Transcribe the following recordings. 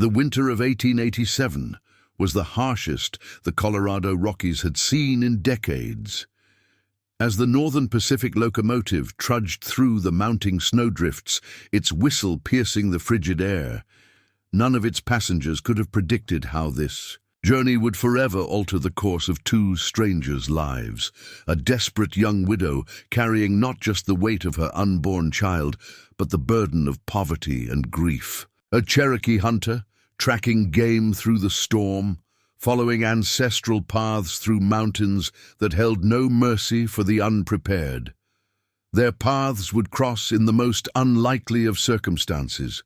The winter of 1887 was the harshest the Colorado Rockies had seen in decades. As the Northern Pacific locomotive trudged through the mounting snowdrifts, its whistle piercing the frigid air, none of its passengers could have predicted how this journey would forever alter the course of two strangers' lives. A desperate young widow carrying not just the weight of her unborn child, but the burden of poverty and grief. A Cherokee hunter, tracking game through the storm, following ancestral paths through mountains that held no mercy for the unprepared. Their paths would cross in the most unlikely of circumstances,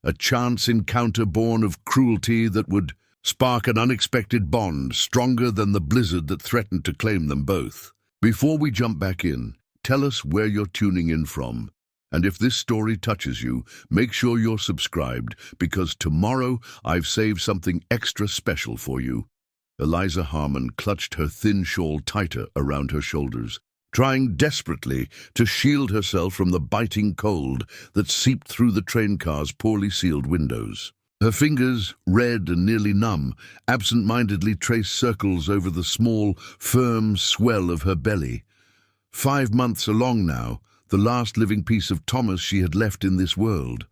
a chance encounter born of cruelty that would spark an unexpected bond stronger than the blizzard that threatened to claim them both. Before we jump back in, tell us where you're tuning in from. And if this story touches you, make sure you're subscribed, because tomorrow I've saved something extra special for you. Eliza Harmon clutched her thin shawl tighter around her shoulders, trying desperately to shield herself from the biting cold that seeped through the train car's poorly sealed windows. Her fingers, red and nearly numb, absent-mindedly traced circles over the small, firm swell of her belly. 5 months along now, the last living piece of Thomas she had left in this world.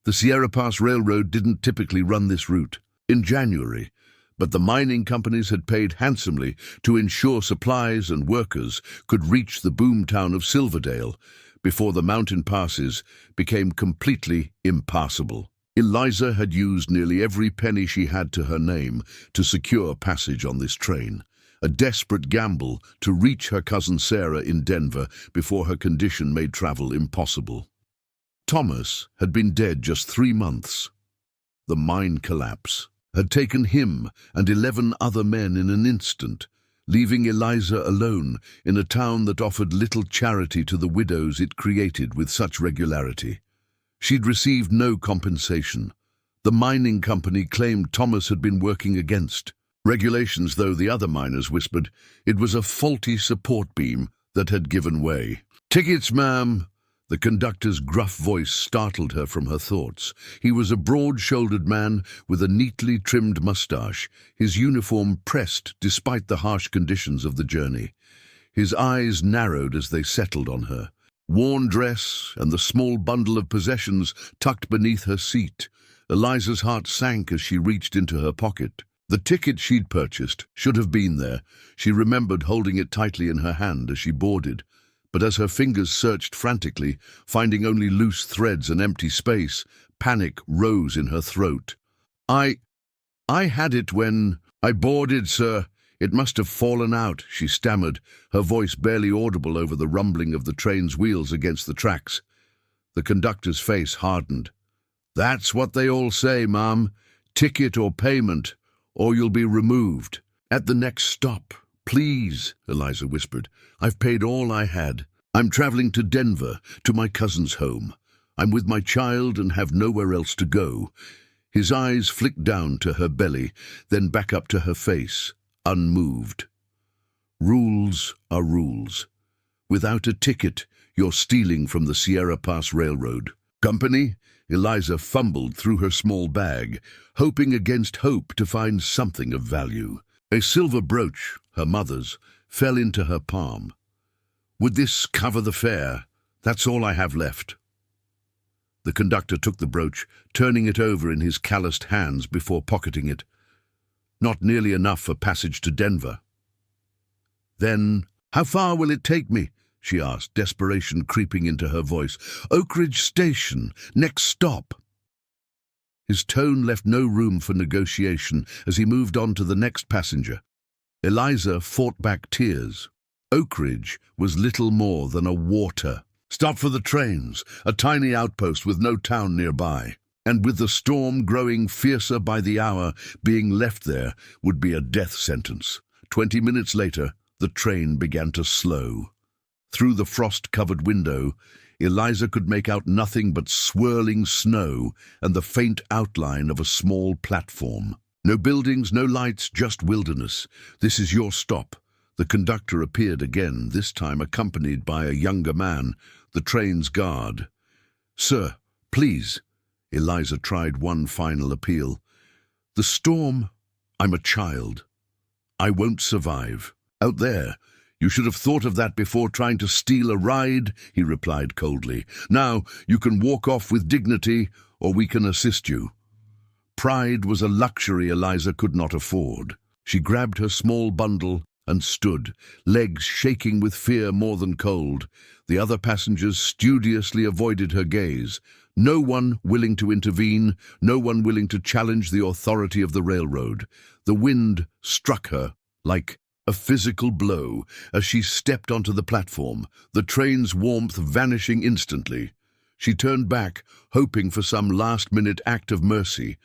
The Sierra Pass Railroad didn't typically run this route in January, but the mining companies had paid handsomely to ensure supplies and workers could reach the boomtown of Silverdale before the mountain passes became completely impassable. Eliza had used nearly every penny she had to her name to secure passage on this train, a desperate gamble to reach her cousin Sarah in Denver before her condition made travel impossible. Thomas had been dead just 3 months. The mine collapse had taken him and 11 other men in an instant, leaving Eliza alone in a town that offered little charity to the widows it created with such regularity. She'd received no compensation. The mining company claimed Thomas had been working against regulations, though the other miners whispered it was a faulty support beam that had given way. "Tickets, ma'am!" The conductor's gruff voice startled her from her thoughts. He was a broad-shouldered man with a neatly trimmed mustache, his uniform pressed despite the harsh conditions of the journey. His eyes narrowed as they settled on her. Worn dress and the small bundle of possessions tucked beneath her seat. Eliza's heart sank as she reached into her pocket. The ticket she'd purchased should have been there. She remembered holding it tightly in her hand as she boarded. But as her fingers searched frantically, finding only loose threads and empty space, panic rose in her throat. I had it when I boarded, sir. It must have fallen out," she stammered, her voice barely audible over the rumbling of the train's wheels against the tracks. The conductor's face hardened. "That's what they all say, ma'am. Ticket or payment, or you'll be removed." "At the next stop, please," Eliza whispered. "I've paid all I had. I'm traveling to Denver, to my cousin's home. I'm with my child and have nowhere else to go." His eyes flicked down to her belly, then back up to her face, unmoved. "Rules are rules. Without a ticket, you're stealing from the Sierra Pass Railroad Company." Eliza fumbled through her small bag, hoping against hope to find something of value. A silver brooch, her mother's, fell into her palm. "Would this cover the fare? That's all I have left." The conductor took the brooch, turning it over in his calloused hands before pocketing it. "Not nearly enough for passage to Denver." "Then, how far will it take me?" she asked, desperation creeping into her voice. "Oak Ridge Station, next stop." His tone left no room for negotiation as he moved on to the next passenger. Eliza fought back tears. Oak Ridge was little more than a water stop for the trains, a tiny outpost with no town nearby. And with the storm growing fiercer by the hour, being left there would be a death sentence. 20 minutes later, the train began to slow. Through the frost-covered window, Eliza could make out nothing but swirling snow and the faint outline of a small platform. "No buildings, no lights, just wilderness. This is your stop." The conductor appeared again, this time accompanied by a younger man, the train's guard. "Sir, please." Eliza tried one final appeal. "The storm. I'm a child. I won't survive. Out there, you should have thought of that before trying to steal a ride," he replied coldly. "Now, you can walk off with dignity, or we can assist you." Pride was a luxury Eliza could not afford. She grabbed her small bundle and stood, legs shaking with fear more than cold. The other passengers studiously avoided her gaze. No one willing to intervene, no one willing to challenge the authority of the railroad. The wind struck her like a physical blow as she stepped onto the platform, the train's warmth vanishing instantly. She turned back, hoping for some last-minute act of mercy,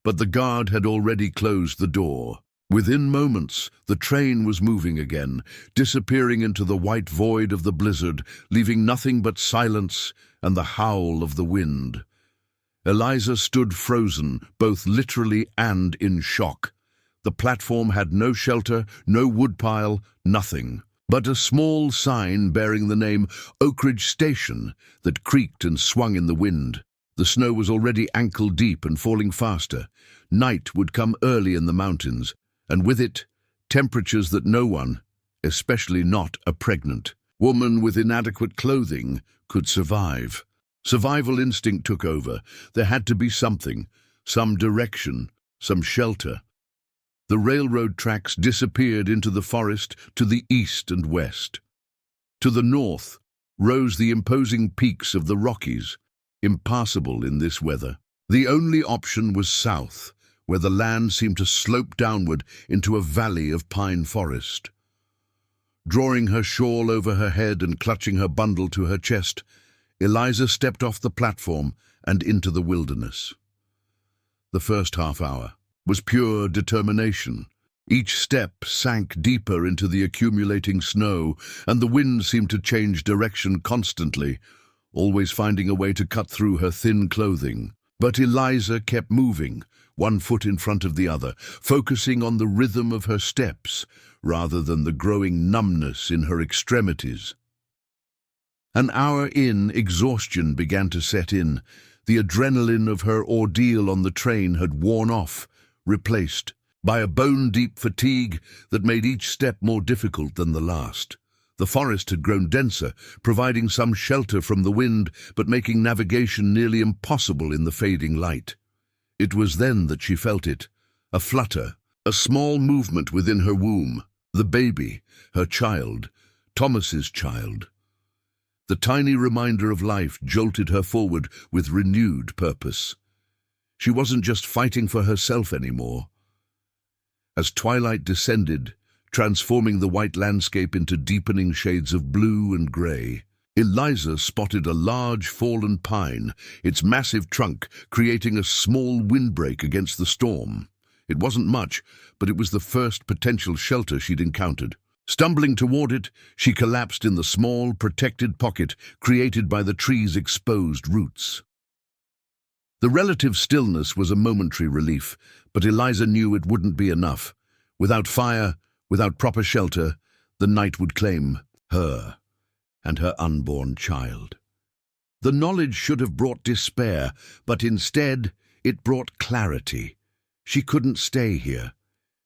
but the guard had already closed the door. Within moments, the train was moving again, disappearing into the white void of the blizzard, leaving nothing but silence and the howl of the wind. Eliza stood frozen, both literally and in shock. The platform had no shelter, no woodpile, nothing, but a small sign bearing the name Oak Ridge Station that creaked and swung in the wind. The snow was already ankle-deep and falling faster. Night would come early in the mountains, and with it, temperatures that no one, especially not a pregnant woman with inadequate clothing, could survive. Survival instinct took over. There had to be something, some direction, some shelter. The railroad tracks disappeared into the forest to the east and west. To the north rose the imposing peaks of the Rockies, impassable in this weather. The only option was south, where the land seemed to slope downward into a valley of pine forest. Drawing her shawl over her head and clutching her bundle to her chest, Eliza stepped off the platform and into the wilderness. The first half hour was pure determination. Each step sank deeper into the accumulating snow, and the wind seemed to change direction constantly, always finding a way to cut through her thin clothing. But Eliza kept moving, one foot in front of the other, focusing on the rhythm of her steps rather than the growing numbness in her extremities. An hour in, exhaustion began to set in. The adrenaline of her ordeal on the train had worn off, replaced by a bone-deep fatigue that made each step more difficult than the last. The forest had grown denser, providing some shelter from the wind, but making navigation nearly impossible in the fading light. It was then that she felt it, a flutter, a small movement within her womb, the baby, her child, Thomas's child. The tiny reminder of life jolted her forward with renewed purpose. She wasn't just fighting for herself anymore. As twilight descended, transforming the white landscape into deepening shades of blue and grey, Eliza spotted a large fallen pine, its massive trunk creating a small windbreak against the storm. It wasn't much, but it was the first potential shelter she'd encountered. Stumbling toward it, she collapsed in the small, protected pocket created by the tree's exposed roots. The relative stillness was a momentary relief, but Eliza knew it wouldn't be enough. Without fire, without proper shelter, the night would claim her and her unborn child. The knowledge should have brought despair, but instead it brought clarity. She couldn't stay here.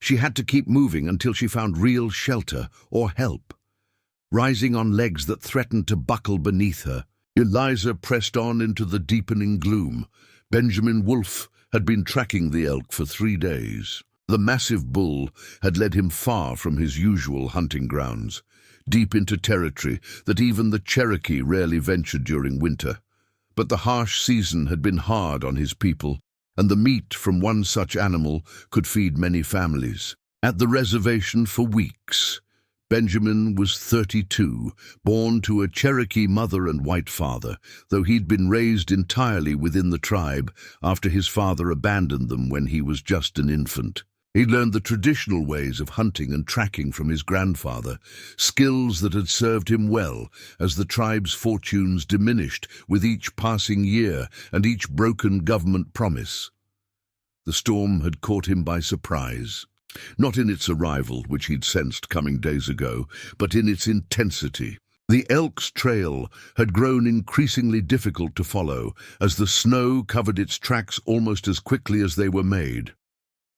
She had to keep moving until she found real shelter or help. Rising on legs that threatened to buckle beneath her, Eliza pressed on into the deepening gloom. Benjamin Wolfe had been tracking the elk for 3 days. The massive bull had led him far from his usual hunting grounds, deep into territory that even the Cherokee rarely ventured during winter. But the harsh season had been hard on his people, and the meat from one such animal could feed many families. At the reservation for weeks, Benjamin was 32, born to a Cherokee mother and white father, though he'd been raised entirely within the tribe after his father abandoned them when he was just an infant. He learned the traditional ways of hunting and tracking from his grandfather, skills that had served him well as the tribe's fortunes diminished with each passing year and each broken government promise. The storm had caught him by surprise, not in its arrival, which he'd sensed coming days ago, but in its intensity. The elk's trail had grown increasingly difficult to follow as the snow covered its tracks almost as quickly as they were made.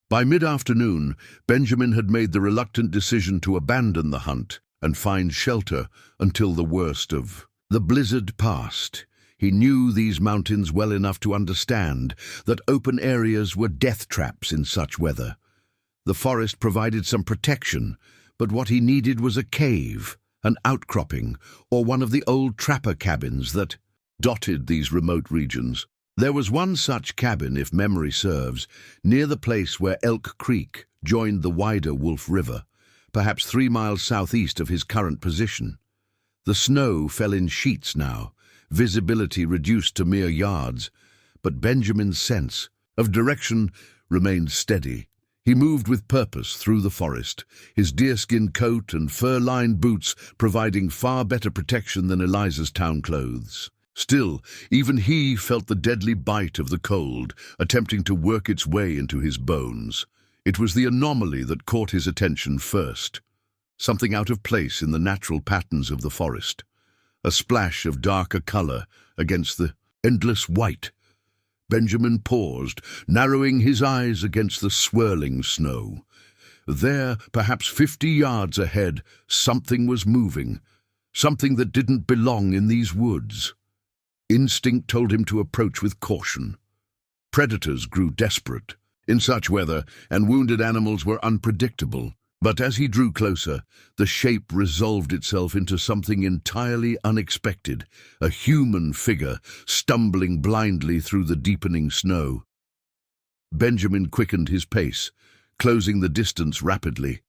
By mid-afternoon, Benjamin had made the reluctant decision to abandon the hunt and find shelter until the worst of the blizzard passed. He knew these mountains well enough to understand that open areas were death traps in such weather. The forest provided some protection, but what he needed was a cave, an outcropping, or one of the old trapper cabins that dotted these remote regions. There was one such cabin, if memory serves, near the place where Elk Creek joined the wider Wolf River, perhaps 3 miles southeast of his current position. The snow fell in sheets now, visibility reduced to mere yards, but Benjamin's sense of direction remained steady. He moved with purpose through the forest, his deerskin coat and fur-lined boots providing far better protection than Eliza's town clothes. Still, even he felt the deadly bite of the cold, attempting to work its way into his bones. It was the anomaly that caught his attention first. Something out of place in the natural patterns of the forest. A splash of darker color against the endless white. Benjamin paused, narrowing his eyes against the swirling snow. There, perhaps 50 yards ahead, something was moving. Something that didn't belong in these woods. Instinct told him to approach with caution. Predators grew desperate in such weather, and wounded animals were unpredictable. But as he drew closer, the shape resolved itself into something entirely unexpected, a human figure stumbling blindly through the deepening snow. Benjamin quickened his pace, closing the distance rapidly.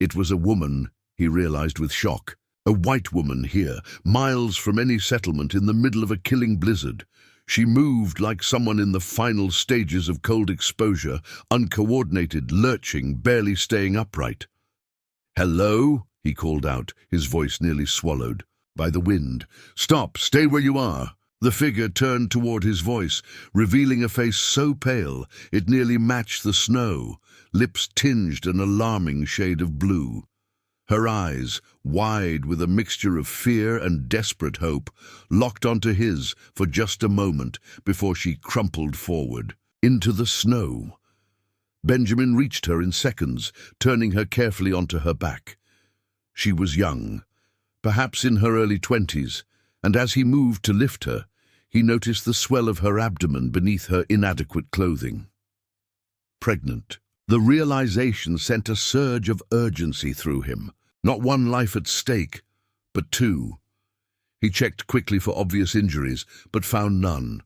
It was a woman, he realized with shock. A white woman here, miles from any settlement in the middle of a killing blizzard. She moved like someone in the final stages of cold exposure, uncoordinated, lurching, barely staying upright. "Hello?" he called out, his voice nearly swallowed by the wind. "Stop! Stay where you are!" The figure turned toward his voice, revealing a face so pale it nearly matched the snow, lips tinged an alarming shade of blue. Her eyes, wide with a mixture of fear and desperate hope, locked onto his for just a moment before she crumpled forward, into the snow. Benjamin reached her in seconds, turning her carefully onto her back. She was young, perhaps in her early 20s, and as he moved to lift her, he noticed the swell of her abdomen beneath her inadequate clothing. Pregnant. The realization sent a surge of urgency through him. Not one life at stake, but 2. He checked quickly for obvious injuries, but found none.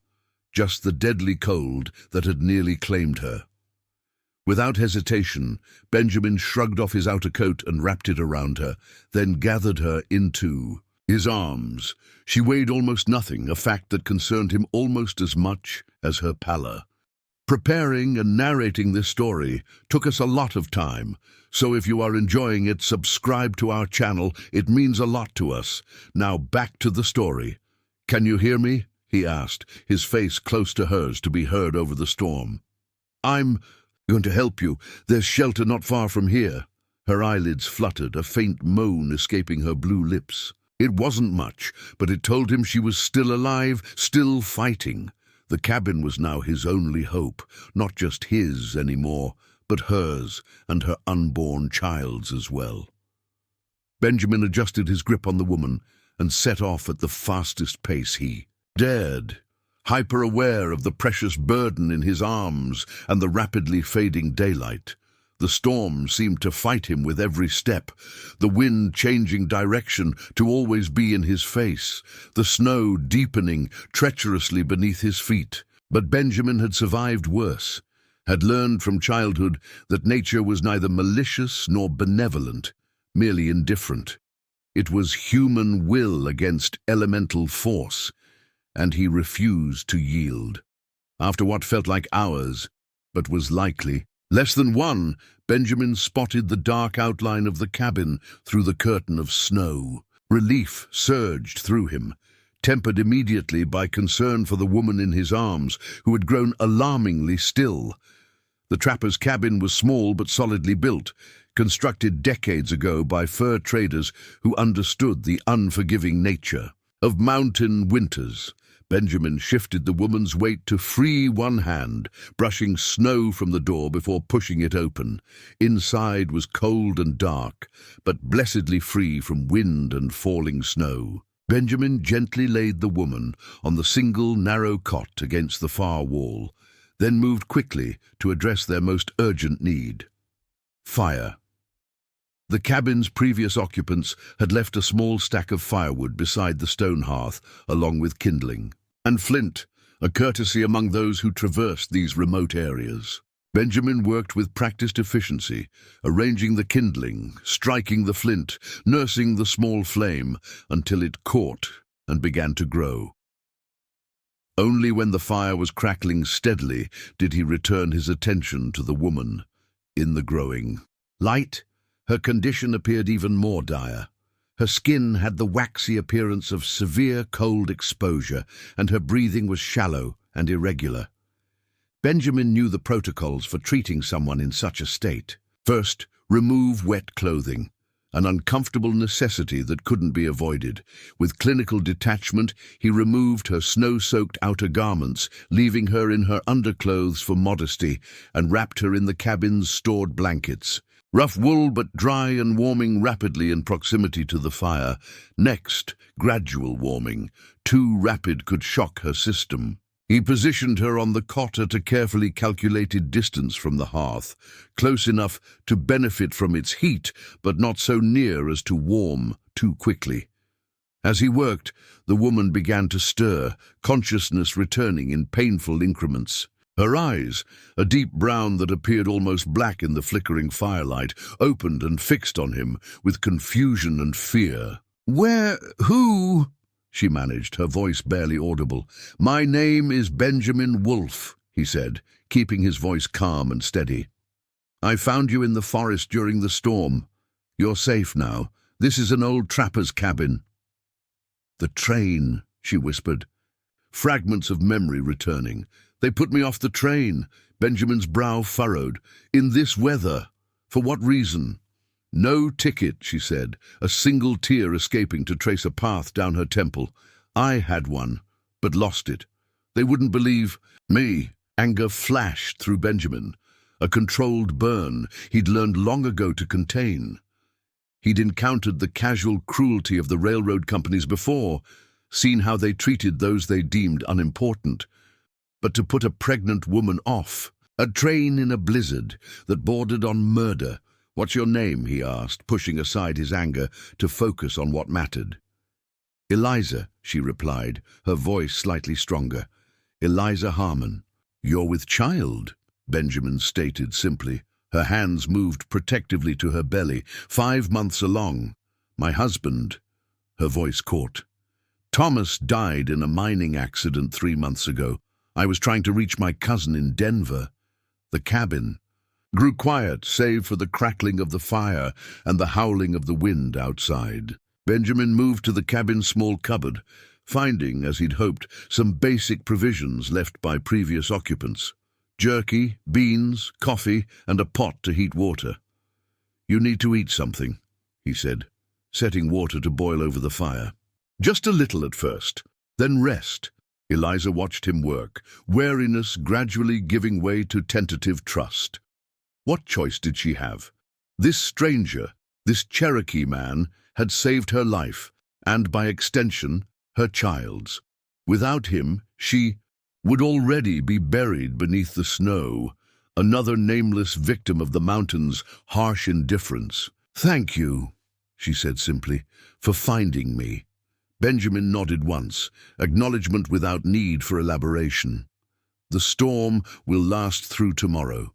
Just the deadly cold that had nearly claimed her. Without hesitation, Benjamin shrugged off his outer coat and wrapped it around her, then gathered her into his arms. She weighed almost nothing, a fact that concerned him almost as much as her pallor. Preparing and narrating this story took us a lot of time, so if you are enjoying it, subscribe to our channel. It means a lot to us. Now back to the story. "Can you hear me?" he asked, his face close to hers to be heard over the storm. "I'm going to help you. There's shelter not far from here." Her eyelids fluttered, a faint moan escaping her blue lips. It wasn't much, but it told him she was still alive, still fighting. The cabin was now his only hope, not just his anymore, but hers and her unborn child's as well. Benjamin adjusted his grip on the woman and set off at the fastest pace he dared, hyper-aware of the precious burden in his arms and the rapidly fading daylight. The storm seemed to fight him with every step, the wind changing direction to always be in his face, the snow deepening treacherously beneath his feet. But Benjamin had survived worse, had learned from childhood that nature was neither malicious nor benevolent, merely indifferent. It was human will against elemental force, and he refused to yield. After what felt like hours, but was likely less than one, Benjamin spotted the dark outline of the cabin through the curtain of snow. Relief surged through him, tempered immediately by concern for the woman in his arms, who had grown alarmingly still. The trapper's cabin was small but solidly built, constructed decades ago by fur traders who understood the unforgiving nature of mountain winters. Benjamin shifted the woman's weight to free one hand, brushing snow from the door before pushing it open. Inside was cold and dark, but blessedly free from wind and falling snow. Benjamin gently laid the woman on the single narrow cot against the far wall, then moved quickly to address their most urgent need: fire. The cabin's previous occupants had left a small stack of firewood beside the stone hearth, along with kindling and flint, a courtesy among those who traversed these remote areas. Benjamin worked with practiced efficiency, arranging the kindling, striking the flint, nursing the small flame until it caught and began to grow. Only when the fire was crackling steadily did he return his attention to the woman in the growing light. Her condition appeared even more dire. Her skin had the waxy appearance of severe cold exposure, and her breathing was shallow and irregular. Benjamin knew the protocols for treating someone in such a state. First, remove wet clothing, an uncomfortable necessity that couldn't be avoided. With clinical detachment, he removed her snow-soaked outer garments, leaving her in her underclothes for modesty, and wrapped her in the cabin's stored blankets. Rough wool, but dry and warming rapidly in proximity to the fire. Next, gradual warming. Too rapid could shock her system. He positioned her on the cot at a carefully calculated distance from the hearth, close enough to benefit from its heat, but not so near as to warm too quickly. As he worked, the woman began to stir, consciousness returning in painful increments. Her eyes, a deep brown that appeared almost black in the flickering firelight, opened and fixed on him with confusion and fear. "Who?" she managed, her voice barely audible. "My name is Benjamin Wolfe," he said, keeping his voice calm and steady. "I found you in the forest during the storm. You're safe now. This is an old trapper's cabin." "The train," she whispered, fragments of memory returning. "They put me off the train." Benjamin's brow furrowed. "In this weather? For what reason?" "No ticket," she said, a single tear escaping to trace a path down her temple. "I had one, but lost it. They wouldn't believe me." Anger flashed through Benjamin, a controlled burn he'd learned long ago to contain. He'd encountered the casual cruelty of the railroad companies before, seen how they treated those they deemed unimportant. But to put a pregnant woman off, a train in a blizzard that bordered on murder. "What's your name?" he asked, pushing aside his anger to focus on what mattered. "Eliza," she replied, her voice slightly stronger. "Eliza Harmon." "You're with child," Benjamin stated simply. Her hands moved protectively to her belly. "5 months along. My husband." Her voice caught. "Thomas died in a mining accident 3 months ago. I was trying to reach my cousin in Denver." The cabin grew quiet, save for the crackling of the fire and the howling of the wind outside. Benjamin moved to the cabin's small cupboard, finding, as he'd hoped, some basic provisions left by previous occupants: jerky, beans, coffee, and a pot to heat water. "You need to eat something," he said, setting water to boil over the fire. "Just a little at first, then rest." Eliza watched him work, wariness gradually giving way to tentative trust. What choice did she have? This stranger, this Cherokee man, had saved her life, and by extension, her child's. Without him, she would already be buried beneath the snow, another nameless victim of the mountain's harsh indifference. "Thank you," she said simply, "for finding me." Benjamin nodded once, acknowledgement without need for elaboration. "The storm will last through tomorrow.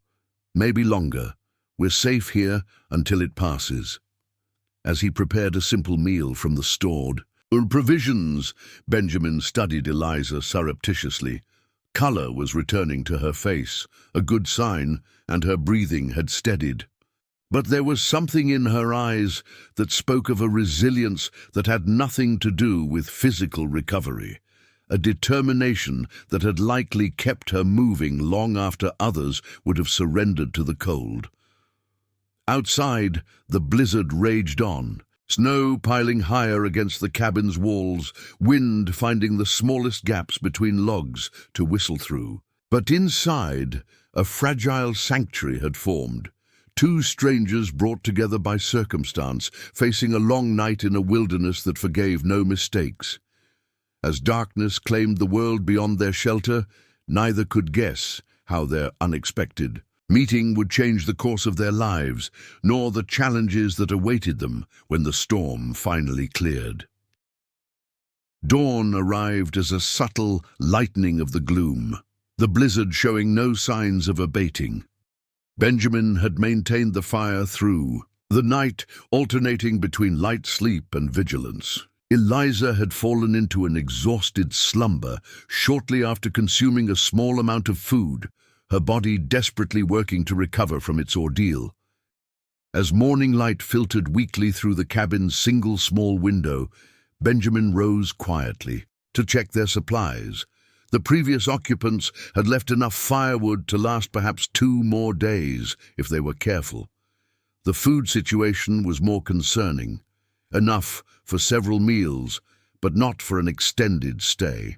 Maybe longer. We're safe here until it passes." As he prepared a simple meal from the stored provisions, Benjamin studied Eliza surreptitiously. Color was returning to her face, a good sign, and her breathing had steadied. But there was something in her eyes that spoke of a resilience that had nothing to do with physical recovery, a determination that had likely kept her moving long after others would have surrendered to the cold. Outside, the blizzard raged on, snow piling higher against the cabin's walls, wind finding the smallest gaps between logs to whistle through. But inside, a fragile sanctuary had formed. Two strangers brought together by circumstance, facing a long night in a wilderness that forgave no mistakes. As darkness claimed the world beyond their shelter, neither could guess how their unexpected meeting would change the course of their lives, nor the challenges that awaited them when the storm finally cleared. Dawn arrived as a subtle lightening of the gloom, the blizzard showing no signs of abating. Benjamin had maintained the fire through the night, alternating between light sleep and vigilance. Eliza had fallen into an exhausted slumber shortly after consuming a small amount of food, her body desperately working to recover from its ordeal. As morning light filtered weakly through the cabin's single small window, Benjamin rose quietly to check their supplies. The previous occupants had left enough firewood to last perhaps 2 more days if they were careful. The food situation was more concerning. Enough for several meals, but not for an extended stay.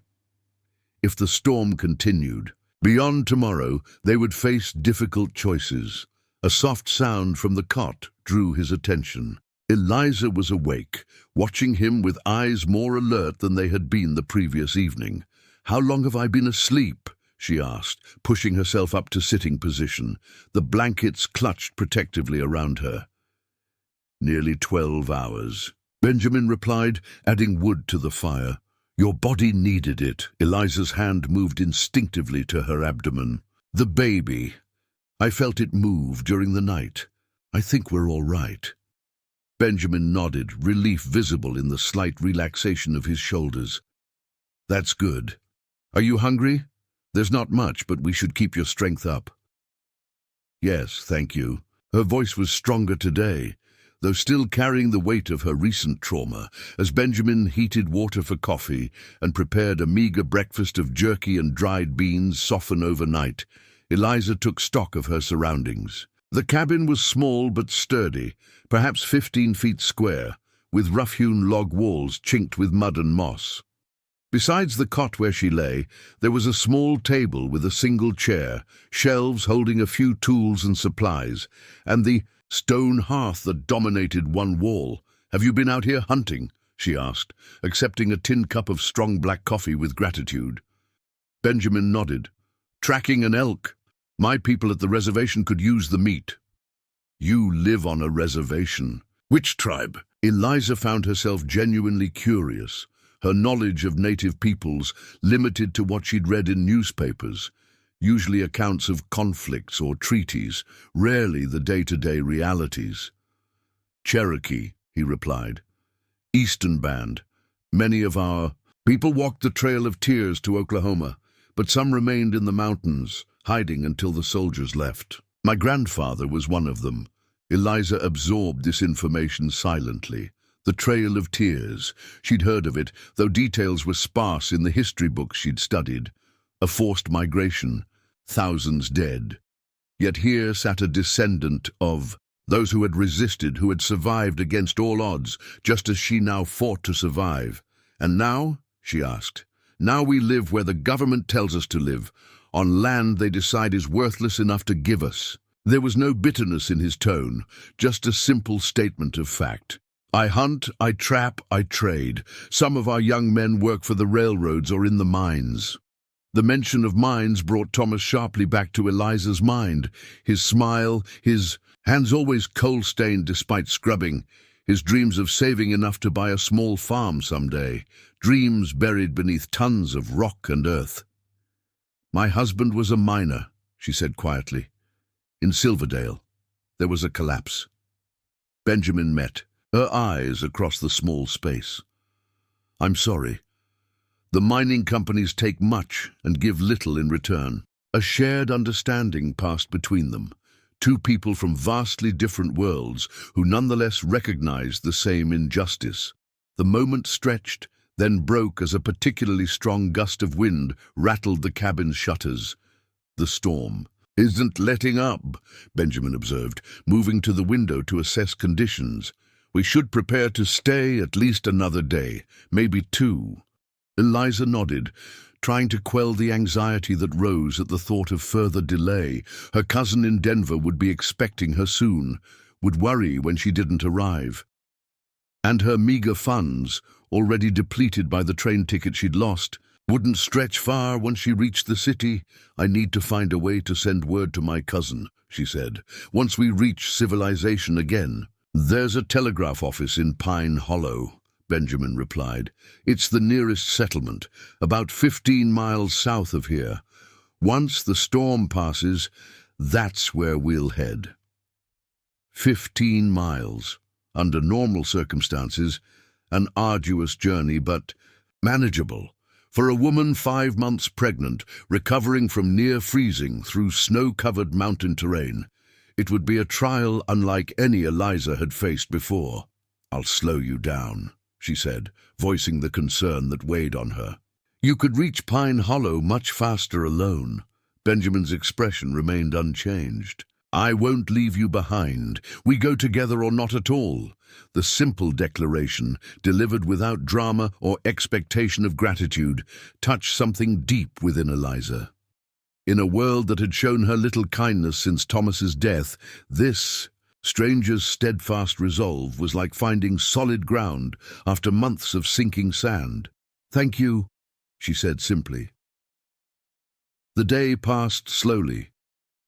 If the storm continued, beyond tomorrow, they would face difficult choices. A soft sound from the cot drew his attention. Eliza was awake, watching him with eyes more alert than they had been the previous evening. "How long have I been asleep?" she asked, pushing herself up to sitting position, the blankets clutched protectively around her. "Nearly 12 hours. Benjamin replied, adding wood to the fire. "Your body needed it." Eliza's hand moved instinctively to her abdomen. "The baby. I felt it move during the night. I think we're all right." Benjamin nodded, relief visible in the slight relaxation of his shoulders. "That's good. Are you hungry? There's not much, but we should keep your strength up." "Yes, thank you." Her voice was stronger today, though still carrying the weight of her recent trauma, as Benjamin heated water for coffee and prepared a meager breakfast of jerky and dried beans softened overnight. Eliza took stock of her surroundings. The cabin was small but sturdy, perhaps 15 feet square, with rough-hewn log walls chinked with mud and moss. Besides the cot where she lay, there was a small table with a single chair, shelves holding a few tools and supplies, and the stone hearth that dominated one wall. "Have you been out here hunting?" she asked, accepting a tin cup of strong black coffee with gratitude. Benjamin nodded. "Tracking an elk. My people at the reservation could use the meat." "You live on a reservation. Which tribe?" Eliza found herself genuinely curious, her knowledge of native peoples limited to what she'd read in newspapers, usually accounts of conflicts or treaties, rarely the day-to-day realities. "Cherokee," he replied. "Eastern Band. Many of our people walked the Trail of Tears to Oklahoma, but some remained in the mountains, hiding until the soldiers left. My grandfather was one of them." Eliza absorbed this information silently. The Trail of Tears. She'd heard of it, though details were sparse in the history books she'd studied. A forced migration, thousands dead. Yet here sat a descendant of those who had resisted, who had survived against all odds, just as she now fought to survive. "And now?" she asked. "Now we live where the government tells us to live, on land they decide is worthless enough to give us." There was no bitterness in his tone, just a simple statement of fact. "I hunt, I trap, I trade. Some of our young men work for the railroads or in the mines." The mention of mines brought Thomas sharply back to Eliza's mind. His smile, his hands always coal-stained despite scrubbing, his dreams of saving enough to buy a small farm someday, dreams buried beneath tons of rock and earth. "My husband was a miner," she said quietly. "In Silverdale." There was a collapse. Benjamin met her eyes across the small space. "I'm sorry. The mining companies take much and give little in return." A shared understanding passed between them, two people from vastly different worlds who nonetheless recognized the same injustice. The moment stretched, then broke as a particularly strong gust of wind rattled the cabin's shutters. The storm. "Isn't letting up," Benjamin observed, moving to the window to assess conditions. "We should prepare to stay at least another day, maybe two." Eliza nodded, trying to quell the anxiety that rose at the thought of further delay. Her cousin in Denver would be expecting her soon, would worry when she didn't arrive. And her meager funds, already depleted by the train ticket she'd lost, wouldn't stretch far once she reached the city. "I need to find a way to send word to my cousin," she said, "once we reach civilization again." "There's a telegraph office in Pine Hollow," Benjamin replied. "It's the nearest settlement, about 15 miles south of here. Once the storm passes, that's where we'll head." 15 miles. Under normal circumstances, an arduous journey, but manageable. For a woman 5 months pregnant, recovering from near freezing through snow-covered mountain terrain, it would be a trial unlike any Eliza had faced before. "I'll slow you down," she said, voicing the concern that weighed on her. "You could reach Pine Hollow much faster alone." Benjamin's expression remained unchanged. "I won't leave you behind. We go together or not at all." The simple declaration, delivered without drama or expectation of gratitude, touched something deep within Eliza. In a world that had shown her little kindness since Thomas's death, this stranger's steadfast resolve was like finding solid ground after months of sinking sand. "Thank you," she said simply. The day passed slowly,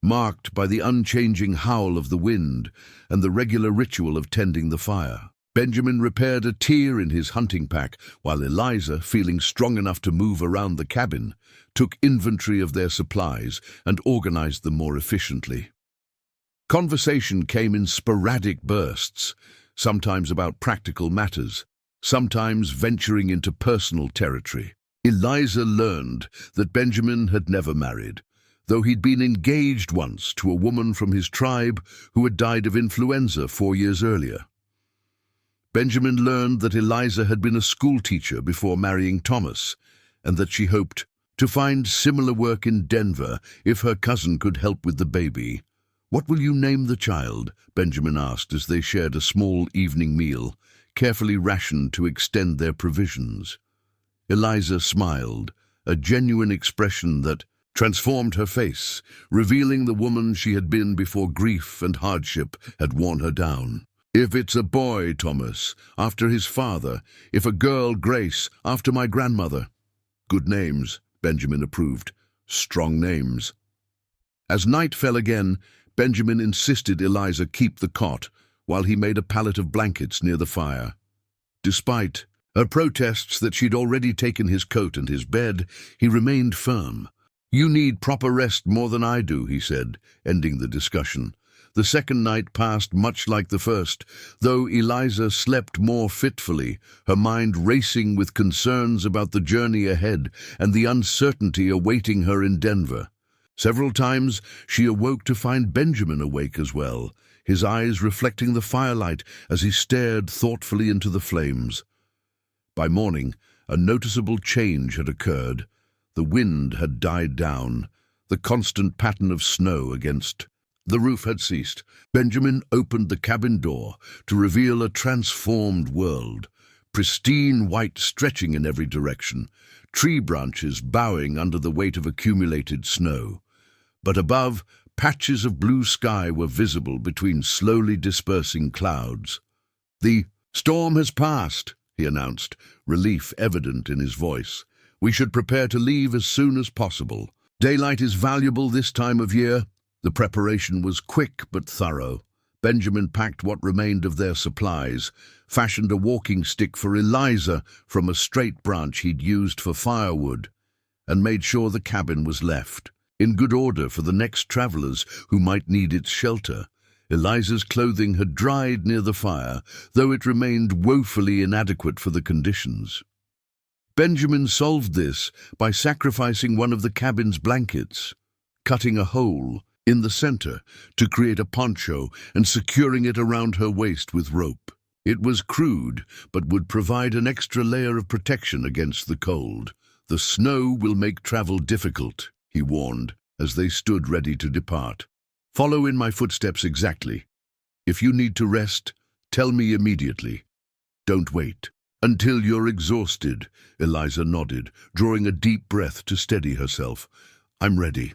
marked by the unchanging howl of the wind and the regular ritual of tending the fire. Benjamin repaired a tear in his hunting pack, while Eliza, feeling strong enough to move around the cabin, took inventory of their supplies and organized them more efficiently. Conversation came in sporadic bursts, sometimes about practical matters, sometimes venturing into personal territory. Eliza learned that Benjamin had never married, though he'd been engaged once to a woman from his tribe who had died of influenza 4 years earlier. Benjamin learned that Eliza had been a schoolteacher before marrying Thomas, and that she hoped to find similar work in Denver if her cousin could help with the baby. "What will you name the child?" Benjamin asked as they shared a small evening meal, carefully rationed to extend their provisions. Eliza smiled, a genuine expression that transformed her face, revealing the woman she had been before grief and hardship had worn her down. "If it's a boy, Thomas, after his father. If a girl, Grace, after my grandmother." "Good names," Benjamin approved. "Strong names." As night fell again, Benjamin insisted Eliza keep the cot while he made a pallet of blankets near the fire. Despite her protests that she'd already taken his coat and his bed, he remained firm. "You need proper rest more than I do," he said, ending the discussion. The second night passed much like the first, though Eliza slept more fitfully, her mind racing with concerns about the journey ahead and the uncertainty awaiting her in Denver. Several times she awoke to find Benjamin awake as well, his eyes reflecting the firelight as he stared thoughtfully into the flames. By morning, a noticeable change had occurred. The wind had died down. The constant pattern of snow against the roof had ceased. Benjamin opened the cabin door to reveal a transformed world, pristine white stretching in every direction, tree branches bowing under the weight of accumulated snow. But above, patches of blue sky were visible between slowly dispersing clouds. "The storm has passed," he announced, relief evident in his voice. "We should prepare to leave as soon as possible. Daylight is valuable this time of year." The preparation was quick but thorough. Benjamin packed what remained of their supplies, fashioned a walking stick for Eliza from a straight branch he'd used for firewood, and made sure the cabin was left in good order for the next travelers who might need its shelter. Eliza's clothing had dried near the fire, though it remained woefully inadequate for the conditions. Benjamin solved this by sacrificing one of the cabin's blankets, cutting a hole in the center to create a poncho and securing it around her waist with rope. It was crude, but would provide an extra layer of protection against the cold. "The snow will make travel difficult," he warned, as they stood ready to depart. "Follow in my footsteps exactly. If you need to rest, tell me immediately. Don't wait." "Until you're exhausted," Eliza nodded, drawing a deep breath to steady herself. "I'm ready."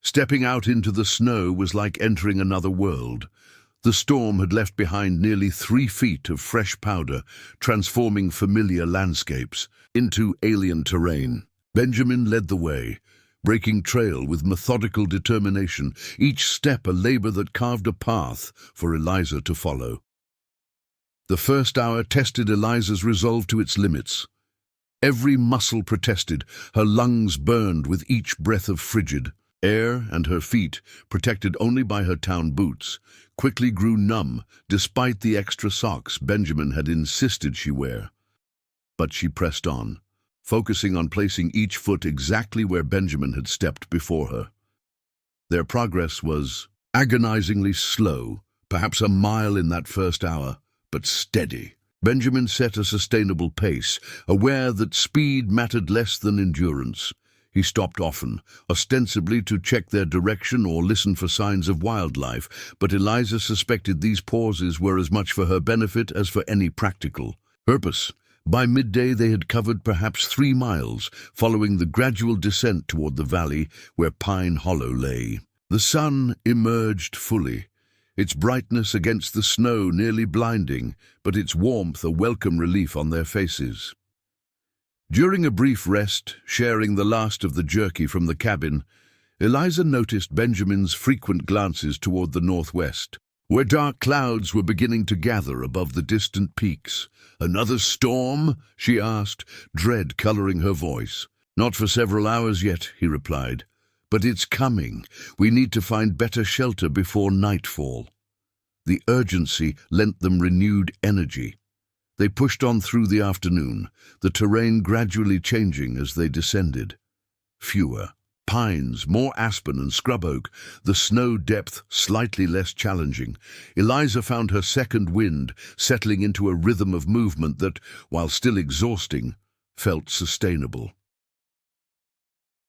Stepping out into the snow was like entering another world. The storm had left behind nearly 3 feet of fresh powder, transforming familiar landscapes into alien terrain. Benjamin led the way, breaking trail with methodical determination, each step a labor that carved a path for Eliza to follow. The first hour tested Eliza's resolve to its limits. Every muscle protested, her lungs burned with each breath of frigid air, and her feet, protected only by her town boots, quickly grew numb despite the extra socks Benjamin had insisted she wear. But she pressed on, focusing on placing each foot exactly where Benjamin had stepped before her. Their progress was agonizingly slow, perhaps a mile in that first hour, but steady. Benjamin set a sustainable pace, aware that speed mattered less than endurance. He stopped often, ostensibly to check their direction or listen for signs of wildlife, but Eliza suspected these pauses were as much for her benefit as for any practical purpose. By midday they had covered perhaps 3 miles, following the gradual descent toward the valley where Pine Hollow lay. The sun emerged fully, its brightness against the snow nearly blinding, but its warmth a welcome relief on their faces. During a brief rest, sharing the last of the jerky from the cabin, Eliza noticed Benjamin's frequent glances toward the northwest, where dark clouds were beginning to gather above the distant peaks. "Another storm?" she asked, dread coloring her voice. "Not for several hours yet," he replied. "But it's coming. We need to find better shelter before nightfall." The urgency lent them renewed energy. They pushed on through the afternoon, the terrain gradually changing as they descended. Fewer pines, more aspen and scrub oak, the snow depth slightly less challenging. Eliza found her second wind, settling into a rhythm of movement that, while still exhausting, felt sustainable.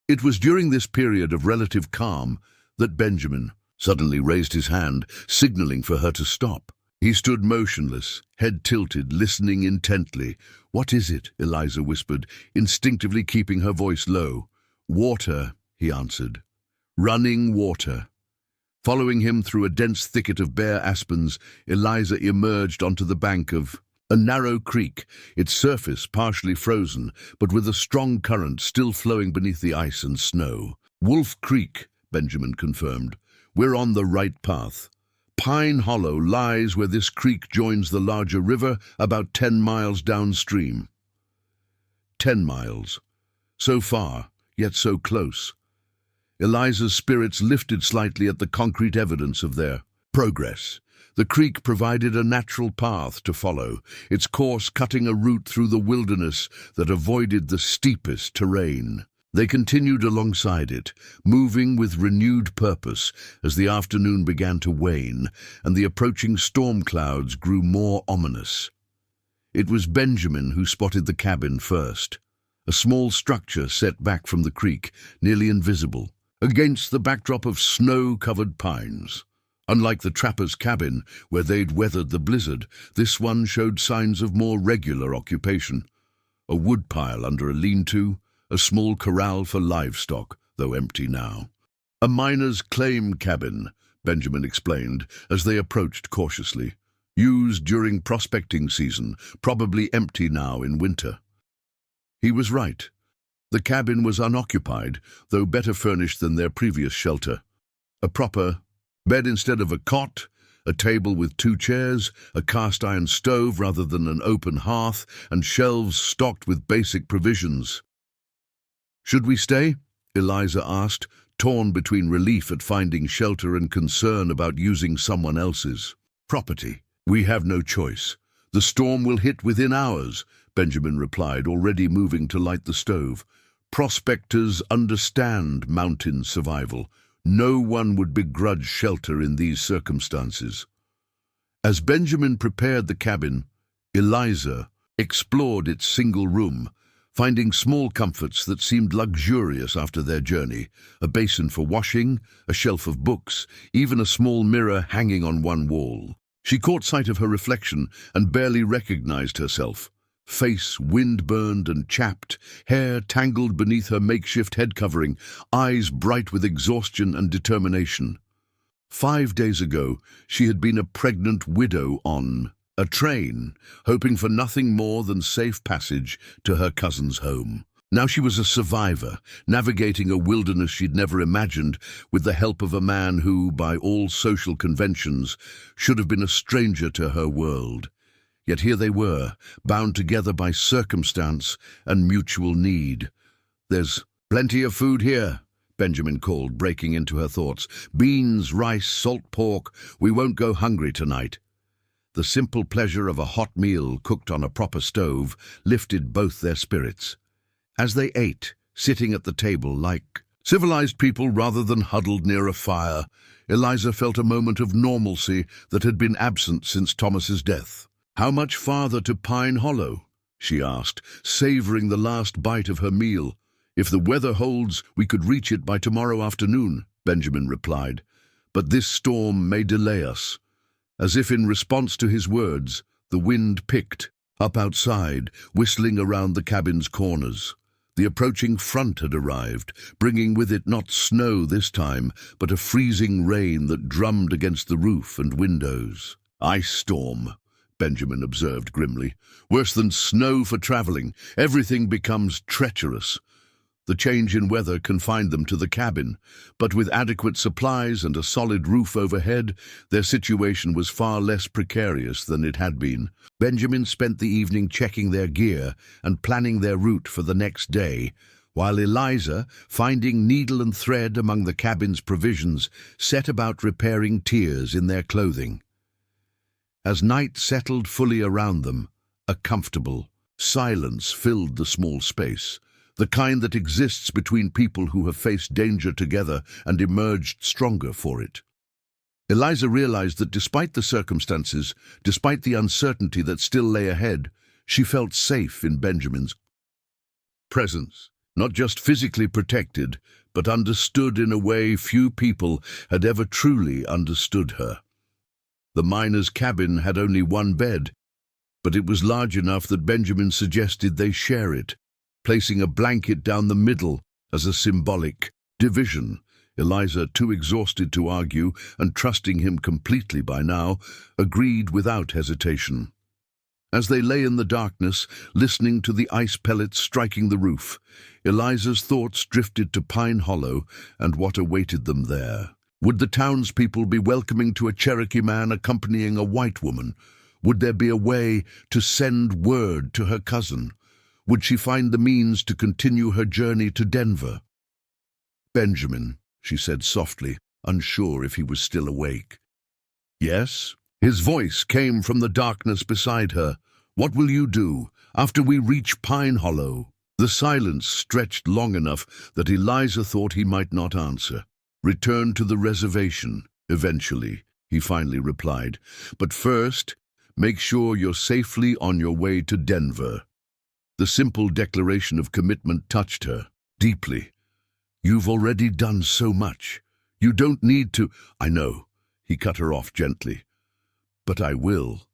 It was during this period of relative calm that Benjamin suddenly raised his hand, signaling for her to stop. He stood motionless, head tilted, listening intently. "What is it?" Eliza whispered, instinctively keeping her voice low. "Water," he answered. "Running water." Following him through a dense thicket of bare aspens, Eliza emerged onto the bank of a narrow creek, its surface partially frozen, but with a strong current still flowing beneath the ice and snow. "Wolf Creek," Benjamin confirmed. "We're on the right path. Pine Hollow lies where this creek joins the larger river, about 10 miles downstream." 10 miles. So far, yet so close. Eliza's spirits lifted slightly at the concrete evidence of their progress. The creek provided a natural path to follow, its course cutting a route through the wilderness that avoided the steepest terrain. They continued alongside it, moving with renewed purpose as the afternoon began to wane and the approaching storm clouds grew more ominous. It was Benjamin who spotted the cabin first, a small structure set back from the creek, nearly invisible, against the backdrop of snow-covered pines. Unlike the trapper's cabin, where they'd weathered the blizzard, this one showed signs of more regular occupation. A woodpile under a lean-to, a small corral for livestock, though empty now. "A miner's claim cabin," Benjamin explained as they approached cautiously. "Used during prospecting season, probably empty now in winter." He was right. The cabin was unoccupied, though better furnished than their previous shelter. A proper bed instead of a cot, a table with 2 chairs, a cast-iron stove rather than an open hearth, and shelves stocked with basic provisions. "Should we stay?" Eliza asked, torn between relief at finding shelter and concern about using someone else's property. "We have no choice. The storm will hit within hours," Benjamin replied, already moving to light the stove. "Prospectors understand mountain survival. No one would begrudge shelter in these circumstances." As Benjamin prepared the cabin, Eliza explored its single room, finding small comforts that seemed luxurious after their journey, a basin for washing, a shelf of books, even a small mirror hanging on one wall. She caught sight of her reflection and barely recognized herself. Face wind-burned and chapped, hair tangled beneath her makeshift head covering, eyes bright with exhaustion and determination. 5 days ago, she had been a pregnant widow on a train, hoping for nothing more than safe passage to her cousin's home. Now she was a survivor, navigating a wilderness she'd never imagined with the help of a man who, by all social conventions, should have been a stranger to her world. Yet here they were, bound together by circumstance and mutual need. "There's plenty of food here," Benjamin called, breaking into her thoughts. "Beans, rice, salt pork. We won't go hungry tonight." The simple pleasure of a hot meal cooked on a proper stove lifted both their spirits. As they ate, sitting at the table like civilized people rather than huddled near a fire, Eliza felt a moment of normalcy that had been absent since Thomas's death. "How much farther to Pine Hollow?" she asked, savoring the last bite of her meal. "If the weather holds, we could reach it by tomorrow afternoon," Benjamin replied. "But this storm may delay us." As if in response to his words, the wind picked up outside, whistling around the cabin's corners. The approaching front had arrived, bringing with it not snow this time, but a freezing rain that drummed against the roof and windows. "Ice storm," Benjamin observed grimly. "Worse than snow for traveling. Everything becomes treacherous." The change in weather confined them to the cabin, but with adequate supplies and a solid roof overhead, their situation was far less precarious than it had been. Benjamin spent the evening checking their gear and planning their route for the next day, while Eliza, finding needle and thread among the cabin's provisions, set about repairing tears in their clothing. As night settled fully around them, a comfortable silence filled the small space, the kind that exists between people who have faced danger together and emerged stronger for it. Eliza realized that despite the circumstances, despite the uncertainty that still lay ahead, she felt safe in Benjamin's presence, not just physically protected, but understood in a way few people had ever truly understood her. The miner's cabin had only one bed, but it was large enough that Benjamin suggested they share it, placing a blanket down the middle as a symbolic division. Eliza, too exhausted to argue and trusting him completely by now, agreed without hesitation. As they lay in the darkness, listening to the ice pellets striking the roof, Eliza's thoughts drifted to Pine Hollow and what awaited them there. Would the townspeople be welcoming to a Cherokee man accompanying a white woman? Would there be a way to send word to her cousin? Would she find the means to continue her journey to Denver? "Benjamin," she said softly, unsure if he was still awake. "Yes?" His voice came from the darkness beside her. "What will you do after we reach Pine Hollow?" The silence stretched long enough that Eliza thought he might not answer. "Return to the reservation, eventually," he finally replied. "But first, make sure you're safely on your way to Denver." The simple declaration of commitment touched her deeply. "You've already done so much. You don't need to—" "I know," he cut her off gently. "But I will."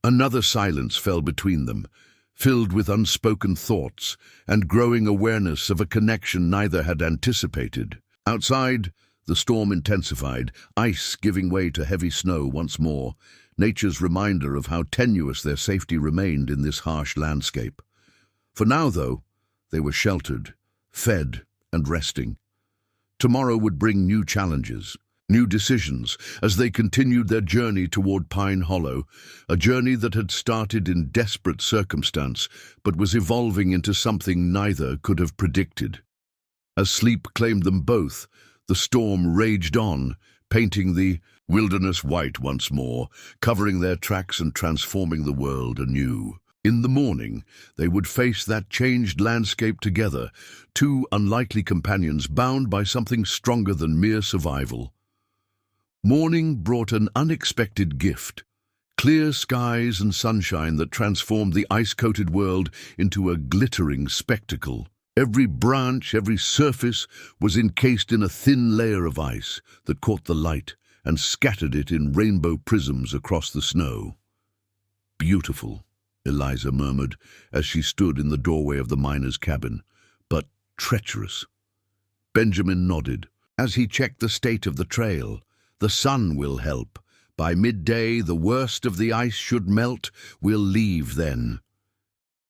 Another silence fell between them, filled with unspoken thoughts and growing awareness of a connection neither had anticipated. Outside, the storm intensified, ice giving way to heavy snow once more, nature's reminder of how tenuous their safety remained in this harsh landscape. For now, though, they were sheltered, fed, and resting. Tomorrow would bring new challenges, new decisions, as they continued their journey toward Pine Hollow, a journey that had started in desperate circumstance, but was evolving into something neither could have predicted. As sleep claimed them both, the storm raged on, painting the wilderness white once more, covering their tracks and transforming the world anew. In the morning, they would face that changed landscape together, two unlikely companions bound by something stronger than mere survival. Morning brought an unexpected gift, Clear skies and sunshine that transformed the ice-coated world into a glittering spectacle. Every branch, every surface was encased in a thin layer of ice that caught the light and scattered it in rainbow prisms across the snow. "Beautiful," Eliza murmured as she stood in the doorway of the miner's cabin, "but treacherous." Benjamin nodded. As he checked the state of the trail, "The sun will help. By midday, the worst of the ice should melt. We'll leave then."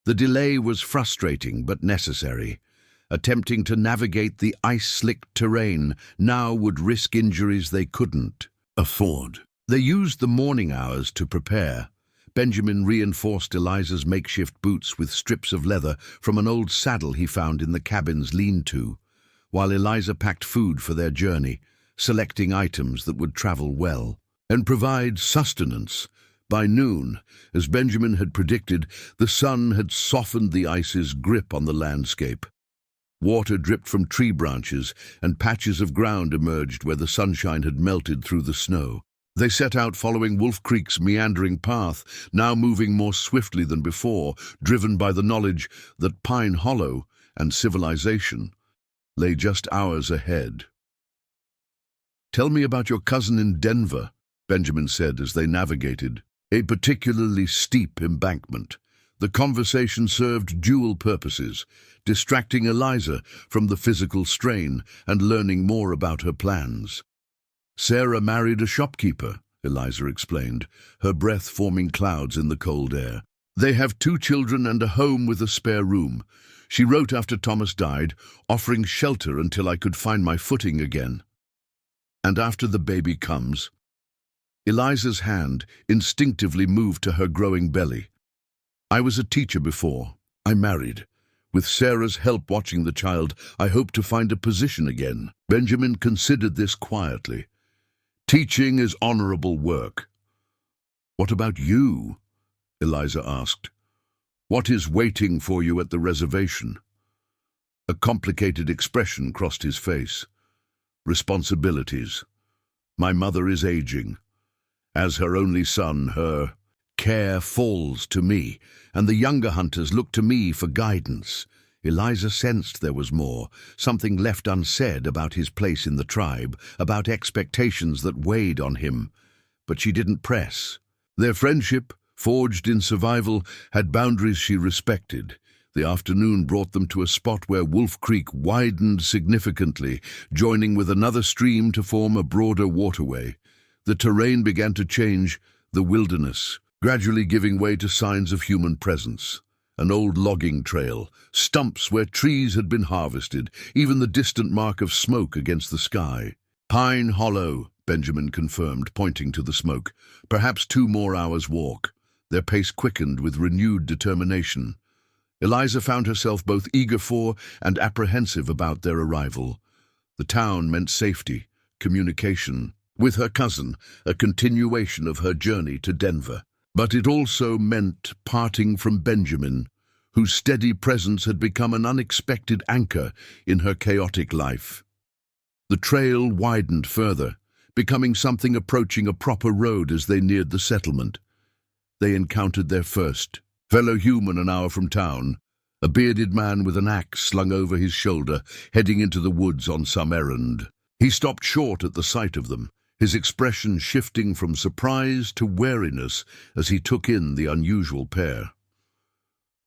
The delay was frustrating but necessary. Attempting to navigate the ice-slicked terrain now would risk injuries they couldn't afford. They used the morning hours to prepare. Benjamin reinforced Eliza's makeshift boots with strips of leather from an old saddle he found in the cabin's lean-to, while Eliza packed food for their journey, selecting items that would travel well and provide sustenance. By noon, as Benjamin had predicted, the sun had softened the ice's grip on the landscape. Water dripped from tree branches, and patches of ground emerged where the sunshine had melted through the snow. They set out following Wolf Creek's meandering path, now moving more swiftly than before, driven by the knowledge that Pine Hollow and civilization lay just hours ahead. "Tell me about your cousin in Denver," Benjamin said as they navigated a particularly steep embankment. The conversation served dual purposes, distracting Eliza from the physical strain and learning more about her plans. "Sarah married a shopkeeper," Eliza explained, her breath forming clouds in the cold air. "They have 2 children and a home with a spare room. She wrote after Thomas died, offering shelter until I could find my footing again. And after the baby comes..." Eliza's hand instinctively moved to her growing belly. "I was a teacher before. I married. With Sarah's help watching the child, I hope to find a position again." Benjamin considered this quietly. "Teaching is honorable work." "What about you?" Eliza asked. "What is waiting for you at the reservation?" A complicated expression crossed his face. "Responsibilities. My mother is aging. As her only son, her care falls to me, and the younger hunters look to me for guidance." Eliza sensed there was more, something left unsaid about his place in the tribe, about expectations that weighed on him. But she didn't press. Their friendship, forged in survival, had boundaries she respected. The afternoon brought them to a spot where Wolf Creek widened significantly, joining with another stream to form a broader waterway. The terrain began to change, the wilderness, gradually giving way to signs of human presence. An old logging trail, stumps where trees had been harvested, even the distant mark of smoke against the sky. "Pine Hollow," Benjamin confirmed, pointing to the smoke. "Perhaps 2 more hours' walk." Their pace quickened with renewed determination. Eliza found herself both eager for and apprehensive about their arrival. The town meant safety, communication with her cousin, a continuation of her journey to Denver. But it also meant parting from Benjamin, whose steady presence had become an unexpected anchor in her chaotic life. The trail widened further, becoming something approaching a proper road as they neared the settlement. They encountered their first fellow human an hour from town, a bearded man with an axe slung over his shoulder, heading into the woods on some errand. He stopped short at the sight of them, his expression shifting from surprise to wariness as he took in the unusual pair.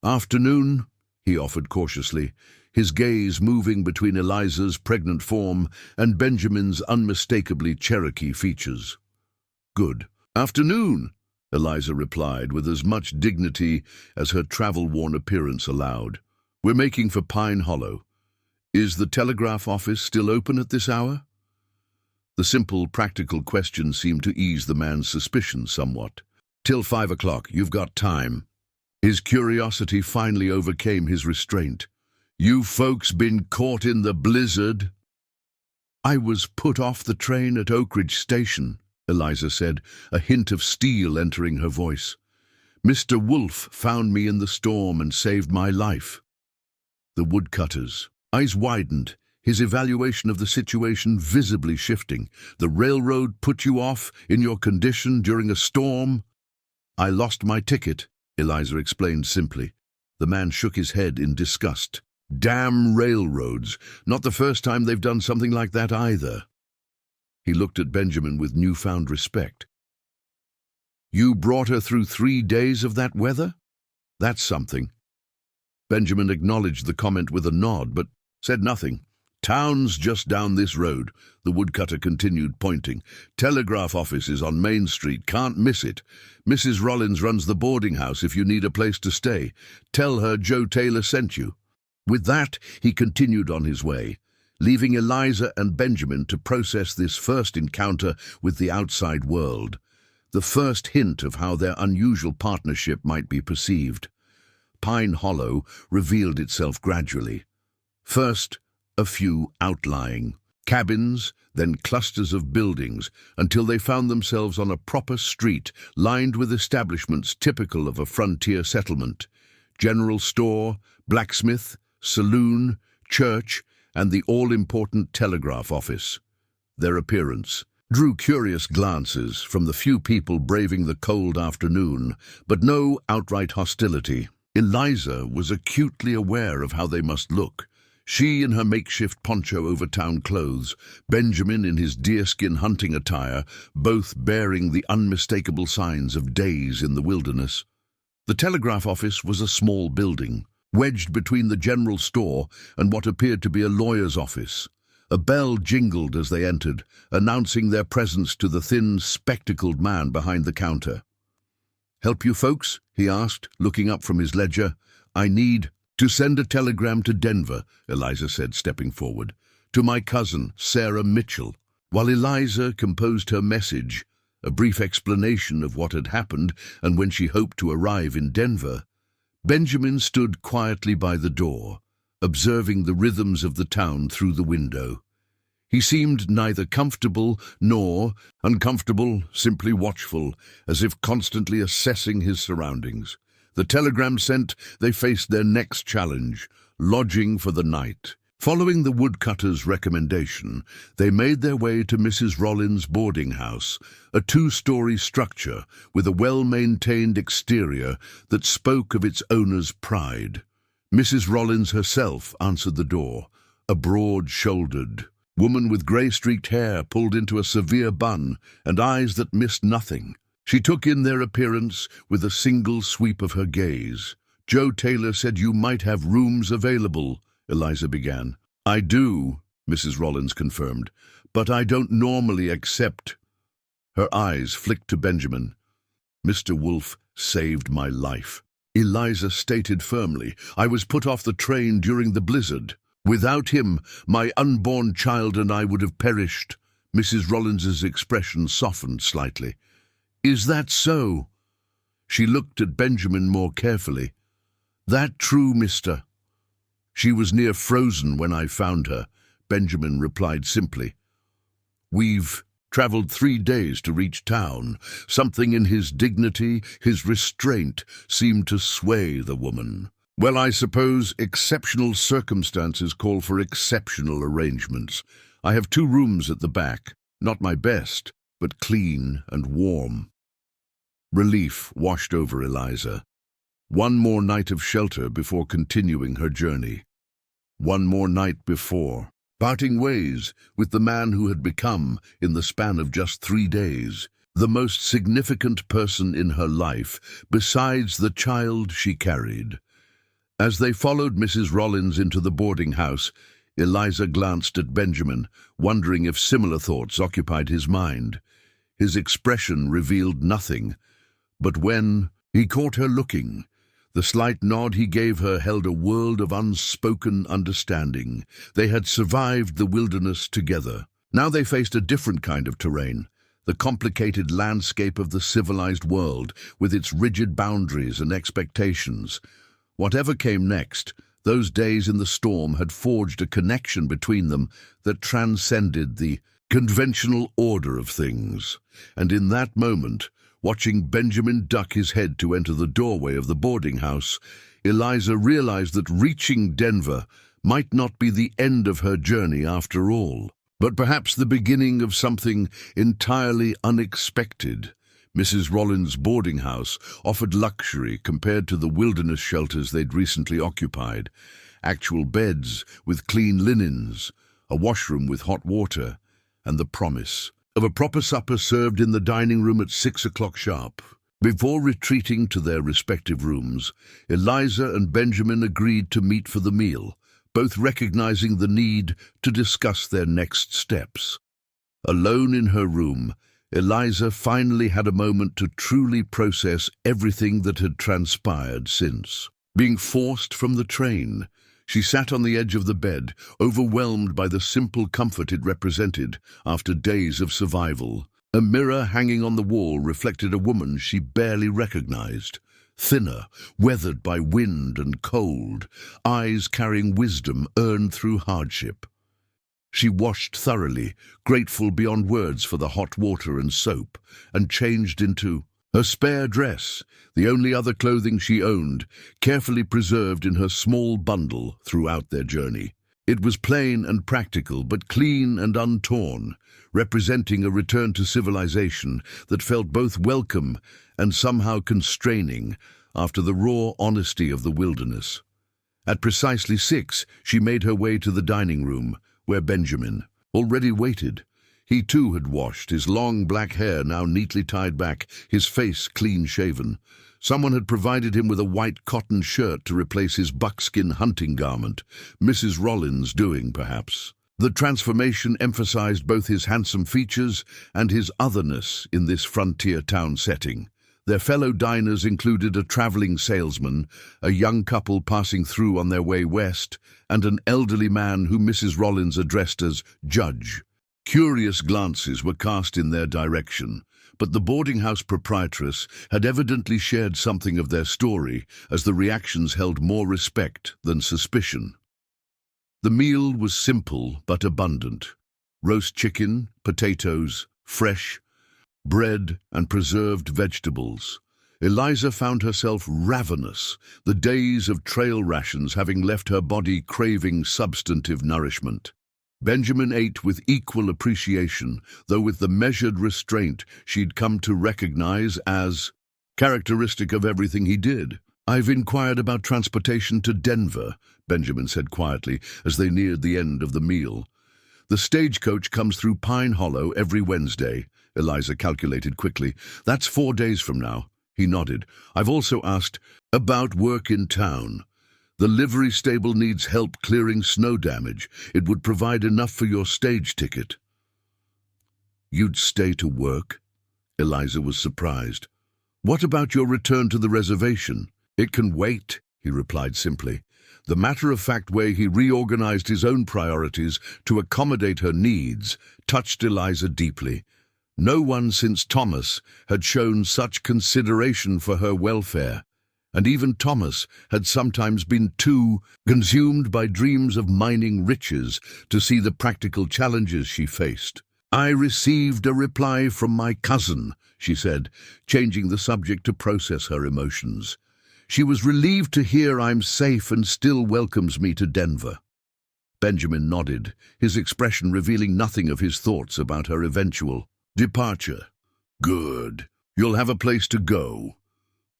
"Afternoon," he offered cautiously, his gaze moving between Eliza's pregnant form and Benjamin's unmistakably Cherokee features. "Good. Afternoon," Eliza replied with as much dignity as her travel-worn appearance allowed. "We're making for Pine Hollow. Is the telegraph office still open at this hour?" The simple, practical question seemed to ease the man's suspicion somewhat. "Till 5 o'clock, you've got time." His curiosity finally overcame his restraint. "You folks been caught in the blizzard?" "I was put off the train at Oak Ridge Station," Eliza said, a hint of steel entering her voice. "Mr. Wolf found me in the storm and saved my life." The woodcutter's eyes widened, his evaluation of the situation visibly shifting. "The railroad put you off in your condition during a storm?" "I lost my ticket," Eliza explained simply. The man shook his head in disgust. "Damn railroads! Not the first time they've done something like that either." He looked at Benjamin with newfound respect. "You brought her through 3 days of that weather? That's something." Benjamin acknowledged the comment with a nod, but said nothing. "Town's just down this road," the woodcutter continued, pointing. "Telegraph office is on Main Street. Can't miss it. Mrs. Rollins runs the boarding house if you need a place to stay. Tell her Joe Taylor sent you." With that, he continued on his way, leaving Eliza and Benjamin to process this first encounter with the outside world, the first hint of how their unusual partnership might be perceived. Pine Hollow revealed itself gradually. First, a few outlying cabins, then clusters of buildings, until they found themselves on a proper street lined with establishments typical of a frontier settlement: general store, blacksmith, saloon, church, and the all-important telegraph office. Their appearance drew curious glances from the few people braving the cold afternoon, but no outright hostility. Eliza was acutely aware of how they must look. She in her makeshift poncho over town clothes, Benjamin in his deerskin hunting attire, both bearing the unmistakable signs of days in the wilderness. The telegraph office was a small building, wedged between the general store and what appeared to be a lawyer's office. A bell jingled as they entered, announcing their presence to the thin, spectacled man behind the counter. "Help you folks?" he asked, looking up from his ledger. "I need to send a telegram to Denver," Eliza said, stepping forward. "To my cousin, Sarah Mitchell." While Eliza composed her message, a brief explanation of what had happened and when she hoped to arrive in Denver, Benjamin stood quietly by the door, observing the rhythms of the town through the window. He seemed neither comfortable nor uncomfortable, simply watchful, as if constantly assessing his surroundings. The telegram sent, they faced their next challenge: lodging for the night. Following the woodcutter's recommendation, they made their way to Mrs. Rollins' boarding house, a 2-story structure with a well-maintained exterior that spoke of its owner's pride. Mrs. Rollins herself answered the door, a broad-shouldered woman with grey-streaked hair pulled into a severe bun and eyes that missed nothing. She took in their appearance with a single sweep of her gaze. "Joe Taylor said you might have rooms available," Eliza began. "I do," Mrs. Rollins confirmed, "but I don't normally accept." Her eyes flicked to Benjamin. "Mr. Wolfe saved my life," Eliza stated firmly. "I was put off the train during the blizzard. Without him, my unborn child and I would have perished." Mrs. Rollins's expression softened slightly. "Is that so?" She looked at Benjamin more carefully. "That true, mister?" "She was near frozen when I found her," Benjamin replied simply. "We've traveled 3 days to reach town." Something in his dignity, his restraint, seemed to sway the woman. "Well, I suppose exceptional circumstances call for exceptional arrangements. I have 2 rooms at the back, not my best, but clean and warm." Relief washed over Eliza. One more night of shelter before continuing her journey. One more night before parting ways with the man who had become, in the span of just 3 days, the most significant person in her life, besides the child she carried. As they followed Mrs. Rollins into the boarding house, Eliza glanced at Benjamin, wondering if similar thoughts occupied his mind. His expression revealed nothing, but when he caught her looking, the slight nod he gave her held a world of unspoken understanding. They had survived the wilderness together. Now they faced a different kind of terrain, the complicated landscape of the civilized world, with its rigid boundaries and expectations. Whatever came next, those days in the storm had forged a connection between them that transcended the conventional order of things. And in that moment, watching Benjamin duck his head to enter the doorway of the boarding house, Eliza realized that reaching Denver might not be the end of her journey after all, but perhaps the beginning of something entirely unexpected. Mrs. Rollins' boarding house offered luxury compared to the wilderness shelters they'd recently occupied. Actual beds with clean linens, a washroom with hot water, and the promise of a proper supper served in the dining room at 6 o'clock sharp. Before retreating to their respective rooms, Eliza and Benjamin agreed to meet for the meal, both recognizing the need to discuss their next steps. Alone in her room, Eliza finally had a moment to truly process everything that had transpired since. Being forced from the train, she sat on the edge of the bed, overwhelmed by the simple comfort it represented after days of survival. A mirror hanging on the wall reflected a woman she barely recognized, thinner, weathered by wind and cold, eyes carrying wisdom earned through hardship. She washed thoroughly, grateful beyond words for the hot water and soap, and changed into her spare dress, the only other clothing she owned, carefully preserved in her small bundle throughout their journey. It was plain and practical, but clean and untorn, representing a return to civilization that felt both welcome and somehow constraining after the raw honesty of the wilderness. At precisely 6, she made her way to the dining room, where Benjamin already waited. He too had washed, his long black hair now neatly tied back, his face clean-shaven. Someone had provided him with a white cotton shirt to replace his buckskin hunting garment, Mrs. Rollins' doing, perhaps. The transformation emphasized both his handsome features and his otherness in this frontier town setting. Their fellow diners included a traveling salesman, a young couple passing through on their way west, and an elderly man whom Mrs. Rollins addressed as Judge. Curious glances were cast in their direction, but the boarding house proprietress had evidently shared something of their story, as the reactions held more respect than suspicion. The meal was simple but abundant. Roast chicken, potatoes, fresh, bread and preserved vegetables. Eliza found herself ravenous, the days of trail rations having left her body craving substantive nourishment. Benjamin ate with equal appreciation, though with the measured restraint she'd come to recognize as characteristic of everything he did. "I've inquired about transportation to Denver," Benjamin said quietly as they neared the end of the meal. "The stagecoach comes through Pine Hollow every Wednesday," Eliza calculated quickly. "That's 4 days from now." He nodded. "I've also asked about work in town. The livery stable needs help clearing snow damage. It would provide enough for your stage ticket." "You'd stay to work?" Eliza was surprised. "What about your return to the reservation?" "It can wait," he replied simply. The matter-of-fact way he reorganized his own priorities to accommodate her needs touched Eliza deeply. No one since Thomas had shown such consideration for her welfare, and even Thomas had sometimes been too consumed by dreams of mining riches to see the practical challenges she faced. "I received a reply from my cousin," she said, changing the subject to process her emotions. "She was relieved to hear I'm safe and still welcomes me to Denver." Benjamin nodded, his expression revealing nothing of his thoughts about her eventual departure. "Good. You'll have a place to go."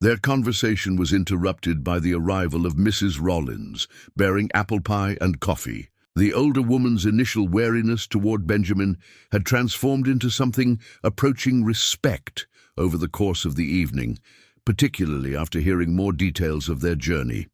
Their conversation was interrupted by the arrival of Mrs. Rollins, bearing apple pie and coffee. The older woman's initial wariness toward Benjamin had transformed into something approaching respect over the course of the evening, particularly after hearing more details of their journey.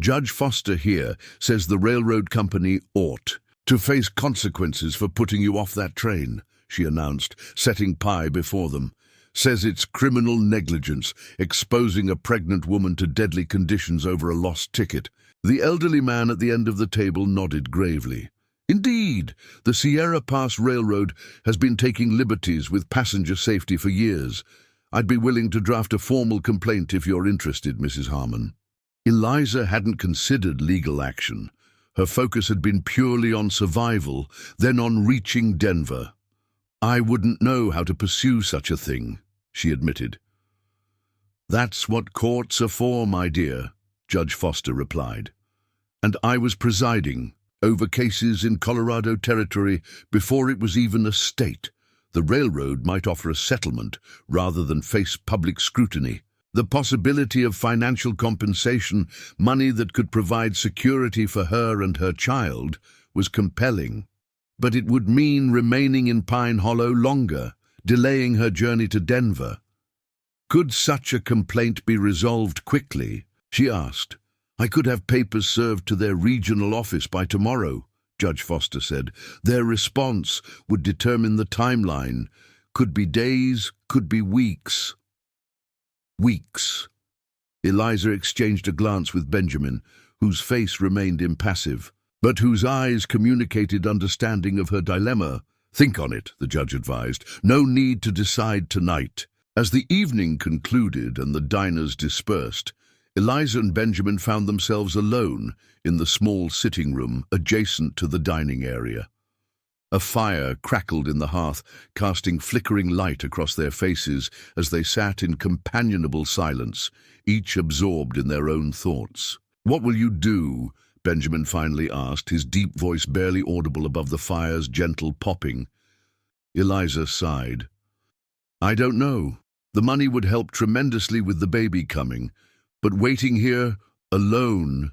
"Judge Foster here says the railroad company ought to face consequences for putting you off that train," she announced, setting pie before them. "Says it's criminal negligence, exposing a pregnant woman to deadly conditions over a lost ticket." The elderly man at the end of the table nodded gravely. "Indeed, the Sierra Pass Railroad has been taking liberties with passenger safety for years. I'd be willing to draft a formal complaint if you're interested, Mrs. Harmon." Eliza hadn't considered legal action. Her focus had been purely on survival, then on reaching Denver. "I wouldn't know how to pursue such a thing," she admitted. "That's what courts are for, my dear," Judge Foster replied. "And I was presiding over cases in Colorado Territory before it was even a state. The railroad might offer a settlement rather than face public scrutiny. The possibility of financial compensation, money that could provide security for her and her child, was compelling. But it would mean remaining in Pine Hollow longer, delaying her journey to Denver. Could such a complaint be resolved quickly? She asked. I could have papers served to their regional office by tomorrow, Judge Foster said. Their response would determine the timeline. Could be days, could be weeks. Weeks. Eliza exchanged a glance with Benjamin, whose face remained impassive, but whose eyes communicated understanding of her dilemma. Think on it, the judge advised. No need to decide tonight. As the evening concluded and the diners dispersed, Eliza and Benjamin found themselves alone in the small sitting room adjacent to the dining area. A fire crackled in the hearth, casting flickering light across their faces as they sat in companionable silence, each absorbed in their own thoughts. What will you do? Benjamin finally asked, his deep voice barely audible above the fire's gentle popping. Eliza sighed. I don't know. The money would help tremendously with the baby coming, but waiting here, alone.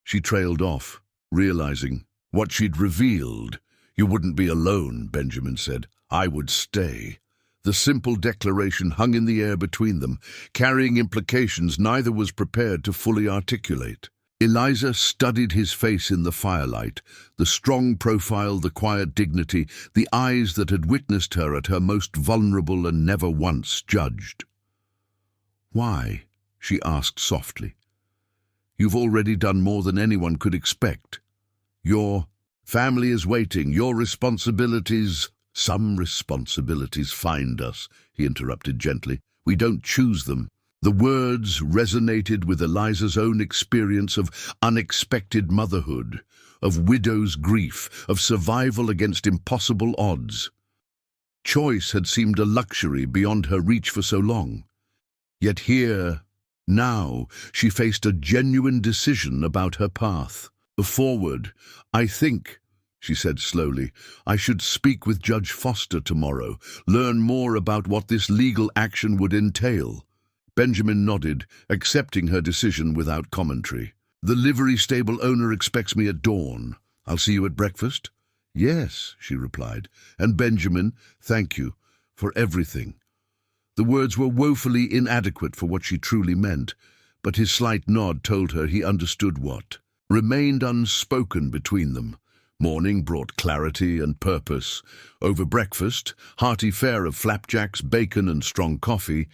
She trailed off, realizing what she'd revealed. You wouldn't be alone, Benjamin said. I would stay. The simple declaration hung in the air between them, carrying implications neither was prepared to fully articulate. Eliza studied his face in the firelight, the strong profile, the quiet dignity, the eyes that had witnessed her at her most vulnerable and never once judged. Why? She asked softly. You've already done more than anyone could expect. Your family is waiting, your responsibilities— Some responsibilities find us, he interrupted gently. We don't choose them. The words resonated with Eliza's own experience of unexpected motherhood, of widow's grief, of survival against impossible odds. Choice had seemed a luxury beyond her reach for so long. Yet here, now, she faced a genuine decision about her path. Forward, I think, she said slowly, I should speak with Judge Foster tomorrow, learn more about what this legal action would entail. Benjamin nodded, accepting her decision without commentary. The livery stable owner expects me at dawn. I'll see you at breakfast? Yes, she replied. And Benjamin, thank you for everything. The words were woefully inadequate for what she truly meant, but his slight nod told her he understood what remained unspoken between them. Morning brought clarity and purpose. Over breakfast, hearty fare of flapjacks, bacon and strong coffee,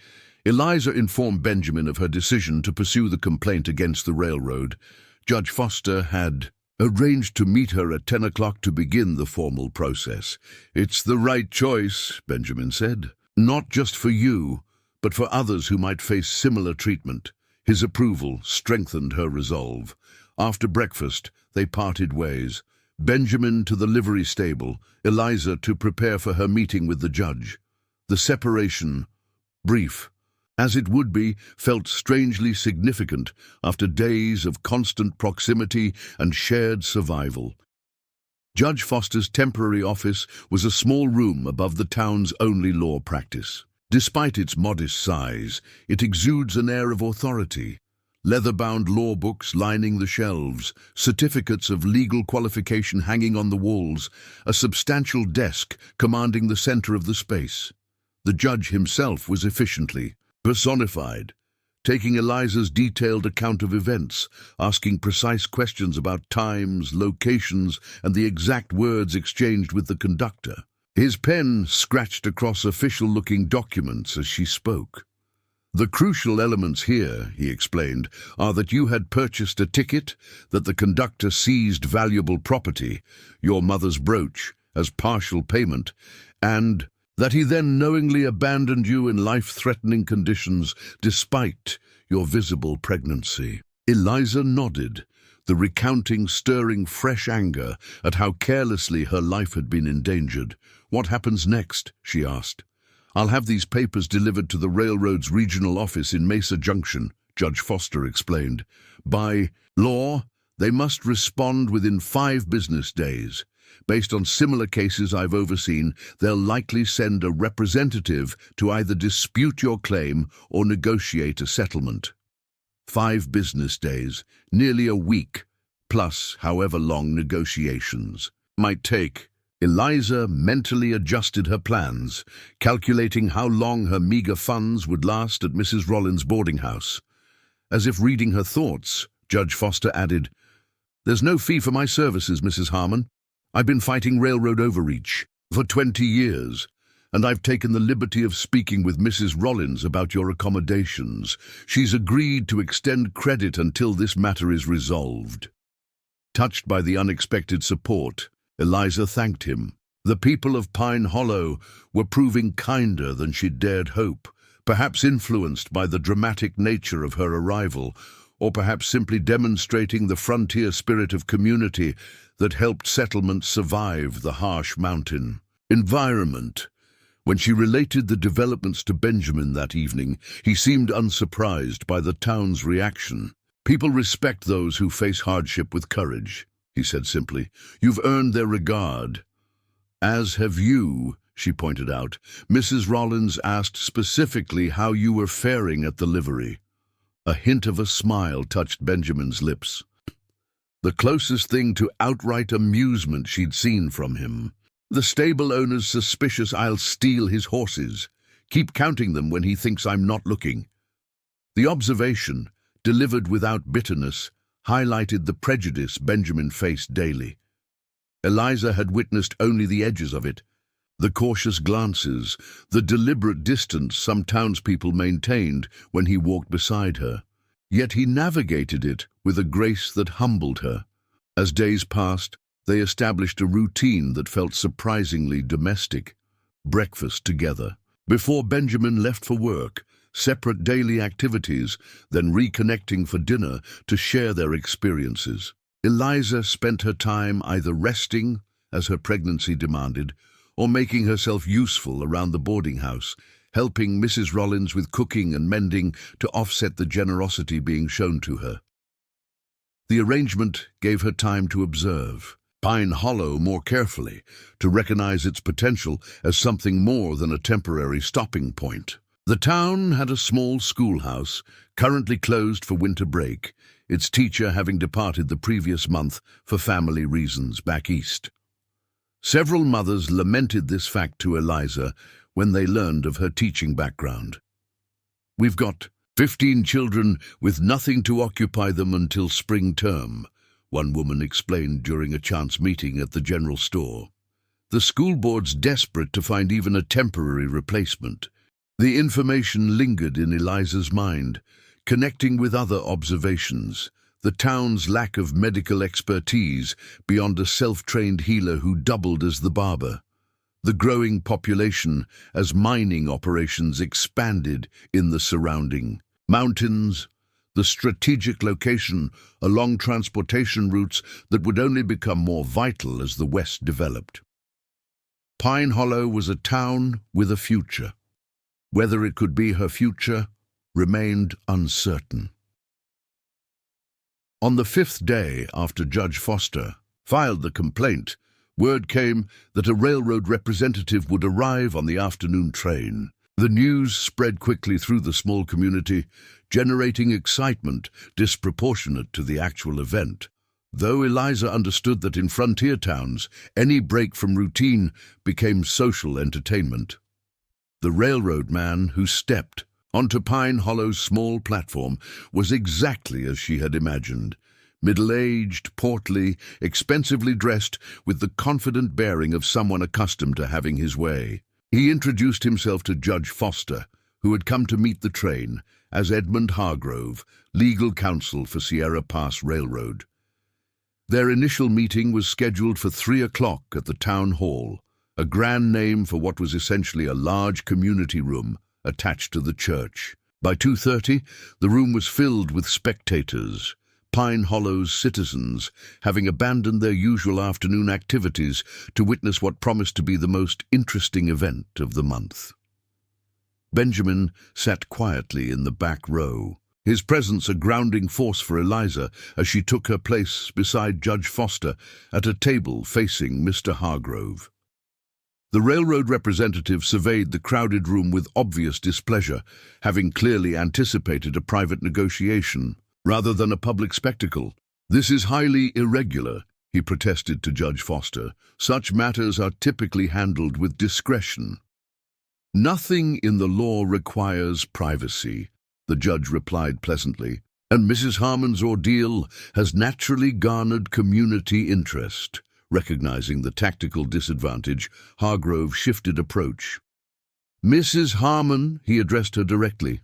Eliza informed Benjamin of her decision to pursue the complaint against the railroad. Judge Foster had arranged to meet her at 10 o'clock to begin the formal process. It's the right choice, Benjamin said. Not just for you, but for others who might face similar treatment. His approval strengthened her resolve. After breakfast, they parted ways. Benjamin to the livery stable, Eliza to prepare for her meeting with the judge. The separation, brief, as it would be, felt strangely significant after days of constant proximity and shared survival. Judge Foster's temporary office was a small room above the town's only law practice. Despite its modest size, it exudes an air of authority. Leather-bound law books lining the shelves, certificates of legal qualification hanging on the walls, a substantial desk commanding the center of the space. The judge himself was efficiently personified, taking Eliza's detailed account of events, asking precise questions about times, locations, and the exact words exchanged with the conductor. His pen scratched across official-looking documents as she spoke. The crucial elements here, he explained, are that you had purchased a ticket, that the conductor seized valuable property, your mother's brooch, as partial payment, and that he then knowingly abandoned you in life-threatening conditions despite your visible pregnancy. Eliza nodded, the recounting stirring fresh anger at how carelessly her life had been endangered. What happens next? She asked. I'll have these papers delivered to the railroad's regional office in Mesa Junction, Judge Foster explained. By law, they must respond within 5 business days. Based on similar cases I've overseen, they'll likely send a representative to either dispute your claim or negotiate a settlement. 5 business days, nearly a week, plus however long negotiations might take. Eliza mentally adjusted her plans, calculating how long her meager funds would last at Mrs. Rollins' boarding house. As if reading her thoughts, Judge Foster added, "There's no fee for my services, Mrs. Harmon. I've been fighting railroad overreach for 20 years, and I've taken the liberty of speaking with Mrs. Rollins about your accommodations. She's agreed to extend credit until this matter is resolved." Touched by the unexpected support, Eliza thanked him. The people of Pine Hollow were proving kinder than she'd dared hope, perhaps influenced by the dramatic nature of her arrival, or perhaps simply demonstrating the frontier spirit of community that helped settlements survive the harsh mountain environment. When she related the developments to Benjamin that evening, he seemed unsurprised by the town's reaction. "People respect those who face hardship with courage," he said simply. "You've earned their regard." "As have you," she pointed out. "Mrs. Rollins asked specifically how you were faring at the livery." A hint of a smile touched Benjamin's lips. The closest thing to outright amusement she'd seen from him. "The stable owner's suspicious I'll steal his horses. Keep counting them when he thinks I'm not looking." The observation, delivered without bitterness, highlighted the prejudice Benjamin faced daily. Eliza had witnessed only the edges of it, the cautious glances, the deliberate distance some townspeople maintained when he walked beside her. Yet he navigated it with a grace that humbled her. As days passed, they established a routine that felt surprisingly domestic. Breakfast together. Before Benjamin left for work, separate daily activities, then reconnecting for dinner to share their experiences. Eliza spent her time either resting, as her pregnancy demanded, or making herself useful around the boarding house, helping Mrs. Rollins with cooking and mending to offset the generosity being shown to her. The arrangement gave her time to observe Pine Hollow more carefully, to recognize its potential as something more than a temporary stopping point. The town had a small schoolhouse, currently closed for winter break, its teacher having departed the previous month for family reasons back east. Several mothers lamented this fact to Eliza when they learned of her teaching background. "We've got 15 children with nothing to occupy them until spring term," one woman explained during a chance meeting at the general store. "The school board's desperate to find even a temporary replacement." The information lingered in Eliza's mind, connecting with other observations. The town's lack of medical expertise beyond a self-trained healer who doubled as the barber. The growing population as mining operations expanded in the surrounding mountains. The strategic location along transportation routes that would only become more vital as the West developed. Pine Hollow was a town with a future. Whether it could be her future remained uncertain. On the 5th day after Judge Foster filed the complaint, word came that a railroad representative would arrive on the afternoon train. The news spread quickly through the small community, generating excitement disproportionate to the actual event. Though Eliza understood that in frontier towns, any break from routine became social entertainment. The railroad man who stepped onto Pine Hollow's small platform was exactly as she had imagined. Middle-aged, portly, expensively dressed, with the confident bearing of someone accustomed to having his way. He introduced himself to Judge Foster, who had come to meet the train, as Edmund Hargrove, legal counsel for Sierra Pass Railroad. Their initial meeting was scheduled for 3 o'clock at the town hall, a grand name for what was essentially a large community room attached to the church. By 2:30, the room was filled with spectators, Pine Hollow's citizens, having abandoned their usual afternoon activities to witness what promised to be the most interesting event of the month. Benjamin sat quietly in the back row, his presence a grounding force for Eliza as she took her place beside Judge Foster at a table facing Mr. Hargrove. The railroad representative surveyed the crowded room with obvious displeasure, having clearly anticipated a private negotiation rather than a public spectacle. "This is highly irregular," he protested to Judge Foster. "Such matters are typically handled with discretion." "Nothing in the law requires privacy," the judge replied pleasantly, "and Mrs. Harmon's ordeal has naturally garnered community interest." Recognizing the tactical disadvantage, Hargrove shifted approach. "Mrs. Harmon," he addressed her directly,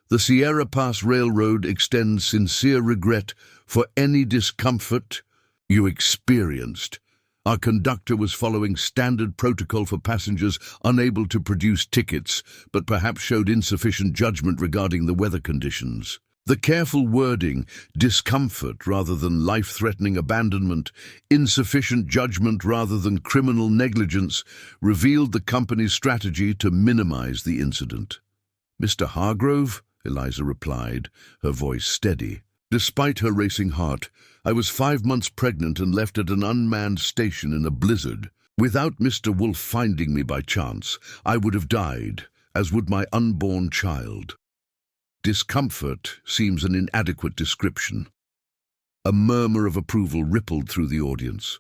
"the Sierra Pass Railroad extends sincere regret for any discomfort you experienced. Our conductor was following standard protocol for passengers unable to produce tickets, but perhaps showed insufficient judgment regarding the weather conditions. The careful wording, discomfort rather than life-threatening abandonment, insufficient judgment rather than criminal negligence, revealed the company's strategy to minimize the incident." "Mr. Hargrove," Eliza replied, her voice steady. "Despite her racing heart, I was 5 months pregnant and left at an unmanned station in a blizzard. Without Mr. Wolf finding me by chance, I would have died, as would my unborn child." "Discomfort seems an inadequate description." A murmur of approval rippled through the audience.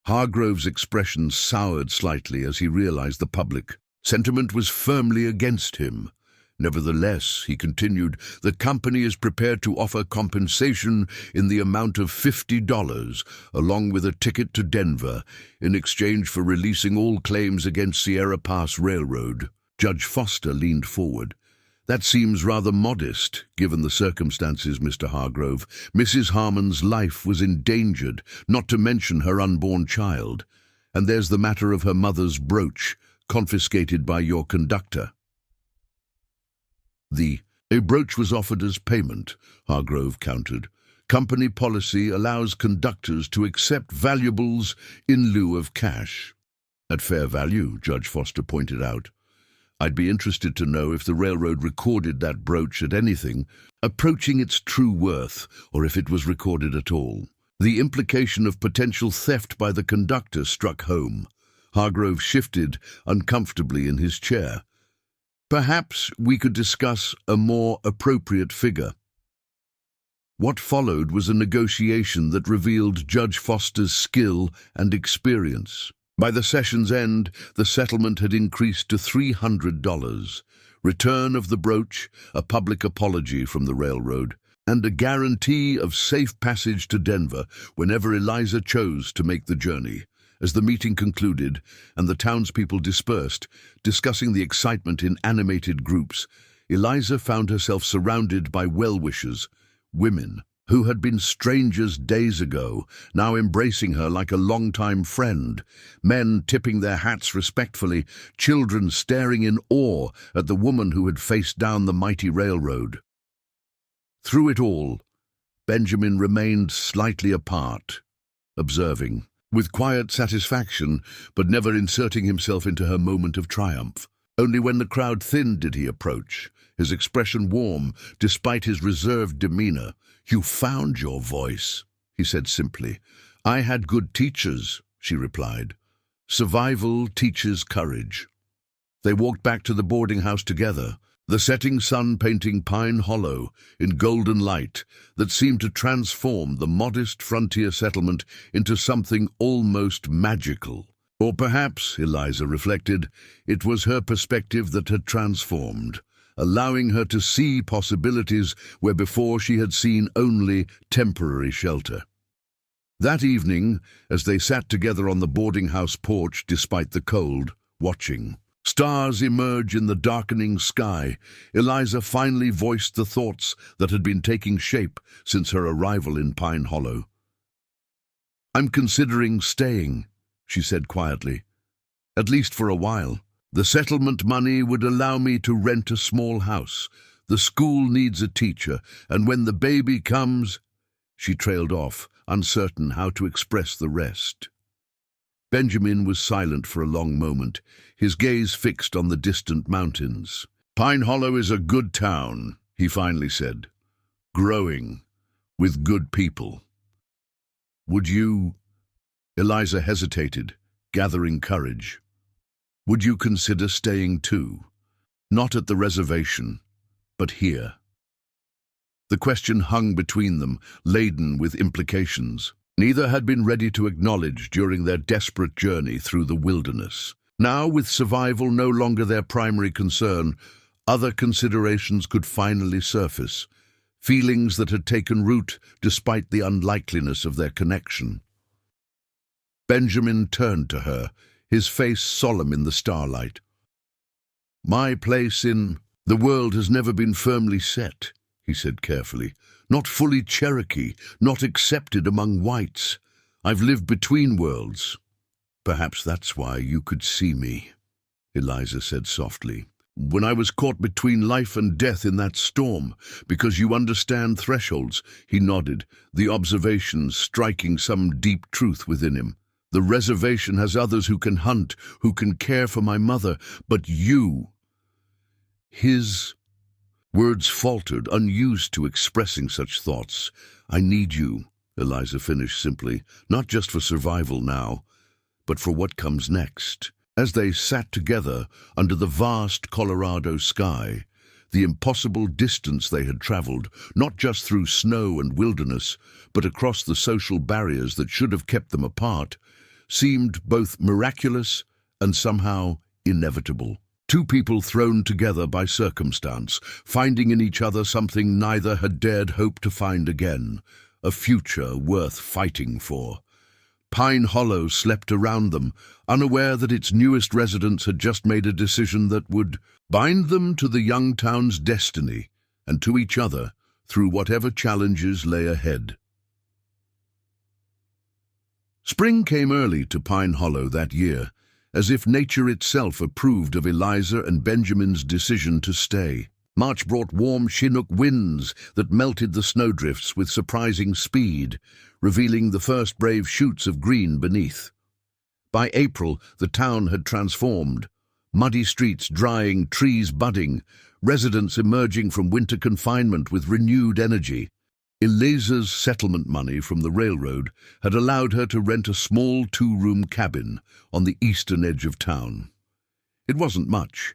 Hargrove's expression soured slightly as he realized the public sentiment was firmly against him. "Nevertheless," he continued, "the company is prepared to offer compensation in the amount of $50, along with a ticket to Denver, in exchange for releasing all claims against Sierra Pass Railroad." Judge Foster leaned forward. "That seems rather modest, given the circumstances, Mr. Hargrove. Mrs. Harmon's life was endangered, not to mention her unborn child. And there's the matter of her mother's brooch, confiscated by your conductor." A brooch was offered as payment," Hargrove countered. "Company policy allows conductors to accept valuables in lieu of cash." "At fair value," Judge Foster pointed out. "I'd be interested to know if the railroad recorded that brooch at anything approaching its true worth, or if it was recorded at all." The implication of potential theft by the conductor struck home. Hargrove shifted uncomfortably in his chair. "Perhaps we could discuss a more appropriate figure." What followed was a negotiation that revealed Judge Foster's skill and experience. By the session's end, the settlement had increased to $300, return of the brooch, a public apology from the railroad, and a guarantee of safe passage to Denver whenever Eliza chose to make the journey. As the meeting concluded and the townspeople dispersed, discussing the excitement in animated groups, Eliza found herself surrounded by well-wishers, women who had been strangers days ago, now embracing her like a longtime friend, men tipping their hats respectfully, children staring in awe at the woman who had faced down the mighty railroad. Through it all, Benjamin remained slightly apart, observing, with quiet satisfaction, but never inserting himself into her moment of triumph. Only when the crowd thinned did he approach, his expression warm, despite his reserved demeanor. "You found your voice," he said simply. "I had good teachers," she replied. "Survival teaches courage." They walked back to the boarding house together, the setting sun painting Pine Hollow in golden light that seemed to transform the modest frontier settlement into something almost magical. Or perhaps, Eliza reflected, it was her perspective that had transformed, allowing her to see possibilities where before she had seen only temporary shelter. That evening, as they sat together on the boarding house porch despite the cold, watching stars emerge in the darkening sky, Eliza finally voiced the thoughts that had been taking shape since her arrival in Pine Hollow. "I'm considering staying," she said quietly. "At least for a while. The settlement money would allow me to rent a small house. The school needs a teacher, and when the baby comes—" She trailed off, uncertain how to express the rest. Benjamin was silent for a long moment, his gaze fixed on the distant mountains. "Pine Hollow is a good town," he finally said. growing, with good people. Would you? Eliza hesitated, gathering courage. Would you consider staying too? Not at the reservation, but here. The question hung between them, laden with implications. Neither had been ready to acknowledge during their desperate journey through the wilderness. Now, with survival no longer their primary concern, other considerations could finally surface, feelings that had taken root despite the unlikeliness of their connection. Benjamin turned to her, his face solemn in the starlight. "My place in the world has never been firmly set," he said carefully. "Not fully Cherokee, not accepted among whites. I've lived between worlds." "Perhaps that's why you could see me," Eliza said softly. "When I was caught between life and death in that storm, because you understand thresholds." He nodded, the observations striking some deep truth within him. "The reservation has others who can hunt, who can care for my mother, but you..." His words faltered, unused to expressing such thoughts. "I need you," Eliza finished simply, "not just for survival now, but for what comes next." As they sat together under the vast Colorado sky, the impossible distance they had traveled, not just through snow and wilderness, but across the social barriers that should have kept them apart, seemed both miraculous and somehow inevitable. Two people thrown together by circumstance, finding in each other something neither had dared hope to find again, a future worth fighting for. Pine Hollow slept around them, unaware that its newest residents had just made a decision that would bind them to the young town's destiny and to each other through whatever challenges lay ahead. Spring came early to Pine Hollow that year, as if nature itself approved of Eliza and Benjamin's decision to stay. March brought warm Chinook winds that melted the snowdrifts with surprising speed, revealing the first brave shoots of green beneath. By April, the town had transformed. Muddy streets drying, trees budding, residents emerging from winter confinement with renewed energy. Eliza's settlement money from the railroad had allowed her to rent a small two-room cabin on the eastern edge of town. It wasn't much.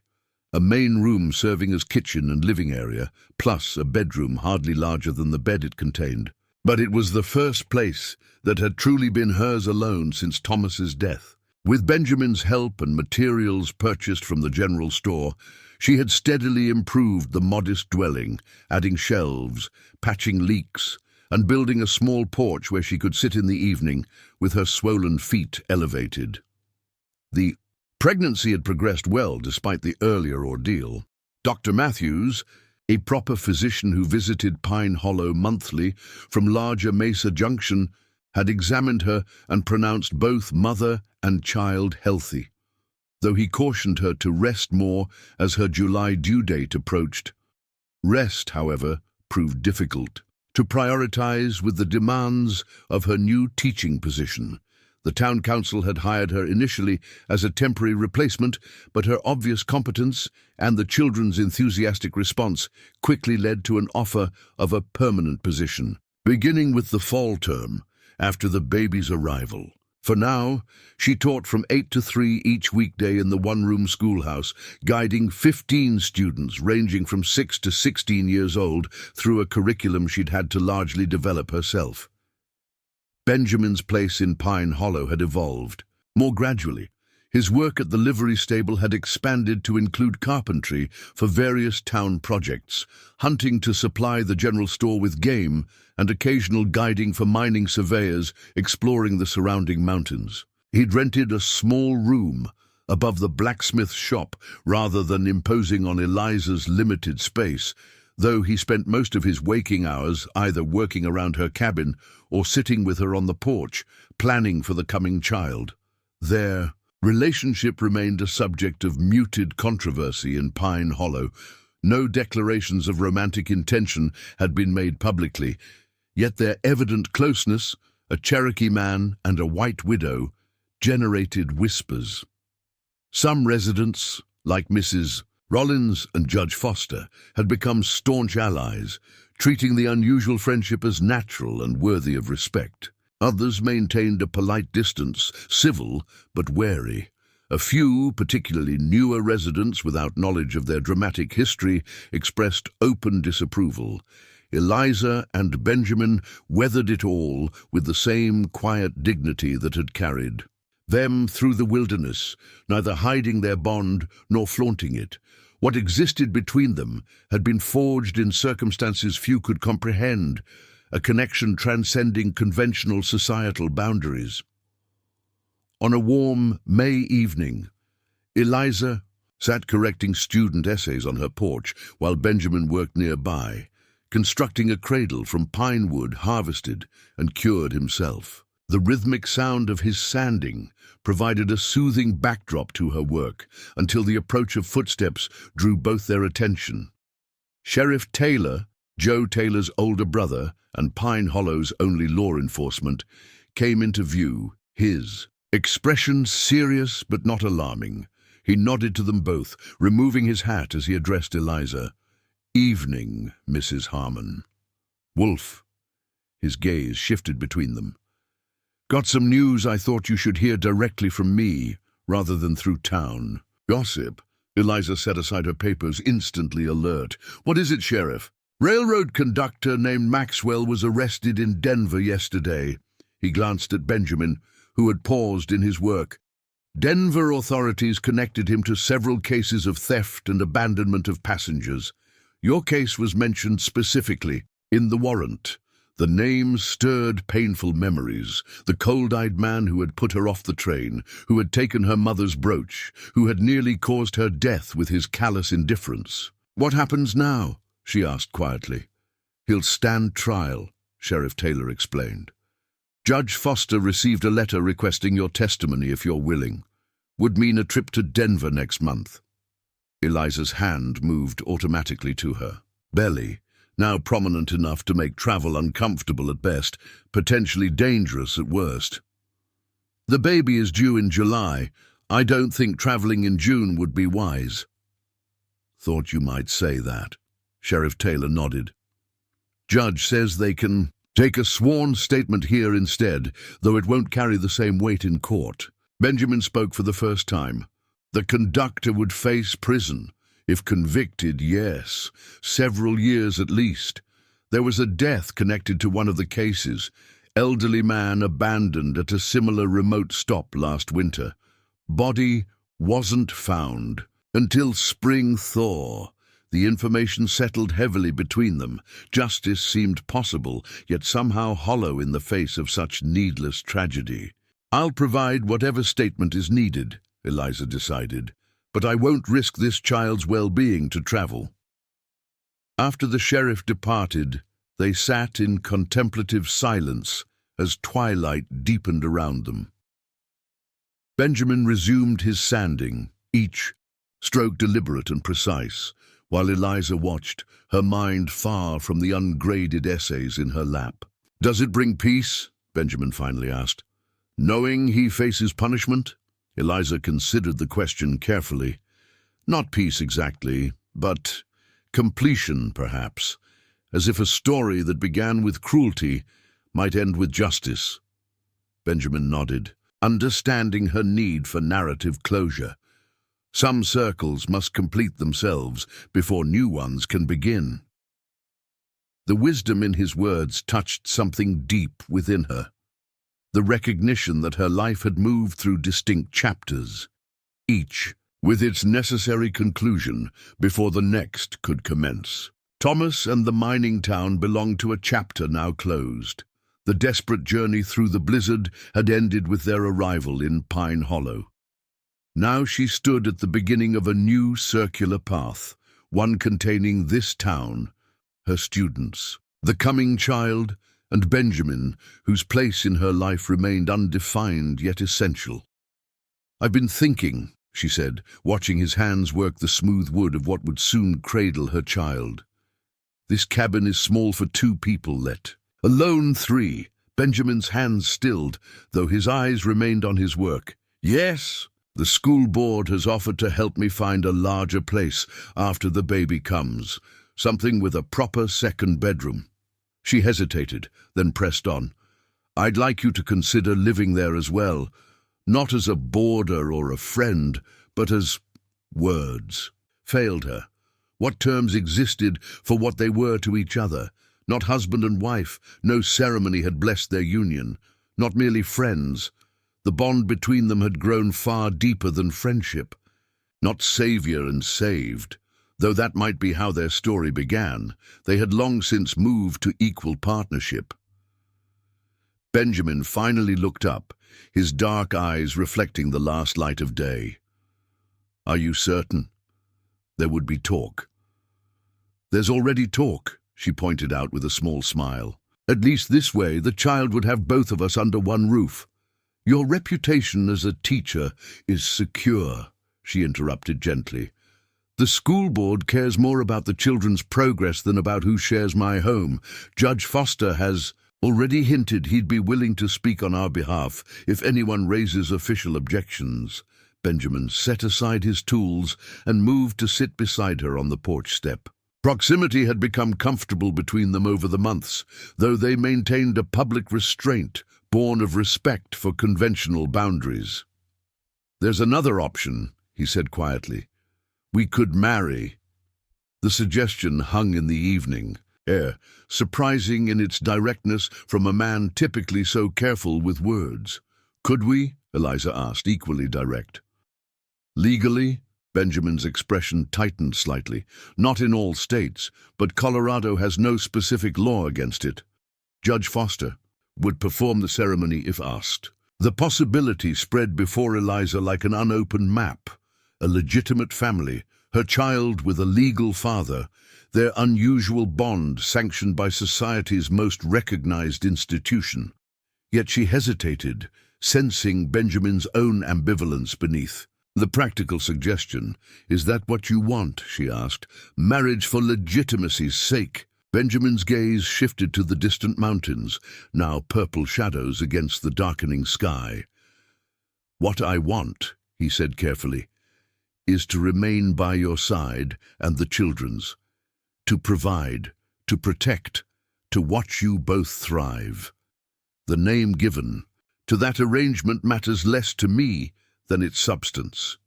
A main room serving as kitchen and living area, plus a bedroom hardly larger than the bed it contained. But it was the first place that had truly been hers alone since Thomas's death. With Benjamin's help and materials purchased from the general store, she had steadily improved the modest dwelling, adding shelves, patching leaks, and building a small porch where she could sit in the evening with her swollen feet elevated. The pregnancy had progressed well despite the earlier ordeal. Dr. Matthews, a proper physician who visited Pine Hollow monthly from larger Mesa Junction, had examined her and pronounced both mother and child healthy, though he cautioned her to rest more as her July due date approached. Rest, however, proved difficult to prioritize with the demands of her new teaching position. The town council had hired her initially as a temporary replacement, but her obvious competence and the children's enthusiastic response quickly led to an offer of a permanent position, beginning with the fall term after the baby's arrival. For now, she taught from 8 to 3 each weekday in the one-room schoolhouse, guiding 15 students ranging from 6 to 16 years old through a curriculum she'd had to largely develop herself. Benjamin's place in Pine Hollow had evolved. More gradually, his work at the livery stable had expanded to include carpentry for various town projects, hunting to supply the general store with game, and occasional guiding for mining surveyors exploring the surrounding mountains. He'd rented a small room above the blacksmith shop rather than imposing on Eliza's limited space, though he spent most of his waking hours either working around her cabin or sitting with her on the porch, planning for the coming child. Their relationship remained a subject of muted controversy in Pine Hollow. No declarations of romantic intention had been made publicly, yet their evident closeness, a Cherokee man and a white widow, generated whispers. Some residents, like Mrs. Rollins and Judge Foster, had become staunch allies, treating the unusual friendship as natural and worthy of respect. Others maintained a polite distance, civil but wary. A few, particularly newer residents without knowledge of their dramatic history, expressed open disapproval. Eliza and Benjamin weathered it all with the same quiet dignity that had carried them through the wilderness, neither hiding their bond nor flaunting it. What existed between them had been forged in circumstances few could comprehend, a connection transcending conventional societal boundaries. On a warm May evening, Eliza sat correcting student essays on her porch while Benjamin worked nearby, constructing a cradle from pine wood harvested and cured himself. The rhythmic sound of his sanding provided a soothing backdrop to her work until the approach of footsteps drew both their attention. Sheriff Taylor, Joe Taylor's older brother and Pine Hollow's only law enforcement, came into view, his expression serious but not alarming. He nodded to them both, removing his hat as he addressed Eliza. "Evening, Mrs. Harmon." "Wolf." His gaze shifted between them. "Got some news I thought you should hear directly from me, rather than through town." "Gossip?" Eliza set aside her papers, instantly alert. "What is it, Sheriff?" "Railroad conductor named Maxwell was arrested in Denver yesterday." He glanced at Benjamin, who had paused in his work. "Denver authorities connected him to several cases of theft and abandonment of passengers. Your case was mentioned specifically in the warrant." The name stirred painful memories. The cold-eyed man who had put her off the train, who had taken her mother's brooch, who had nearly caused her death with his callous indifference. "What happens now?" she asked quietly. "He'll stand trial," Sheriff Taylor explained. "Judge Foster received a letter requesting your testimony if you're willing. Would mean a trip to Denver next month." Eliza's hand moved automatically to her belly, now prominent enough to make travel uncomfortable at best, potentially dangerous at worst. "The baby is due in July. I don't think traveling in June would be wise." "Thought you might say that." Sheriff Taylor nodded. "Judge says they can take a sworn statement here instead, though it won't carry the same weight in court." Benjamin spoke for the first time. "The conductor would face prison. If convicted, yes. Several years at least. There was a death connected to one of the cases. Elderly man abandoned at a similar remote stop last winter. Body wasn't found until spring thaw. The information settled heavily between them. Justice seemed possible, yet somehow hollow in the face of such needless tragedy. "I'll provide whatever statement is needed," Eliza decided, "but I won't risk this child's well-being to travel." After the sheriff departed, they sat in contemplative silence as twilight deepened around them. Benjamin resumed his sanding, each stroke deliberate and precise, while Eliza watched, her mind far from the ungraded essays in her lap. "Does it bring peace?" Benjamin finally asked. "Knowing he faces punishment?" Eliza considered the question carefully. "Not peace exactly, but completion, perhaps, as if a story that began with cruelty might end with justice." Benjamin nodded, understanding her need for narrative closure. Some circles must complete themselves before new ones can begin. The wisdom in his words touched something deep within her. The recognition that her life had moved through distinct chapters, each with its necessary conclusion before the next could commence. Thomas and the mining town belonged to a chapter now closed. The desperate journey through the blizzard had ended with their arrival in Pine Hollow. Now she stood at the beginning of a new circular path, one containing this town, her students, the coming child, and Benjamin, whose place in her life remained undefined yet essential. "I've been thinking," she said, watching his hands work the smooth wood of what would soon cradle her child. "This cabin is small for 2 people, alone 3. Benjamin's hands stilled, though his eyes remained on his work. "Yes, the school board has offered to help me find a larger place after the baby comes. something with a proper second bedroom. She hesitated, then pressed on. I'd like you to consider living there as well, not as a boarder or a friend, but as words. Failed her. What terms existed for what they were to each other? Not husband and wife, no ceremony had blessed their union, not merely friends. The bond between them had grown far deeper than friendship. Not savior and saved. Though that might be how their story began, they had long since moved to equal partnership. Benjamin finally looked up, his dark eyes reflecting the last light of day. Are you certain? There would be talk. There's already talk, she pointed out with a small smile. At least this way the child would have both of us under one roof. Your reputation as a teacher is secure, she interrupted gently. The school board cares more about the children's progress than about who shares my home. Judge Foster has already hinted he'd be willing to speak on our behalf if anyone raises official objections. Benjamin set aside his tools and moved to sit beside her on the porch step. Proximity had become comfortable between them over the months, though they maintained a public restraint born of respect for conventional boundaries. There's another option, he said quietly. We could marry. The suggestion hung in the evening air, surprising in its directness from a man typically so careful with words. Could we? Eliza asked, equally direct. Legally? Benjamin's expression tightened slightly. Not in all states, but Colorado has no specific law against it. Judge Foster would perform the ceremony if asked. The possibility spread before Eliza like an unopened map. A legitimate family, her child with a legal father, their unusual bond sanctioned by society's most recognized institution. Yet she hesitated, sensing Benjamin's own ambivalence beneath. The practical suggestion, is that what you want, she asked, marriage for legitimacy's sake? Benjamin's gaze shifted to the distant mountains, now purple shadows against the darkening sky. What I want, he said carefully, is to remain by your side and the children's, to provide, to protect, to watch you both thrive. The name given to that arrangement matters less to me than its substance.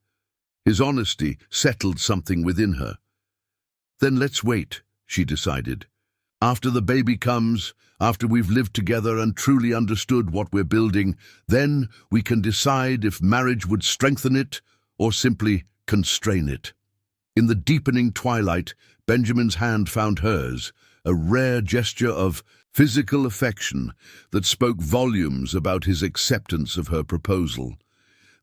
His honesty settled something within her. Then let's wait, she decided. After the baby comes, after we've lived together and truly understood what we're building, then we can decide if marriage would strengthen it or simply constrain it. In the deepening twilight, Benjamin's hand found hers, a rare gesture of physical affection that spoke volumes about his acceptance of her proposal.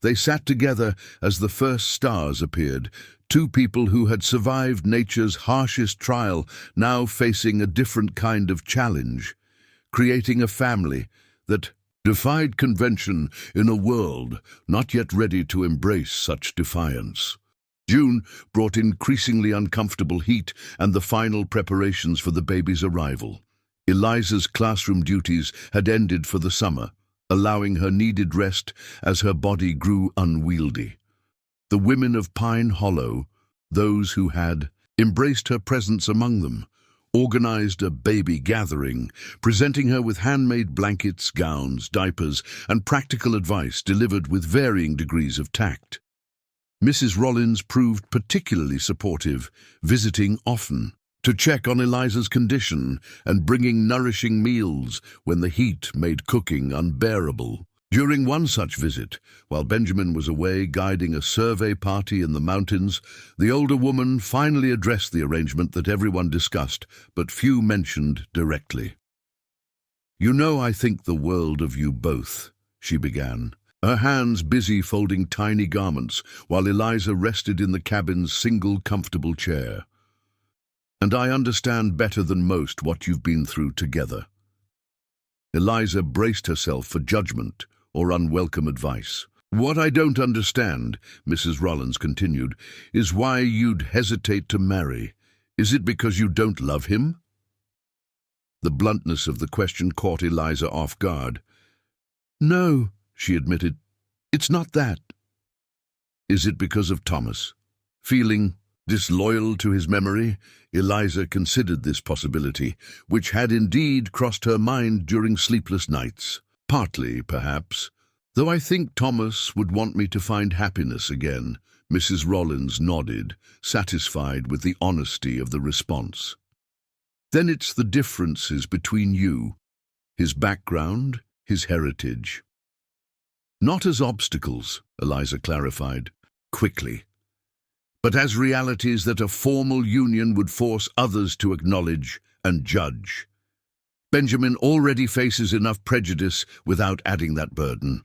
They sat together as the first stars appeared, two people who had survived nature's harshest trial, now facing a different kind of challenge, creating a family that defied convention in a world not yet ready to embrace such defiance. June brought increasingly uncomfortable heat and the final preparations for the baby's arrival. Eliza's classroom duties had ended for the summer, allowing her needed rest as her body grew unwieldy. The women of Pine Hollow, those who had embraced her presence among them, organized a baby gathering, presenting her with handmade blankets, gowns, diapers, and practical advice delivered with varying degrees of tact. Mrs. Rollins proved particularly supportive, visiting often to check on Eliza's condition and bringing nourishing meals when the heat made cooking unbearable. During one such visit, while Benjamin was away guiding a survey party in the mountains, the older woman finally addressed the arrangement that everyone discussed, but few mentioned directly. "You know I think the world of you both," she began, her hands busy folding tiny garments while Eliza rested in the cabin's single comfortable chair. "And I understand better than most what you've been through together." Eliza braced herself for judgment or unwelcome advice. "What I don't understand," Mrs. Rollins continued, "is why you'd hesitate to marry. Is it because you don't love him?" The bluntness of the question caught Eliza off guard. "No," she admitted, "it's not that." "Is it because of Thomas? Feeling Disloyal to his memory, Eliza considered this possibility, which had indeed crossed her mind during sleepless nights. Partly, perhaps. Though I think Thomas would want me to find happiness again, Mrs. Rollins nodded, satisfied with the honesty of the response. Then it's the differences between you, his background, his heritage. Not as obstacles, Eliza clarified, quickly, but as realities that a formal union would force others to acknowledge and judge. Benjamin already faces enough prejudice without adding that burden.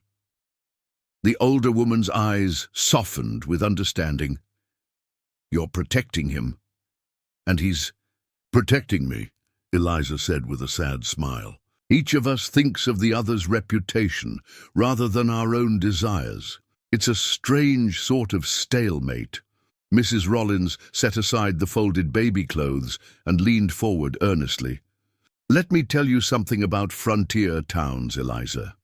The older woman's eyes softened with understanding. You're protecting him, and he's protecting me, Eliza said with a sad smile. Each of us thinks of the other's reputation rather than our own desires. It's a strange sort of stalemate. Mrs. Rollins set aside the folded baby clothes and leaned forward earnestly. Let me tell you something about frontier towns, Eliza.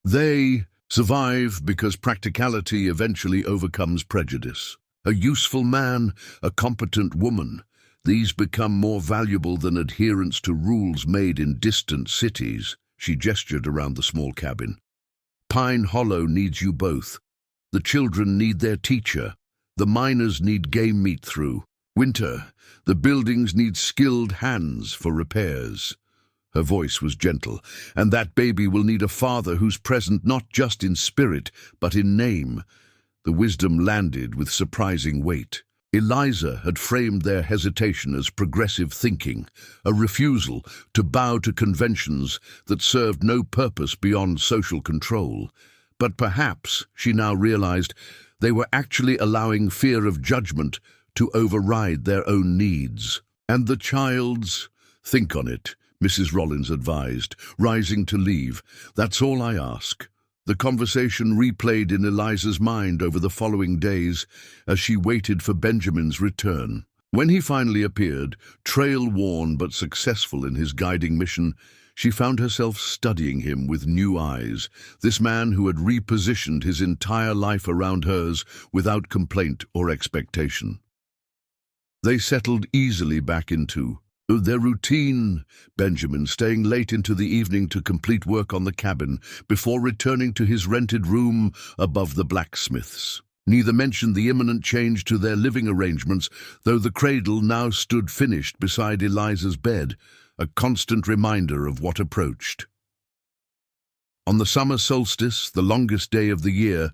They survive because practicality eventually overcomes prejudice. A useful man, a competent woman, these become more valuable than adherence to rules made in distant cities. She gestured around the small cabin. Pine Hollow needs you both. The children need their teacher. The miners need game meat through winter. The buildings need skilled hands for repairs. Her voice was gentle, and that baby will need a father who's present not just in spirit, but in name. The wisdom landed with surprising weight. Eliza had framed their hesitation as progressive thinking, a refusal to bow to conventions that served no purpose beyond social control. But perhaps, she now realized, they were actually allowing fear of judgment to override their own needs. And the child's? Think on it, Mrs. Rollins advised, rising to leave. That's all I ask. The conversation replayed in Eliza's mind over the following days as she waited for Benjamin's return. When he finally appeared, trail-worn but successful in his guiding mission, she found herself studying him with new eyes, this man who had repositioned his entire life around hers without complaint or expectation. They settled easily back into their routine, Benjamin staying late into the evening to complete work on the cabin before returning to his rented room above the blacksmith's. Neither mentioned the imminent change to their living arrangements, though the cradle now stood finished beside Eliza's bed, a constant reminder of what approached. On the summer solstice, the longest day of the year,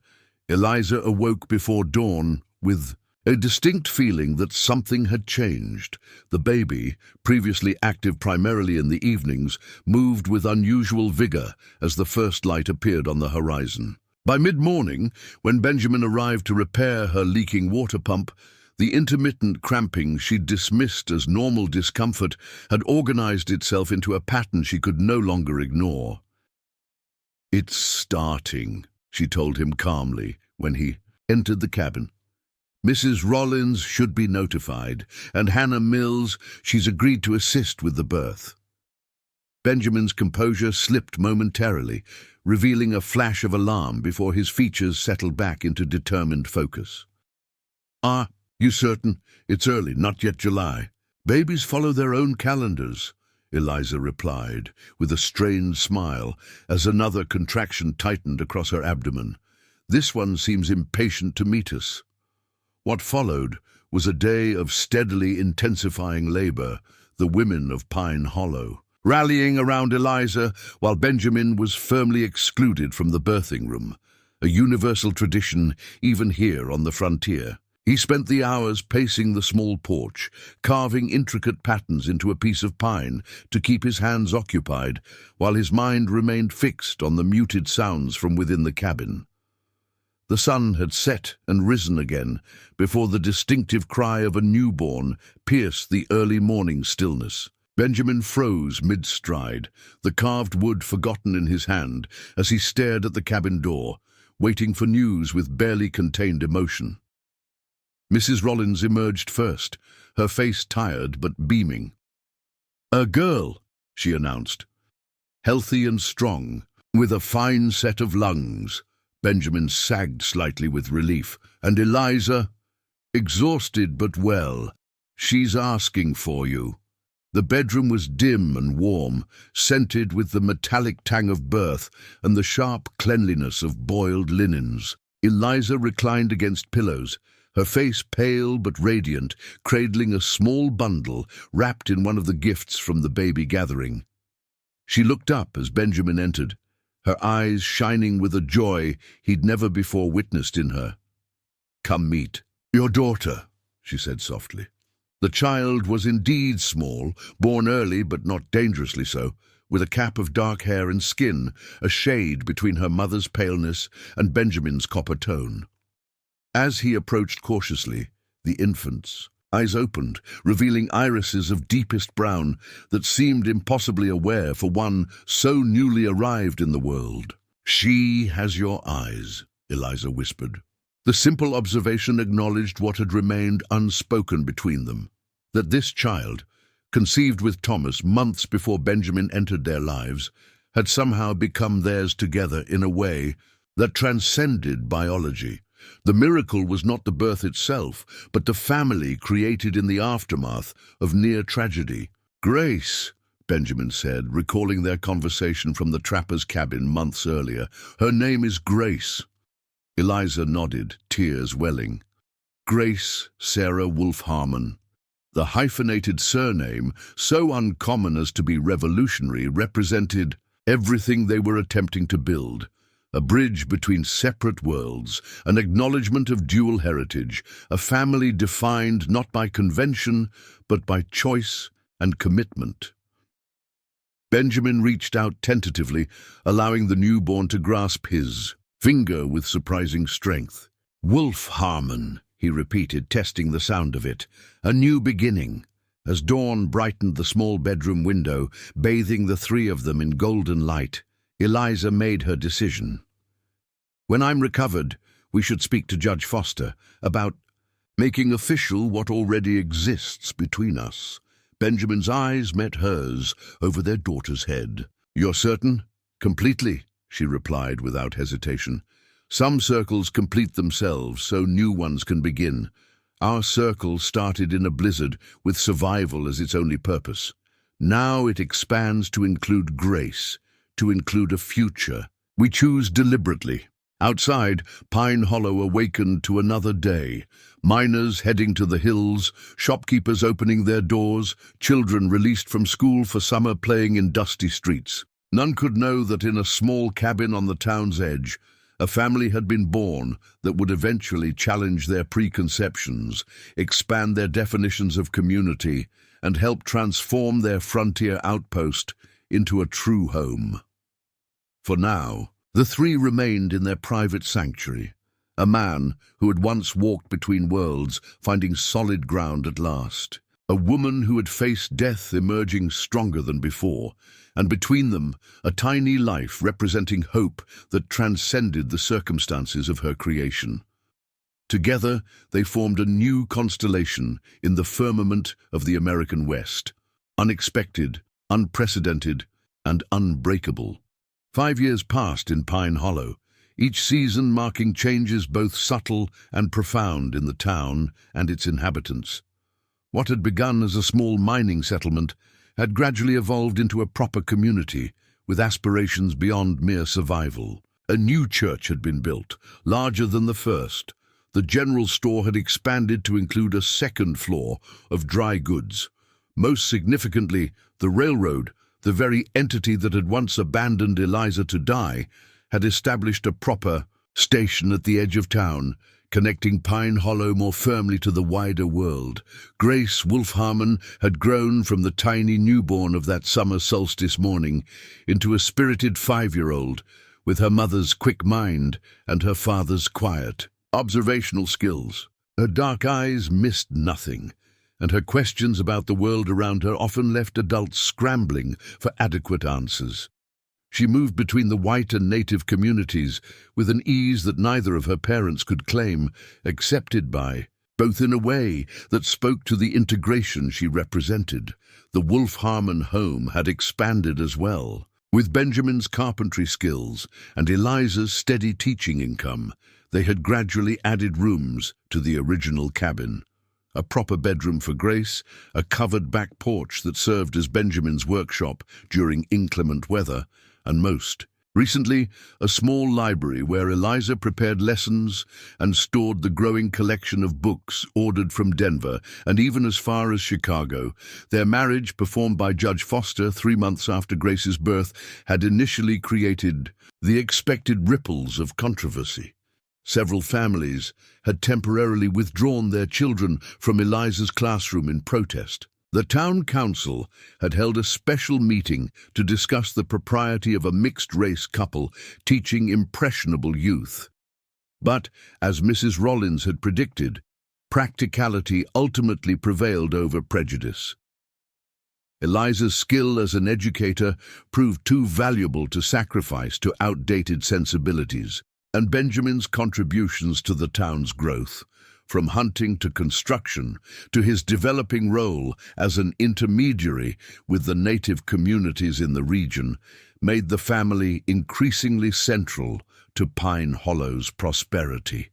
Eliza awoke before dawn with a distinct feeling that something had changed. The baby, previously active primarily in the evenings, moved with unusual vigor as the first light appeared on the horizon. By mid-morning, when Benjamin arrived to repair her leaking water pump, the intermittent cramping she'd dismissed as normal discomfort had organized itself into a pattern she could no longer ignore. "It's starting," she told him calmly when he entered the cabin. "Mrs. Rollins should be notified, and Hannah Mills, she's agreed to assist with the birth." Benjamin's composure slipped momentarily, revealing a flash of alarm before his features settled back into determined focus. "Ah, you certain? It's early, not yet July." "Babies follow their own calendars," Eliza replied, with a strained smile, as another contraction tightened across her abdomen. "This one seems impatient to meet us." What followed was a day of steadily intensifying labor, the women of Pine Hollow, rallying around Eliza while Benjamin was firmly excluded from the birthing room, a universal tradition even here on the frontier. He spent the hours pacing the small porch, carving intricate patterns into a piece of pine to keep his hands occupied, while his mind remained fixed on the muted sounds from within the cabin. The sun had set and risen again before the distinctive cry of a newborn pierced the early morning stillness. Benjamin froze mid-stride, the carved wood forgotten in his hand, as he stared at the cabin door, waiting for news with barely contained emotion. Mrs. Rollins emerged first, her face tired but beaming. "A girl," she announced. "Healthy and strong, with a fine set of lungs." Benjamin sagged slightly with relief. "And Eliza?" exhausted but well. She's asking for you." The bedroom was dim and warm, scented with the metallic tang of birth and the sharp cleanliness of boiled linens. Eliza reclined against pillows, her face pale but radiant, cradling a small bundle wrapped in one of the gifts from the baby gathering. She looked up as Benjamin entered, her eyes shining with a joy he'd never before witnessed in her. "Come meet your daughter," she said softly. The child was indeed small, born early but not dangerously so, with a cap of dark hair and skin, a shade between her mother's paleness and Benjamin's copper tone. As he approached cautiously, the infant's eyes opened, revealing irises of deepest brown that seemed impossibly aware for one so newly arrived in the world. "She has your eyes," Eliza whispered. The simple observation acknowledged what had remained unspoken between them, that this child, conceived with Thomas months before Benjamin entered their lives, had somehow become theirs together in a way that transcended biology. The miracle was not the birth itself, but the family created in the aftermath of near tragedy. "Grace," Benjamin said, recalling their conversation from the trapper's cabin months earlier. "Her name is Grace." Eliza nodded, tears welling. Grace Sarah Wolfe Harmon. The hyphenated surname, so uncommon as to be revolutionary, represented everything they were attempting to build. A bridge between separate worlds, an acknowledgement of dual heritage, a family defined not by convention, but by choice and commitment. Benjamin reached out tentatively, allowing the newborn to grasp his finger with surprising strength. "Wolfe Harmon," he repeated, testing the sound of it. "A new beginning." As dawn brightened the small bedroom window, bathing the three of them in golden light, Eliza made her decision. "When I'm recovered, we should speak to Judge Foster about making official what already exists between us." Benjamin's eyes met hers over their daughter's head. "You're certain?" "Completely," she replied without hesitation. "Some circles complete themselves, so new ones can begin. Our circle started in a blizzard, with survival as its only purpose. Now it expands to include grace, to include a future. We choose deliberately." Outside, Pine Hollow awakened to another day. Miners heading to the hills, shopkeepers opening their doors, children released from school for summer playing in dusty streets. None could know that in a small cabin on the town's edge, a family had been born that would eventually challenge their preconceptions, expand their definitions of community, and help transform their frontier outpost into a true home. For now, the three remained in their private sanctuary, a man who had once walked between worlds, finding solid ground at last, a woman who had faced death emerging stronger than before, and between them, a tiny life representing hope that transcended the circumstances of her creation. Together, they formed a new constellation in the firmament of the American West, unexpected, unprecedented, and unbreakable. 5 years passed in Pine Hollow, each season marking changes both subtle and profound in the town and its inhabitants. What had begun as a small mining settlement had gradually evolved into a proper community, with aspirations beyond mere survival. A new church had been built, larger than the first. The general store had expanded to include a second floor of dry goods. Most significantly, the railroad, the very entity that had once abandoned Eliza to die, had established a proper station at the edge of town, connecting Pine Hollow more firmly to the wider world. Grace Wolfe Harmon had grown from the tiny newborn of that summer solstice morning into a spirited 5-year-old, with her mother's quick mind and her father's quiet, observational skills. Her dark eyes missed nothing, and her questions about the world around her often left adults scrambling for adequate answers. She moved between the white and native communities with an ease that neither of her parents could claim, accepted by, both in a way that spoke to the integration she represented. The Wolfe Harmon home had expanded as well. With Benjamin's carpentry skills and Eliza's steady teaching income, They had gradually added rooms to the original cabin. A proper bedroom for Grace, a covered back porch that served as Benjamin's workshop during inclement weather, and most recently, a small library where Eliza prepared lessons and stored the growing collection of books ordered from Denver and even as far as Chicago. Their marriage, performed by Judge Foster 3 months after Grace's birth, had initially created the expected ripples of controversy. Several families had temporarily withdrawn their children from Eliza's classroom in protest. The town council had held a special meeting to discuss the propriety of a mixed-race couple teaching impressionable youth. But, as Mrs. Rollins had predicted, practicality ultimately prevailed over prejudice. Eliza's skill as an educator proved too valuable to sacrifice to outdated sensibilities, and Benjamin's contributions to the town's growth, from hunting to construction, to his developing role as an intermediary with the native communities in the region, made the family increasingly central to Pine Hollow's prosperity.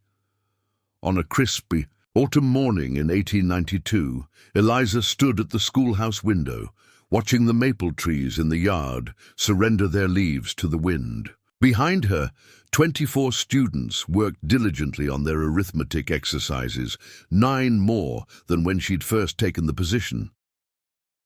On a crispy autumn morning in 1892, Eliza stood at the schoolhouse window, watching the maple trees in the yard surrender their leaves to the wind. Behind her, 24 students worked diligently on their arithmetic exercises, 9 more than when she'd first taken the position.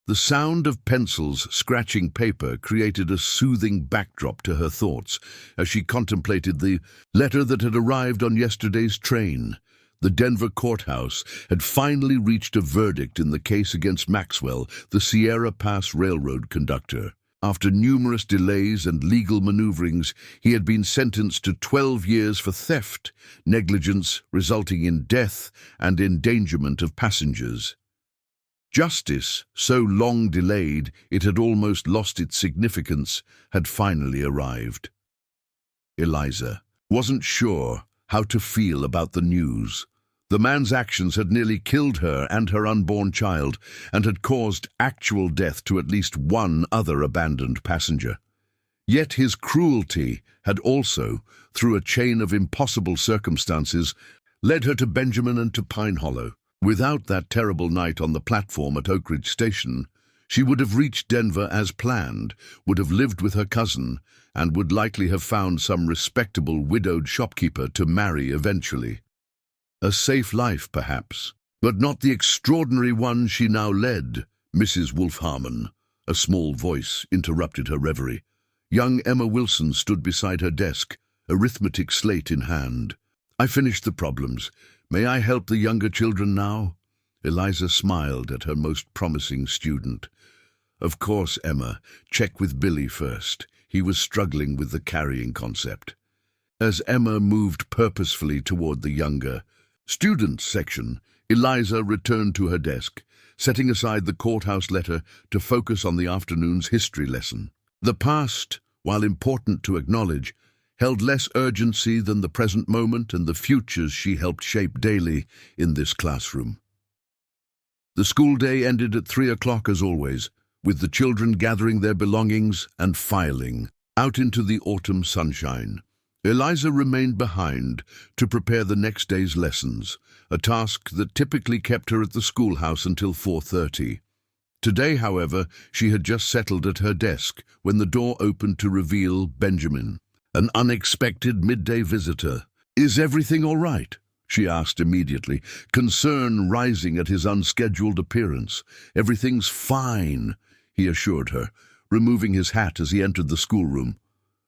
The sound of pencils scratching paper created a soothing backdrop to her thoughts as she contemplated the letter that had arrived on yesterday's train. The Denver courthouse had finally reached a verdict in the case against Maxwell, the Sierra Pass Railroad conductor. After numerous delays and legal maneuverings, he had been sentenced to 12 years for theft, negligence resulting in death, and endangerment of passengers. Justice, so long delayed it had almost lost its significance, had finally arrived. Eliza wasn't sure how to feel about the news. The man's actions had nearly killed her and her unborn child, and had caused actual death to at least one other abandoned passenger. Yet his cruelty had also, through a chain of impossible circumstances, led her to Benjamin and to Pine Hollow. Without that terrible night on the platform at Oak Ridge Station, she would have reached Denver as planned, would have lived with her cousin, and would likely have found some respectable widowed shopkeeper to marry eventually. A safe life, perhaps, but not the extraordinary one she now led. Mrs. Wolfharmon, a small voice, interrupted her reverie. Young Emma Wilson stood beside her desk, arithmetic slate in hand. "I finished the problems. May I help the younger children now?" Eliza smiled at her most promising student. "Of course, Emma. Check with Billy first. He was struggling with the carrying concept." As Emma moved purposefully toward the younger students section, Eliza returned to her desk, setting aside the courthouse letter to focus on the afternoon's history lesson. The past, while important to acknowledge, held less urgency than the present moment and the futures she helped shape daily in this classroom. The school day ended at 3 o'clock as always, with the children gathering their belongings and filing out into the autumn sunshine. Eliza remained behind to prepare the next day's lessons, a task that typically kept her at the schoolhouse until 4:30. Today, however, she had just settled at her desk when the door opened to reveal Benjamin, an unexpected midday visitor. "Is everything all right?" she asked immediately, concern rising at his unscheduled appearance. "Everything's fine," he assured her, removing his hat as he entered the schoolroom.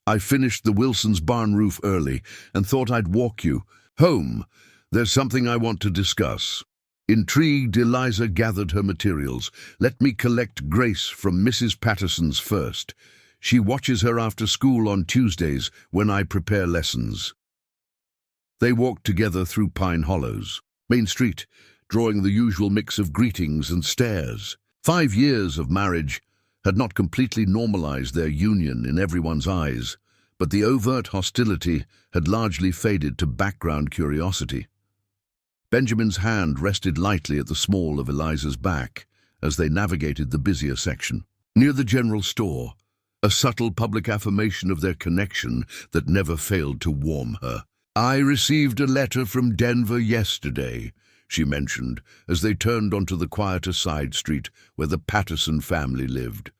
"I finished the Wilsons' barn roof early and thought I'd walk you home. There's something I want to discuss." Intrigued, Eliza gathered her materials. "Let me collect Grace from Mrs. Patterson's first. She watches her after school on Tuesdays when I prepare lessons." They walked together through Pine Hollows, Main Street, drawing the usual mix of greetings and stares. 5 years of marriage had not completely normalized their union in everyone's eyes, but the overt hostility had largely faded to background curiosity. Benjamin's hand rested lightly at the small of Eliza's back as they navigated the busier section. Near the general store, a subtle public affirmation of their connection that never failed to warm her. "I received a letter from Denver yesterday," she mentioned, as they turned onto the quieter side street where the Patterson family lived.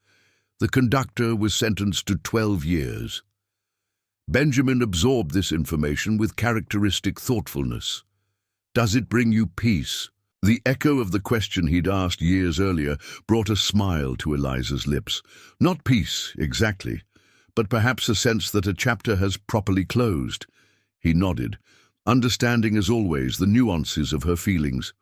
The conductor was sentenced to 12 years. Benjamin absorbed this information with characteristic thoughtfulness. "Does it bring you peace?" The echo of the question he'd asked years earlier brought a smile to Eliza's lips. Not peace, exactly, but perhaps a sense that a chapter has properly closed. He nodded, understanding as always the nuances of her feelings.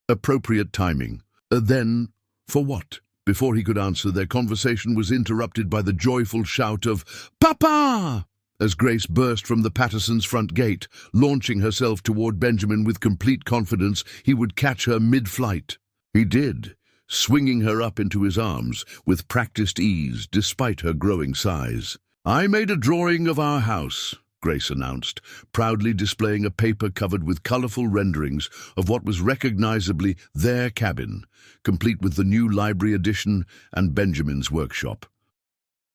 Appropriate timing. Then, for what? Before he could answer, their conversation was interrupted by the joyful shout of "Papa!" as Grace burst from the Pattersons' front gate, launching herself toward Benjamin with complete confidence he would catch her mid-flight. He did, swinging her up into his arms with practiced ease despite her growing size. "I made a drawing of our house," Grace announced, proudly displaying a paper covered with colorful renderings of what was recognizably their cabin, complete with the new library addition and Benjamin's workshop.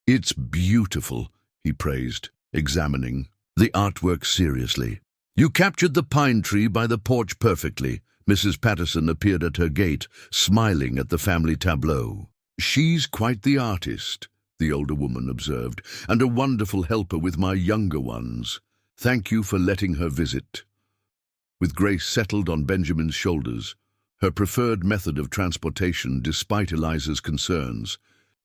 "It's beautiful," he praised, examining the artwork seriously. "You captured the pine tree by the porch perfectly." Mrs. Patterson appeared at her gate, smiling at the family tableau. "She's quite the artist," the older woman observed, "and a wonderful helper with my younger ones. Thank you for letting her visit." With Grace settled on Benjamin's shoulders, her preferred method of transportation despite Eliza's concerns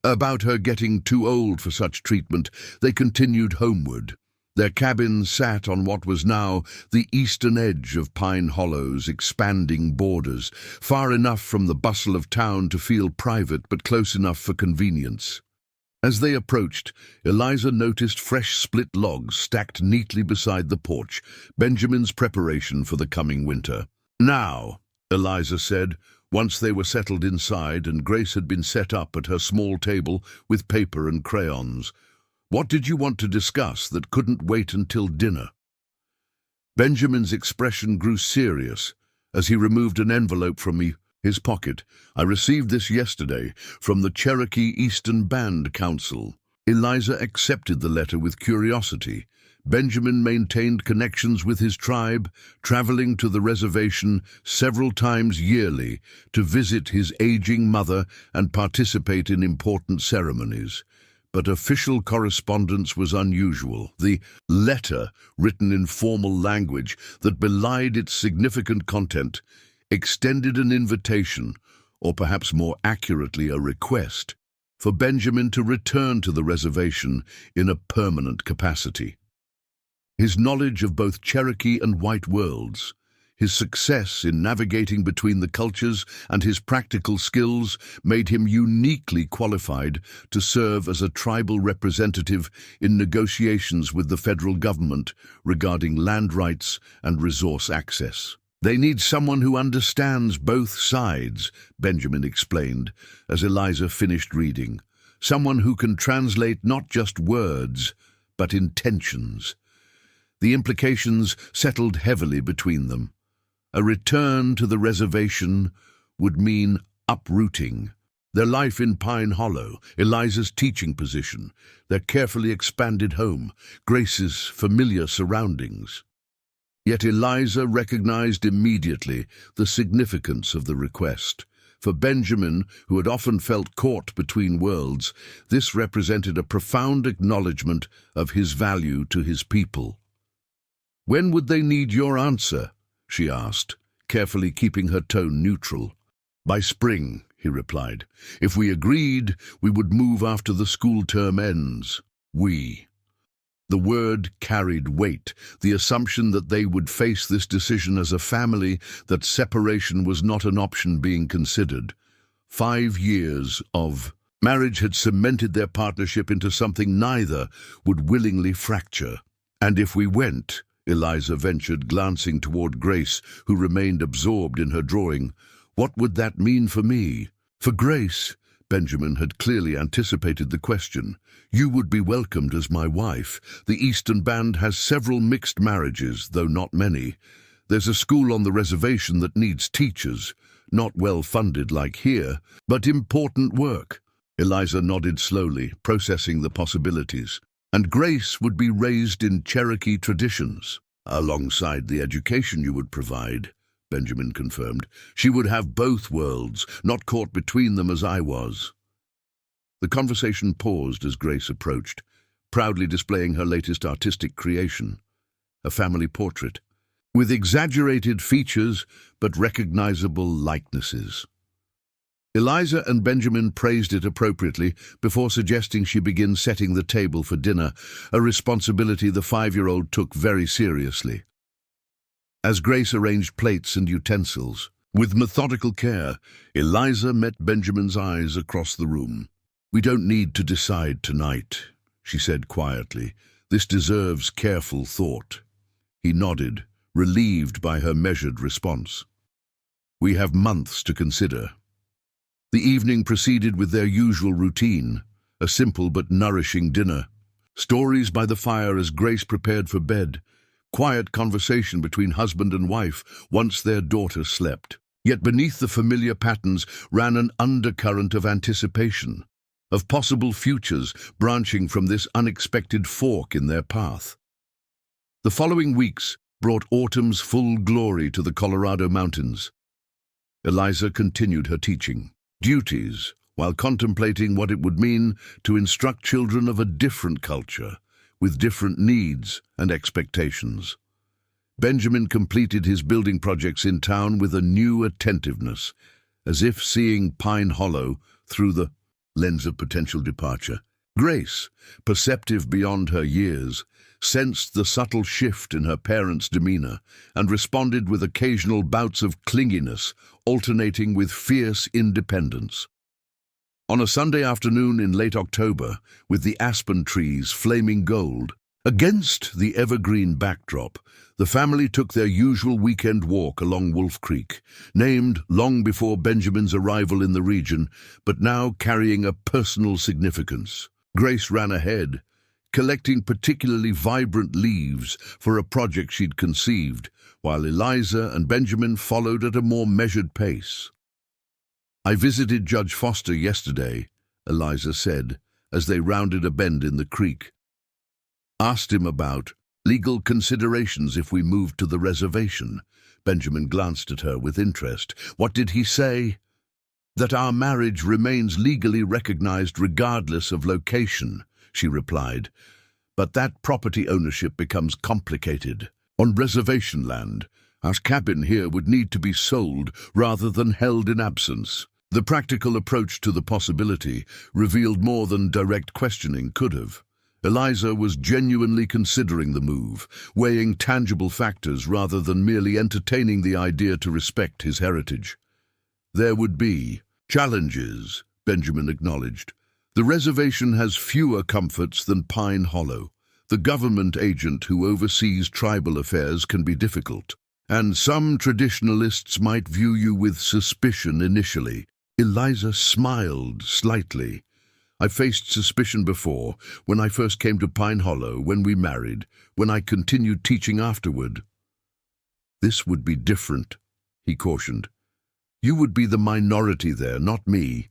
about her getting too old for such treatment, they continued homeward. Their cabin sat on what was now the eastern edge of Pine Hollow's expanding borders, far enough from the bustle of town to feel private but close enough for convenience. As they approached, Eliza noticed fresh split logs stacked neatly beside the porch, Benjamin's preparation for the coming winter. "Now," Eliza said, once they were settled inside and Grace had been set up at her small table with paper and crayons, "what did you want to discuss that couldn't wait until dinner?" Benjamin's expression grew serious as he removed an envelope from his pocket. "I received this yesterday from the Cherokee Eastern Band Council." Eliza accepted the letter with curiosity. Benjamin maintained connections with his tribe, traveling to the reservation several times yearly to visit his aging mother and participate in important ceremonies. But official correspondence was unusual. The letter, written in formal language that belied its significant content, extended an invitation, or perhaps more accurately a request, for Benjamin to return to the reservation in a permanent capacity. His knowledge of both Cherokee and white worlds, his success in navigating between the cultures, and his practical skills made him uniquely qualified to serve as a tribal representative in negotiations with the federal government regarding land rights and resource access. "They need someone who understands both sides," Benjamin explained as Eliza finished reading. "Someone who can translate not just words, but intentions." The implications settled heavily between them. A return to the reservation would mean uprooting. Their life in Pine Hollow, Eliza's teaching position, their carefully expanded home, Grace's familiar surroundings. Yet Eliza recognized immediately the significance of the request. For Benjamin, who had often felt caught between worlds, this represented a profound acknowledgement of his value to his people. "When would they need your answer?" she asked, carefully keeping her tone neutral. "By spring," he replied. "If we agreed, we would move after the school term ends." "We." The word carried weight, the assumption that they would face this decision as a family, that separation was not an option being considered. 5 years of marriage had cemented their partnership into something neither would willingly fracture. "And if we went," Eliza ventured, glancing toward Grace, who remained absorbed in her drawing, "what would that mean for me?" For Grace, Benjamin had clearly anticipated the question. "You would be welcomed as my wife. The Eastern Band has several mixed marriages, though not many. There's a school on the reservation that needs teachers, not well funded like here, but important work." Eliza nodded slowly, processing the possibilities. "And Grace would be raised in Cherokee traditions." Alongside the education you would provide, Benjamin confirmed. She would have both worlds, not caught between them as I was. The conversation paused as Grace approached, proudly displaying her latest artistic creation, a family portrait, with exaggerated features but recognizable likenesses. Eliza and Benjamin praised it appropriately before suggesting she begin setting the table for dinner, a responsibility the 5-year-old took very seriously. As Grace arranged plates and utensils, with methodical care, Eliza met Benjamin's eyes across the room. "We don't need to decide tonight," she said quietly. "This deserves careful thought." He nodded, relieved by her measured response. "We have months to consider." The evening proceeded with their usual routine, a simple but nourishing dinner. Stories by the fire as Grace prepared for bed, quiet conversation between husband and wife once their daughter slept. Yet beneath the familiar patterns ran an undercurrent of anticipation, of possible futures branching from this unexpected fork in their path. The following weeks brought autumn's full glory to the Colorado mountains. Eliza continued her teaching duties while contemplating what it would mean to instruct children of a different culture, with different needs and expectations. Benjamin completed his building projects in town with a new attentiveness, as if seeing Pine Hollow through the lens of potential departure. Grace, perceptive beyond her years, sensed the subtle shift in her parents' demeanor and responded with occasional bouts of clinginess, alternating with fierce independence. On a Sunday afternoon in late October, with the aspen trees flaming gold, against the evergreen backdrop, the family took their usual weekend walk along Wolf Creek, named long before Benjamin's arrival in the region, but now carrying a personal significance. Grace ran ahead, collecting particularly vibrant leaves for a project she'd conceived, while Eliza and Benjamin followed at a more measured pace. "I visited Judge Foster yesterday," Eliza said, as they rounded a bend in the creek. "Asked him about legal considerations if we moved to the reservation." Benjamin glanced at her with interest. "What did he say?" "That our marriage remains legally recognized regardless of location," she replied. "But that property ownership becomes complicated. On reservation land, our cabin here would need to be sold rather than held in absence." The practical approach to the possibility revealed more than direct questioning could have. Eliza was genuinely considering the move, weighing tangible factors rather than merely entertaining the idea to respect his heritage. "There would be challenges," Benjamin acknowledged. "The reservation has fewer comforts than Pine Hollow. The government agent who oversees tribal affairs can be difficult, and some traditionalists might view you with suspicion initially." Eliza smiled slightly. "I faced suspicion before, when I first came to Pine Hollow, when we married, when I continued teaching afterward." "This would be different," he cautioned. "You would be the minority there, not me."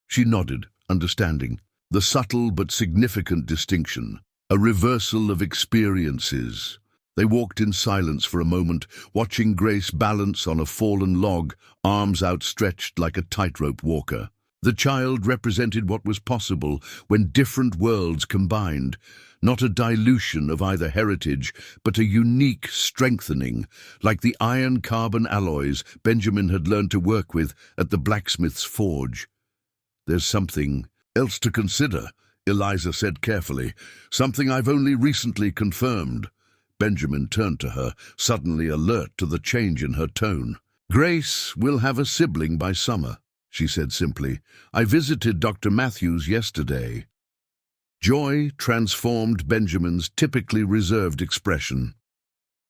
She nodded, understanding the subtle but significant distinction, a reversal of experiences. They walked in silence for a moment, watching Grace balance on a fallen log, arms outstretched like a tightrope walker. The child represented what was possible when different worlds combined, not a dilution of either heritage, but a unique strengthening, like the iron-carbon alloys Benjamin had learned to work with at the blacksmith's forge. "There's something else to consider," Eliza said carefully. "Something I've only recently confirmed." Benjamin turned to her, suddenly alert to the change in her tone. "Grace will have a sibling by summer," she said simply. "I visited Dr. Matthews yesterday." Joy transformed Benjamin's typically reserved expression.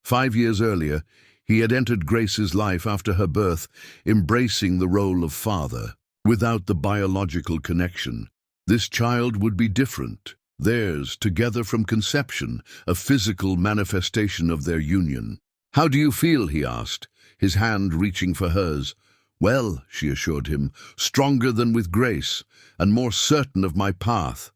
5 years earlier, he had entered Grace's life after her birth, embracing the role of father. Without the biological connection, this child would be different. Theirs, together from conception, a physical manifestation of their union. "How do you feel?" he asked, his hand reaching for hers. "Well," she assured him, "stronger than with Grace, and more certain of my path."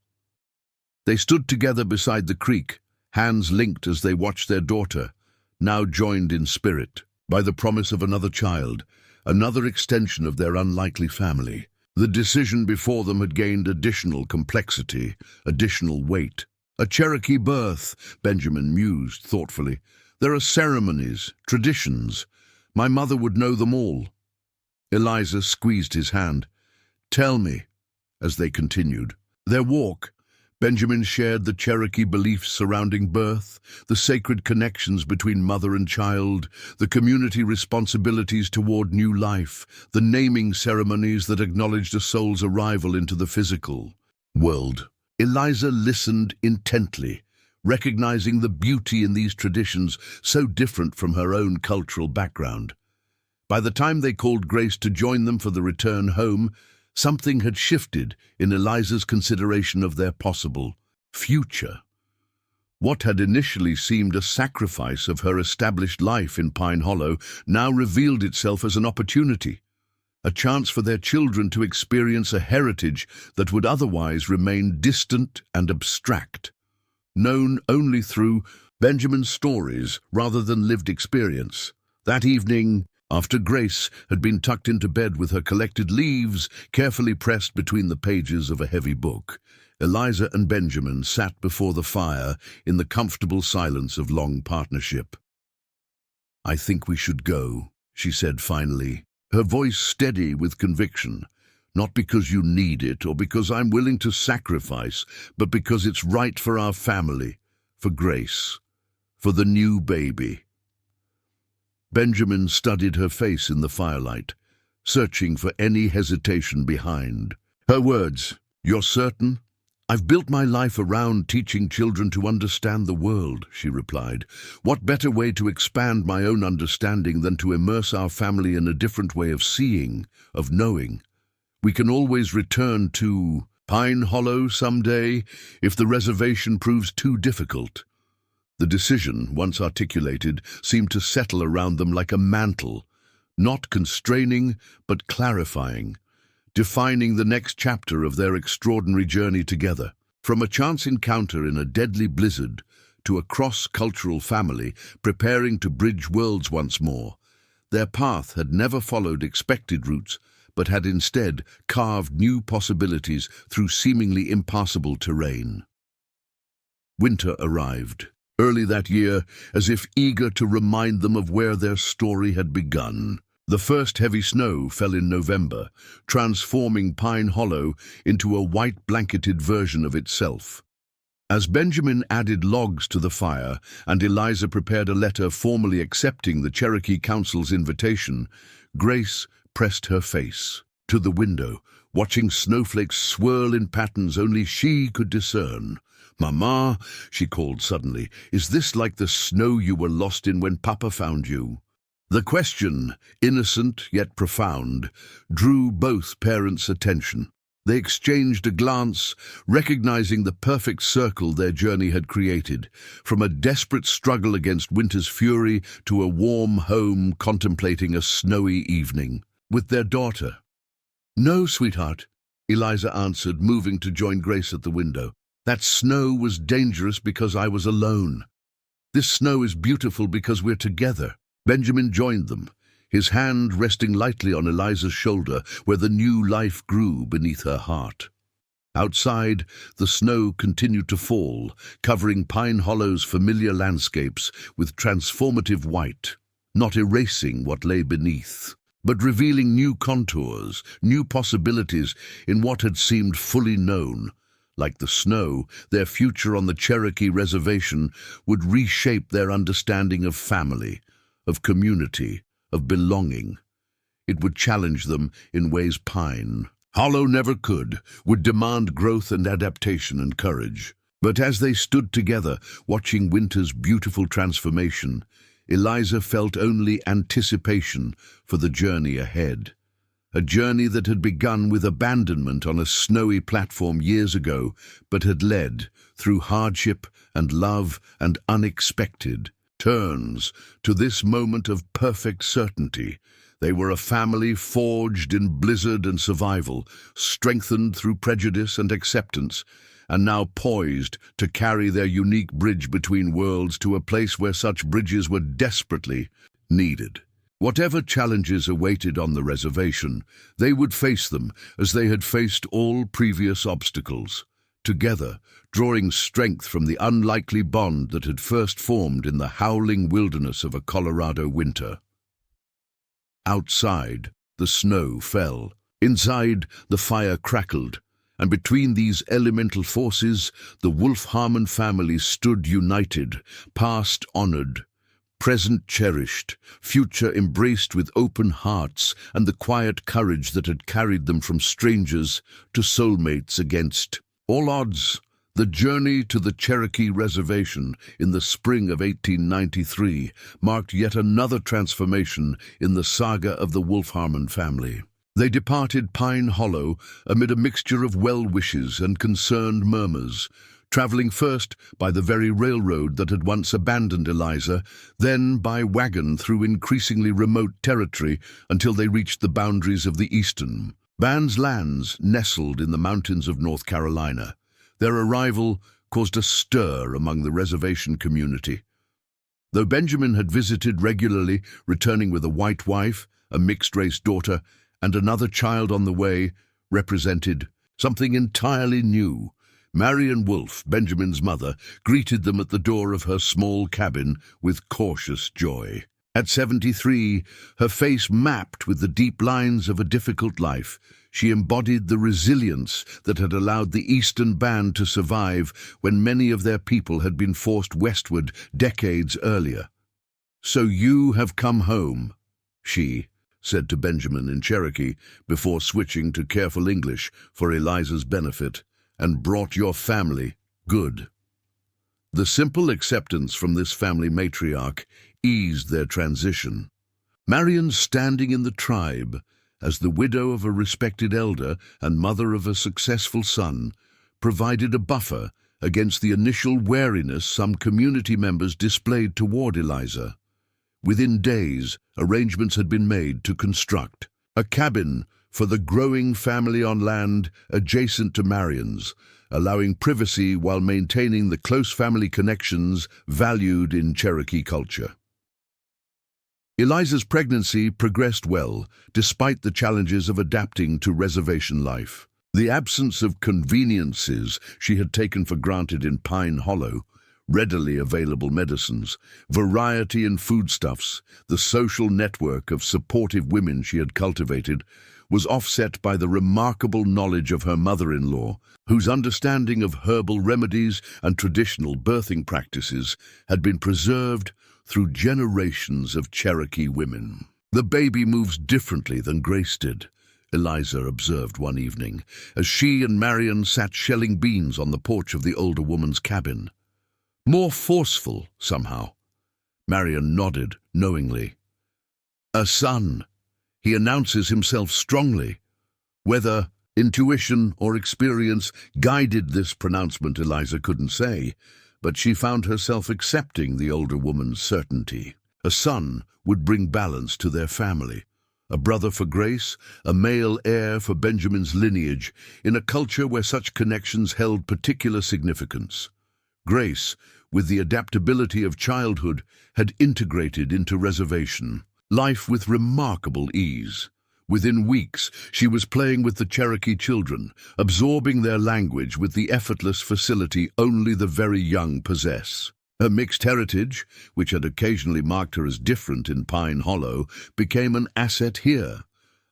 They stood together beside the creek, hands linked as they watched their daughter, now joined in spirit by the promise of another child, another extension of their unlikely family. The decision before them had gained additional complexity, additional weight. A Cherokee birth, Benjamin mused thoughtfully. There are ceremonies, traditions. My mother would know them all. Eliza squeezed his hand. Tell me, as they continued. Their walk, Benjamin shared the Cherokee beliefs surrounding birth, the sacred connections between mother and child, the community responsibilities toward new life, the naming ceremonies that acknowledged a soul's arrival into the physical world. Eliza listened intently, recognizing the beauty in these traditions so different from her own cultural background. By the time they called Grace to join them for the return home, something had shifted in Eliza's consideration of their possible future. What had initially seemed a sacrifice of her established life in Pine Hollow now revealed itself as an opportunity, a chance for their children to experience a heritage that would otherwise remain distant and abstract, known only through Benjamin's stories rather than lived experience. That evening, after Grace had been tucked into bed with her collected leaves carefully pressed between the pages of a heavy book, Eliza and Benjamin sat before the fire in the comfortable silence of long partnership. "I think we should go," she said finally, her voice steady with conviction. "Not because you need it or because I'm willing to sacrifice, but because it's right for our family, for Grace, for the new baby." Benjamin studied her face in the firelight, searching for any hesitation behind. Her words, "You're certain?" "I've built my life around teaching children to understand the world," she replied. "What better way to expand my own understanding than to immerse our family in a different way of seeing, of knowing? We can always return to Pine Hollow someday if the reservation proves too difficult." The decision, once articulated, seemed to settle around them like a mantle, not constraining but clarifying, defining the next chapter of their extraordinary journey together. From a chance encounter in a deadly blizzard to a cross-cultural family preparing to bridge worlds once more, their path had never followed expected routes, but had instead carved new possibilities through seemingly impassable terrain. Winter arrived, early that year, as if eager to remind them of where their story had begun. The first heavy snow fell in November, transforming Pine Hollow into a white blanketed version of itself. As Benjamin added logs to the fire and Eliza prepared a letter formally accepting the Cherokee Council's invitation, Grace pressed her face to the window, watching snowflakes swirl in patterns only she could discern. "Mama," she called suddenly, "is this like the snow you were lost in when Papa found you?" The question, innocent yet profound, drew both parents' attention. They exchanged a glance, recognizing the perfect circle their journey had created, from a desperate struggle against winter's fury to a warm home contemplating a snowy evening with their daughter. "No, sweetheart," Eliza answered, moving to join Grace at the window. "That snow was dangerous because I was alone. This snow is beautiful because we're together." Benjamin joined them, his hand resting lightly on Eliza's shoulder where the new life grew beneath her heart. Outside, the snow continued to fall, covering Pine Hollow's familiar landscapes with transformative white, not erasing what lay beneath, but revealing new contours, new possibilities in what had seemed fully known. Like the snow, their future on the Cherokee reservation would reshape their understanding of family, of community, of belonging. It would challenge them in ways Pine Hollow never could, would demand growth and adaptation and courage. But as they stood together, watching winter's beautiful transformation, Eliza felt only anticipation for the journey ahead. A journey that had begun with abandonment on a snowy platform years ago, but had led, through hardship and love and unexpected turns, to this moment of perfect certainty. They were a family forged in blizzard and survival, strengthened through prejudice and acceptance, and now poised to carry their unique bridge between worlds to a place where such bridges were desperately needed. Whatever challenges awaited on the reservation, they would face them as they had faced all previous obstacles, together drawing strength from the unlikely bond that had first formed in the howling wilderness of a Colorado winter. Outside, the snow fell. Inside, the fire crackled, and between these elemental forces, the Wolf-Harmon family stood united, past honored, present cherished, future embraced with open hearts and the quiet courage that had carried them from strangers to soulmates against all odds. The journey to the Cherokee Reservation in the spring of 1893 marked yet another transformation in the saga of the Wolf-Harmon family. They departed Pine Hollow amid a mixture of well-wishes and concerned murmurs, traveling first by the very railroad that had once abandoned Eliza, then by wagon through increasingly remote territory until they reached the boundaries of the eastern band's lands nestled in the mountains of North Carolina. Their arrival caused a stir among the reservation community. Though Benjamin had visited regularly, returning with a white wife, a mixed-race daughter, and another child on the way, represented something entirely new. Marion Wolfe, Benjamin's mother, greeted them at the door of her small cabin with cautious joy. At 73, her face mapped with the deep lines of a difficult life, she embodied the resilience that had allowed the Eastern Band to survive when many of their people had been forced westward decades earlier. "So you have come home," she said to Benjamin in Cherokee before switching to careful English for Eliza's benefit, "and brought your family good." The simple acceptance from this family matriarch eased their transition. Marion, standing in the tribe, as the widow of a respected elder and mother of a successful son, provided a buffer against the initial wariness some community members displayed toward Eliza. Within days, arrangements had been made to construct a cabin for the growing family on land adjacent to Marion's, allowing privacy while maintaining the close family connections valued in Cherokee culture. Eliza's pregnancy progressed well, despite the challenges of adapting to reservation life. The absence of conveniences she had taken for granted in Pine Hollow, readily available medicines, variety in foodstuffs, the social network of supportive women she had cultivated, was offset by the remarkable knowledge of her mother-in-law, whose understanding of herbal remedies and traditional birthing practices had been preserved through generations of Cherokee women. "The baby moves differently than Grace did," Eliza observed one evening, as she and Marion sat shelling beans on the porch of the older woman's cabin. "More forceful, somehow." Marion nodded knowingly. "A son. He announces himself strongly." Whether intuition or experience guided this pronouncement, Eliza couldn't say, but she found herself accepting the older woman's certainty. A son would bring balance to their family, a brother for Grace, a male heir for Benjamin's lineage, in a culture where such connections held particular significance. Grace, with the adaptability of childhood, had integrated into reservation life with remarkable ease. Within weeks, she was playing with the Cherokee children, absorbing their language with the effortless facility only the very young possess. Her mixed heritage, which had occasionally marked her as different in Pine Hollow, became an asset here,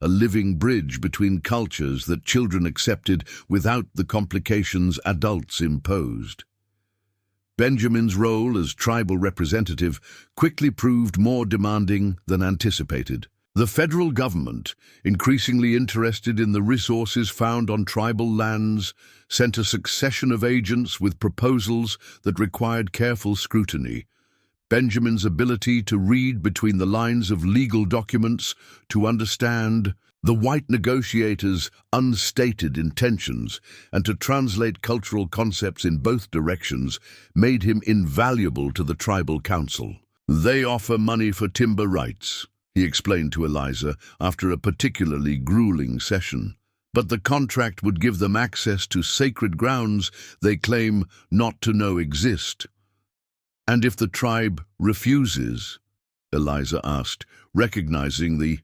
a living bridge between cultures that children accepted without the complications adults imposed. Benjamin's role as tribal representative quickly proved more demanding than anticipated. The federal government, increasingly interested in the resources found on tribal lands, sent a succession of agents with proposals that required careful scrutiny. Benjamin's ability to read between the lines of legal documents, to understand the white negotiators' unstated intentions, and to translate cultural concepts in both directions, made him invaluable to the tribal council. "They offer money for timber rights," he explained to Eliza after a particularly grueling session. but the contract would give them access to sacred grounds they claim not to know exist. "And if the tribe refuses?" Eliza asked, recognizing the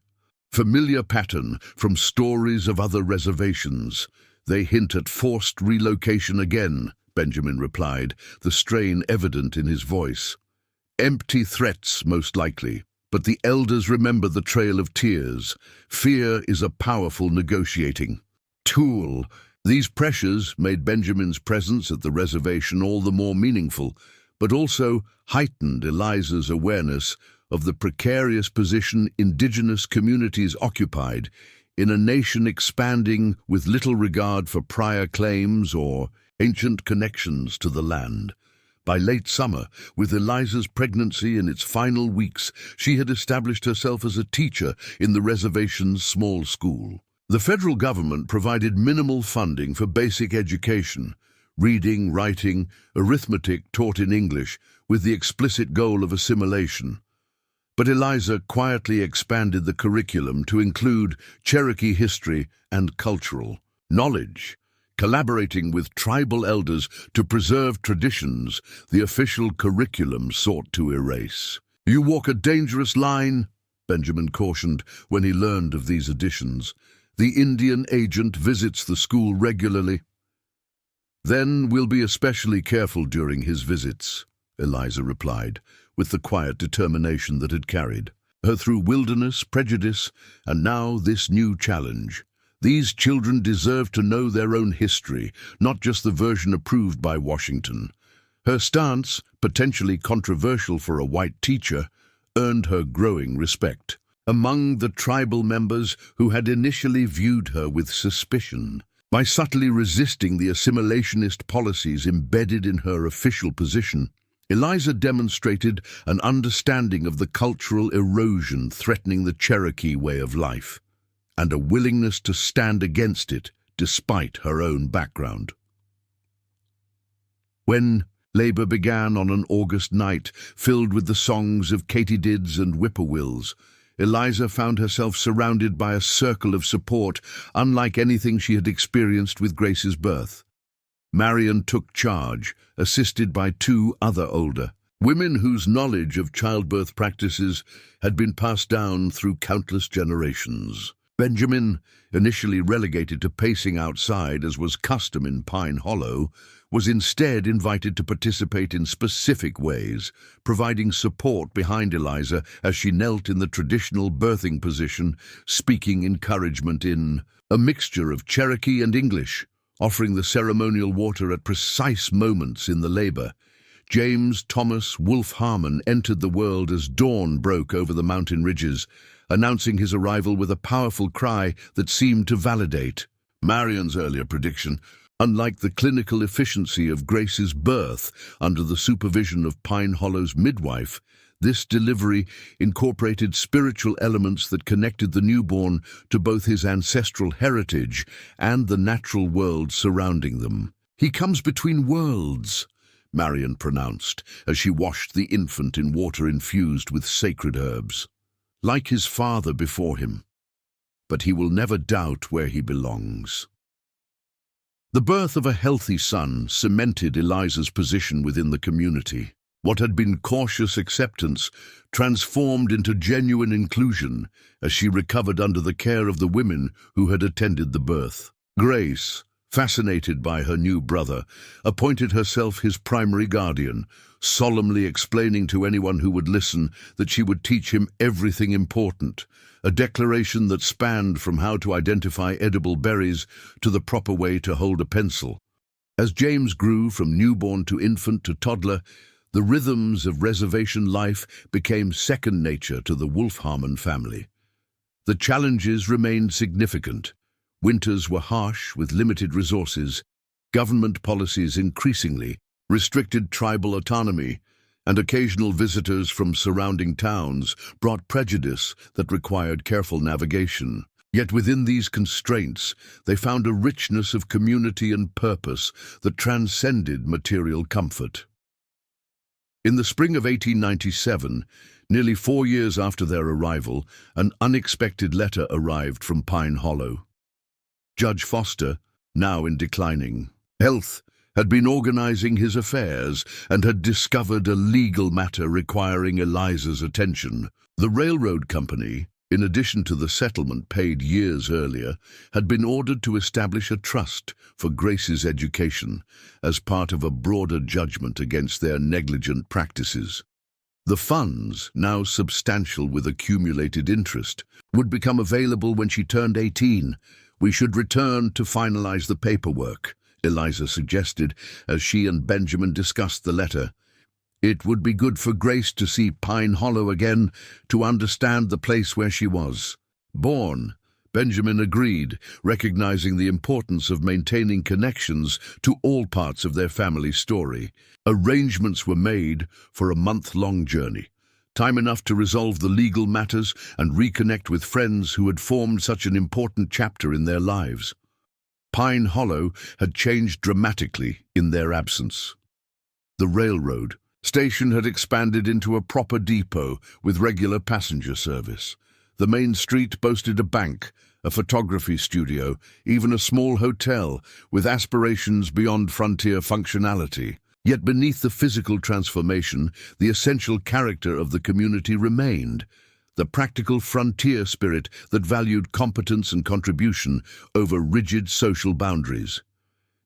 familiar pattern from stories of other reservations. "They hint at forced relocation again," Benjamin replied, the strain evident in his voice. "Empty threats, most likely. But the elders remember the trail of tears. Fear is a powerful negotiating tool." These pressures made Benjamin's presence at the reservation all the more meaningful, but also heightened Eliza's awareness of the precarious position indigenous communities occupied in a nation expanding with little regard for prior claims or ancient connections to the land. By late summer, with Eliza's pregnancy in its final weeks, she had established herself as a teacher in the reservation's small school. The federal government provided minimal funding for basic education, reading, writing, arithmetic taught in English, with the explicit goal of assimilation. But Eliza quietly expanded the curriculum to include Cherokee history and cultural knowledge. Collaborating with tribal elders to preserve traditions the official curriculum sought to erase. "You walk a dangerous line," Benjamin cautioned when he learned of these additions. "The Indian agent visits the school regularly." "Then we'll be especially careful during his visits," Eliza replied, with the quiet determination that had carried her through wilderness, prejudice, and now this new challenge. These children deserve to know their own history, not just the version approved by Washington. Her stance, potentially controversial for a white teacher, earned her growing respect among the tribal members who had initially viewed her with suspicion. By subtly resisting the assimilationist policies embedded in her official position, Eliza demonstrated an understanding of the cultural erosion threatening the Cherokee way of life, and a willingness to stand against it despite her own background. When labor began on an August night filled with the songs of katydids and whippoorwills, Eliza found herself surrounded by a circle of support unlike anything she had experienced with Grace's birth. Marion took charge, assisted by two other older women whose knowledge of childbirth practices had been passed down through countless generations. Benjamin, initially relegated to pacing outside as was custom in Pine Hollow, was instead invited to participate in specific ways, providing support behind Eliza as she knelt in the traditional birthing position, speaking encouragement in a mixture of Cherokee and English, offering the ceremonial water at precise moments in the labor. James Thomas Wolfe Harmon entered the world as dawn broke over the mountain ridges, announcing his arrival with a powerful cry that seemed to validate Marion's earlier prediction. Unlike the clinical efficiency of Grace's birth under the supervision of Pine Hollow's midwife, this delivery incorporated spiritual elements that connected the newborn to both his ancestral heritage and the natural world surrounding them. "He comes between worlds," Marion pronounced as she washed the infant in water infused with sacred herbs. "Like his father before him, but he will never doubt where he belongs." The birth of a healthy son cemented Eliza's position within the community. What had been cautious acceptance transformed into genuine inclusion as she recovered under the care of the women who had attended the birth. Grace, fascinated by her new brother, appointed herself his primary guardian, solemnly explaining to anyone who would listen that she would teach him everything important, a declaration that spanned from how to identify edible berries to the proper way to hold a pencil. As James grew from newborn to infant to toddler, the rhythms of reservation life became second nature to the Wolfe Harmon family. The challenges remained significant. Winters were harsh with limited resources. Government policies increasingly restricted tribal autonomy, and occasional visitors from surrounding towns brought prejudice that required careful navigation. Yet within these constraints, they found a richness of community and purpose that transcended material comfort. In the spring of 1897, nearly 4 years after their arrival, an unexpected letter arrived from Pine Hollow. Judge Foster, now in declining health, had been organizing his affairs and had discovered a legal matter requiring Eliza's attention. The railroad company, in addition to the settlement paid years earlier, had been ordered to establish a trust for Grace's education as part of a broader judgment against their negligent practices. The funds, now substantial with accumulated interest, would become available when she turned 18. "We should return to finalize the paperwork," Eliza suggested as she and Benjamin discussed the letter. It would be good for Grace to see Pine Hollow again, to understand the place where she was born. Benjamin agreed, recognizing the importance of maintaining connections to all parts of their family story. Arrangements were made for a month-long journey, time enough to resolve the legal matters and reconnect with friends who had formed such an important chapter in their lives. Pine Hollow had changed dramatically in their absence. The railroad station had expanded into a proper depot with regular passenger service. The main street boasted a bank, a photography studio, even a small hotel with aspirations beyond frontier functionality. Yet beneath the physical transformation, the essential character of the community remained, the practical frontier spirit that valued competence and contribution over rigid social boundaries.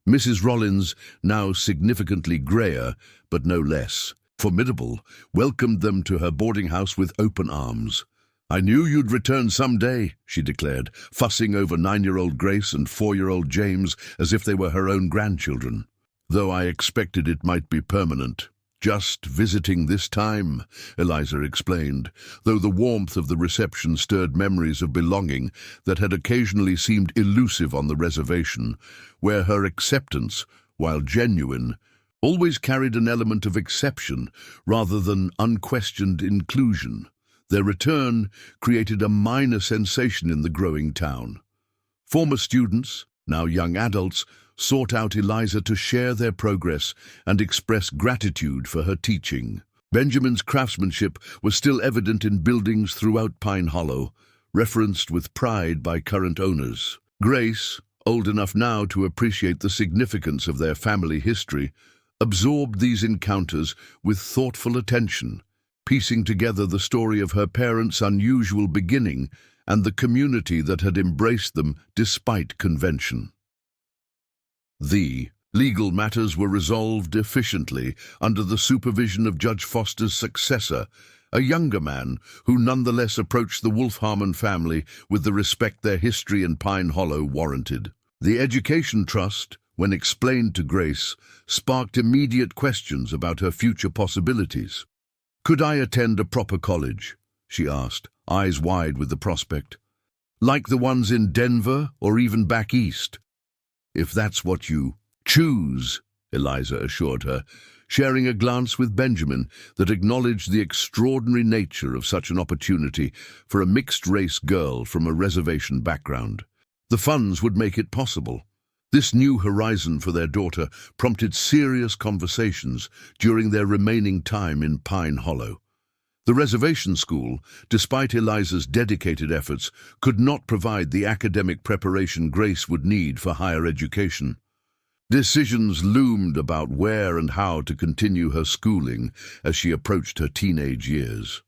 Mrs. Rollins, now significantly greyer, but no less formidable, welcomed them to her boarding house with open arms. "I knew you'd return someday," she declared, fussing over 9-year-old Grace and 4-year-old James as if they were her own grandchildren. "Though I expected it might be permanent. Just visiting this time," Eliza explained, though the warmth of the reception stirred memories of belonging that had occasionally seemed elusive on the reservation, where her acceptance, while genuine, always carried an element of exception rather than unquestioned inclusion. Their return created a minor sensation in the growing town. Former students, now young adults, sought out Eliza to share their progress and express gratitude for her teaching. Benjamin's craftsmanship was still evident in buildings throughout Pine Hollow, referenced with pride by current owners. Grace, old enough now to appreciate the significance of their family history, absorbed these encounters with thoughtful attention, piecing together the story of her parents' unusual beginning and the community that had embraced them despite convention. The legal matters were resolved efficiently under the supervision of Judge Foster's successor, a younger man who nonetheless approached the Wolfharmon family with the respect their history in Pine Hollow warranted. The Education Trust, when explained to Grace, sparked immediate questions about her future possibilities. "Could I attend a proper college?" she asked, eyes wide with the prospect. "Like the ones in Denver or even back east?" "If that's what you choose," Eliza assured her, sharing a glance with Benjamin that acknowledged the extraordinary nature of such an opportunity for a mixed-race girl from a reservation background. The funds would make it possible. This new horizon for their daughter prompted serious conversations during their remaining time in Pine Hollow. The reservation school, despite Eliza's dedicated efforts, could not provide the academic preparation Grace would need for higher education. Decisions loomed about where and how to continue her schooling as she approached her teenage years.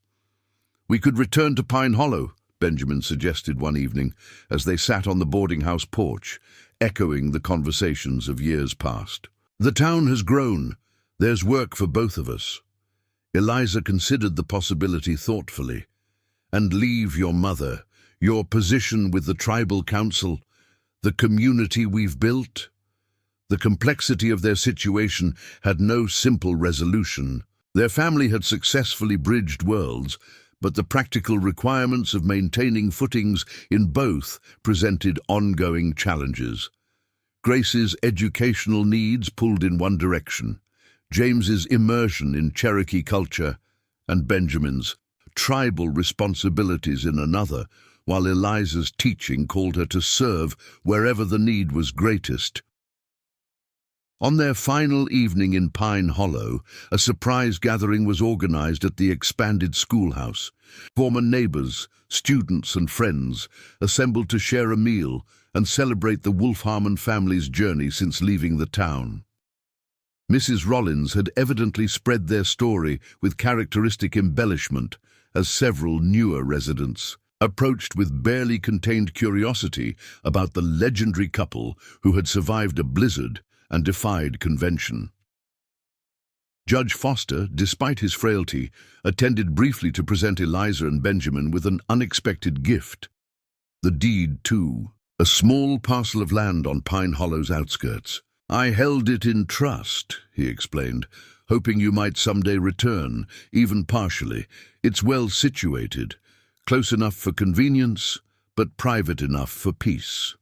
"We could return to Pine Hollow," Benjamin suggested one evening as they sat on the boarding house porch, echoing the conversations of years past. "The town has grown. There's work for both of us." Eliza considered the possibility thoughtfully. "And leave your mother, your position with the tribal council, the community we've built?" The complexity of their situation had no simple resolution. Their family had successfully bridged worlds, but the practical requirements of maintaining footings in both presented ongoing challenges. Grace's educational needs pulled in one direction, James's immersion in Cherokee culture, and Benjamin's tribal responsibilities in another, while Eliza's teaching called her to serve wherever the need was greatest. On their final evening in Pine Hollow, a surprise gathering was organized at the expanded schoolhouse. Former neighbors, students and friends assembled to share a meal and celebrate the Wolfharmon family's journey since leaving the town. Mrs. Rollins had evidently spread their story with characteristic embellishment, as several newer residents approached with barely contained curiosity about the legendary couple who had survived a blizzard and defied convention. Judge Foster, despite his frailty, attended briefly to present Eliza and Benjamin with an unexpected gift. The deed, too, a small parcel of land on Pine Hollow's outskirts. "I held it in trust," he explained, "hoping you might someday return, even partially. It's well situated, close enough for convenience, but private enough for peace."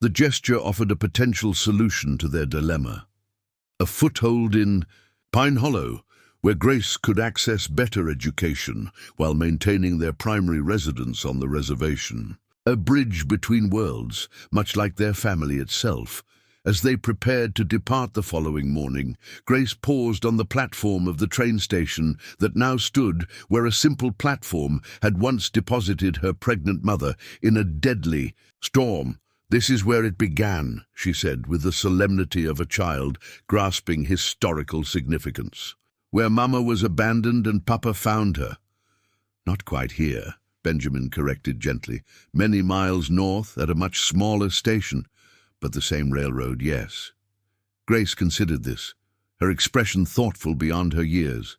The gesture offered a potential solution to their dilemma. A foothold in Pine Hollow, where Grace could access better education while maintaining their primary residence on the reservation. A bridge between worlds, much like their family itself. As they prepared to depart the following morning, Grace paused on the platform of the train station that now stood where a simple platform had once deposited her pregnant mother in a deadly storm. "This is where it began," she said with the solemnity of a child grasping historical significance. "Where Mama was abandoned and Papa found her." "Not quite here," Benjamin corrected gently. "Many miles north at a much smaller station. But the same railroad, yes." Grace considered this, her expression thoughtful beyond her years.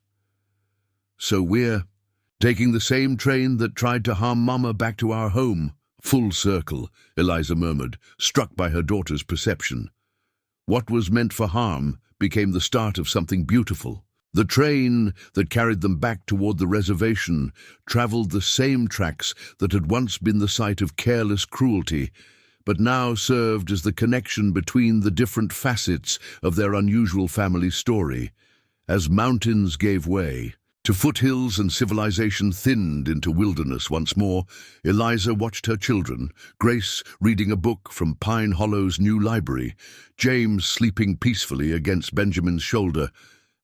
"So we're taking the same train that tried to harm Mama back to our home." "Full circle," Eliza murmured, struck by her daughter's perception. What was meant for harm became the start of something beautiful. The train that carried them back toward the reservation traveled the same tracks that had once been the site of careless cruelty, but now served as the connection between the different facets of their unusual family story. As mountains gave way to foothills and civilization thinned into wilderness once more, Eliza watched her children, Grace reading a book from Pine Hollow's new library, James sleeping peacefully against Benjamin's shoulder,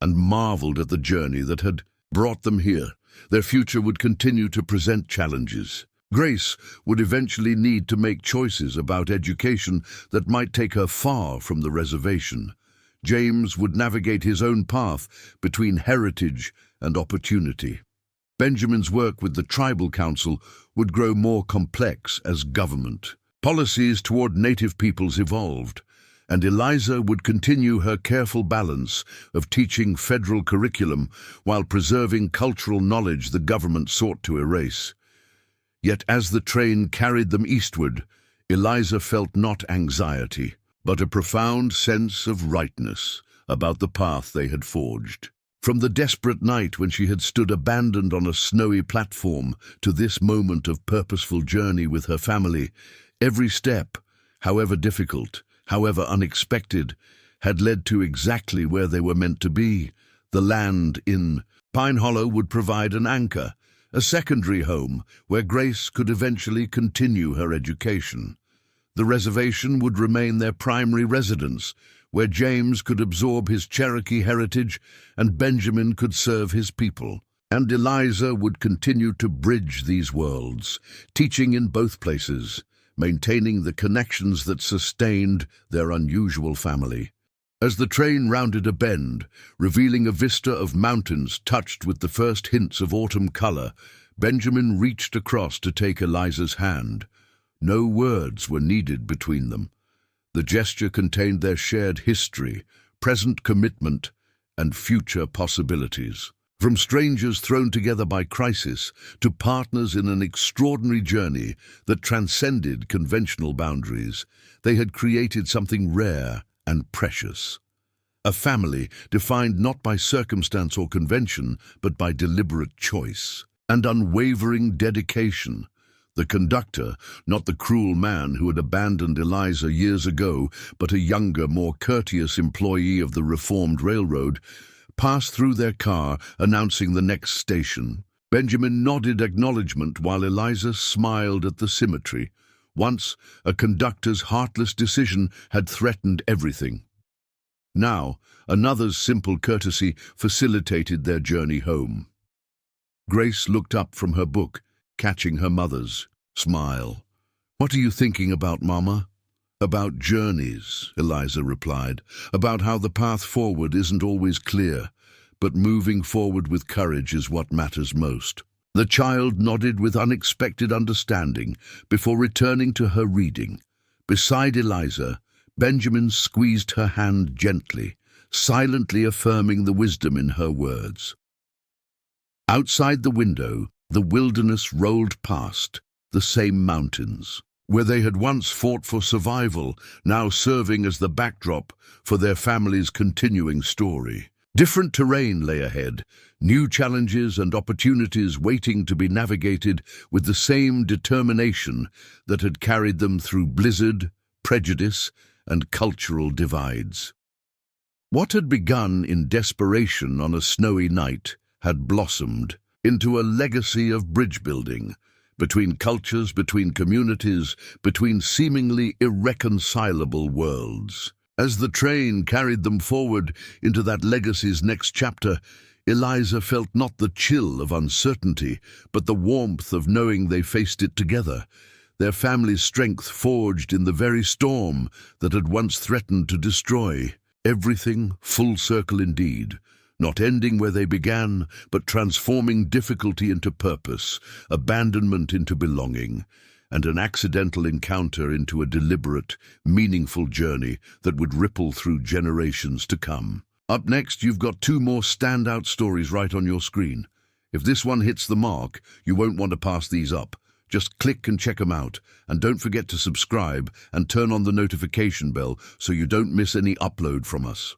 and marveled at the journey that had brought them here. Their future would continue to present challenges. Grace would eventually need to make choices about education that might take her far from the reservation. James would navigate his own path between heritage and opportunity. Benjamin's work with the Tribal Council would grow more complex as government policies toward native peoples evolved, and Eliza would continue her careful balance of teaching federal curriculum while preserving cultural knowledge the government sought to erase. Yet as the train carried them eastward, Eliza felt not anxiety, but a profound sense of rightness about the path they had forged. From the desperate night when she had stood abandoned on a snowy platform to this moment of purposeful journey with her family, every step, however difficult, however unexpected, had led to exactly where they were meant to be. The land in Pine Hollow would provide an anchor, a secondary home where Grace could eventually continue her education. The reservation would remain their primary residence, where James could absorb his Cherokee heritage and Benjamin could serve his people. And Eliza would continue to bridge these worlds, teaching in both places, maintaining the connections that sustained their unusual family. As the train rounded a bend, revealing a vista of mountains touched with the first hints of autumn color, Benjamin reached across to take Eliza's hand. No words were needed between them. The gesture contained their shared history, present commitment, and future possibilities. From strangers thrown together by crisis to partners in an extraordinary journey that transcended conventional boundaries, they had created something rare and precious. A family defined not by circumstance or convention, but by deliberate choice and unwavering dedication. The conductor, not the cruel man who had abandoned Eliza years ago, but a younger, more courteous employee of the reformed railroad, passed through their car, announcing the next station. Benjamin nodded acknowledgement while Eliza smiled at the symmetry. Once, a conductor's heartless decision had threatened everything. Now, another's simple courtesy facilitated their journey home. Grace looked up from her book, catching her mother's smile. "What are you thinking about, Mama?" "About journeys," Eliza replied. "About how the path forward isn't always clear, but moving forward with courage is what matters most." The child nodded with unexpected understanding before returning to her reading. Beside Eliza, Benjamin squeezed her hand gently, silently affirming the wisdom in her words. Outside the window, the wilderness rolled past, the same mountains, where they had once fought for survival, now serving as the backdrop for their family's continuing story. Different terrain lay ahead, new challenges and opportunities waiting to be navigated with the same determination that had carried them through blizzard, prejudice, and cultural divides. What had begun in desperation on a snowy night had blossomed into a legacy of bridge building, between cultures, between communities, between seemingly irreconcilable worlds. As the train carried them forward into that legacy's next chapter, Eliza felt not the chill of uncertainty, but the warmth of knowing they faced it together, their family's strength forged in the very storm that had once threatened to destroy. Everything full circle indeed, not ending where they began, but transforming difficulty into purpose, abandonment into belonging, and an accidental encounter into a deliberate, meaningful journey that would ripple through generations to come. Up next, you've got two more standout stories right on your screen. If this one hits the mark, you won't want to pass these up. Just click and check them out, and don't forget to subscribe and turn on the notification bell so you don't miss any upload from us.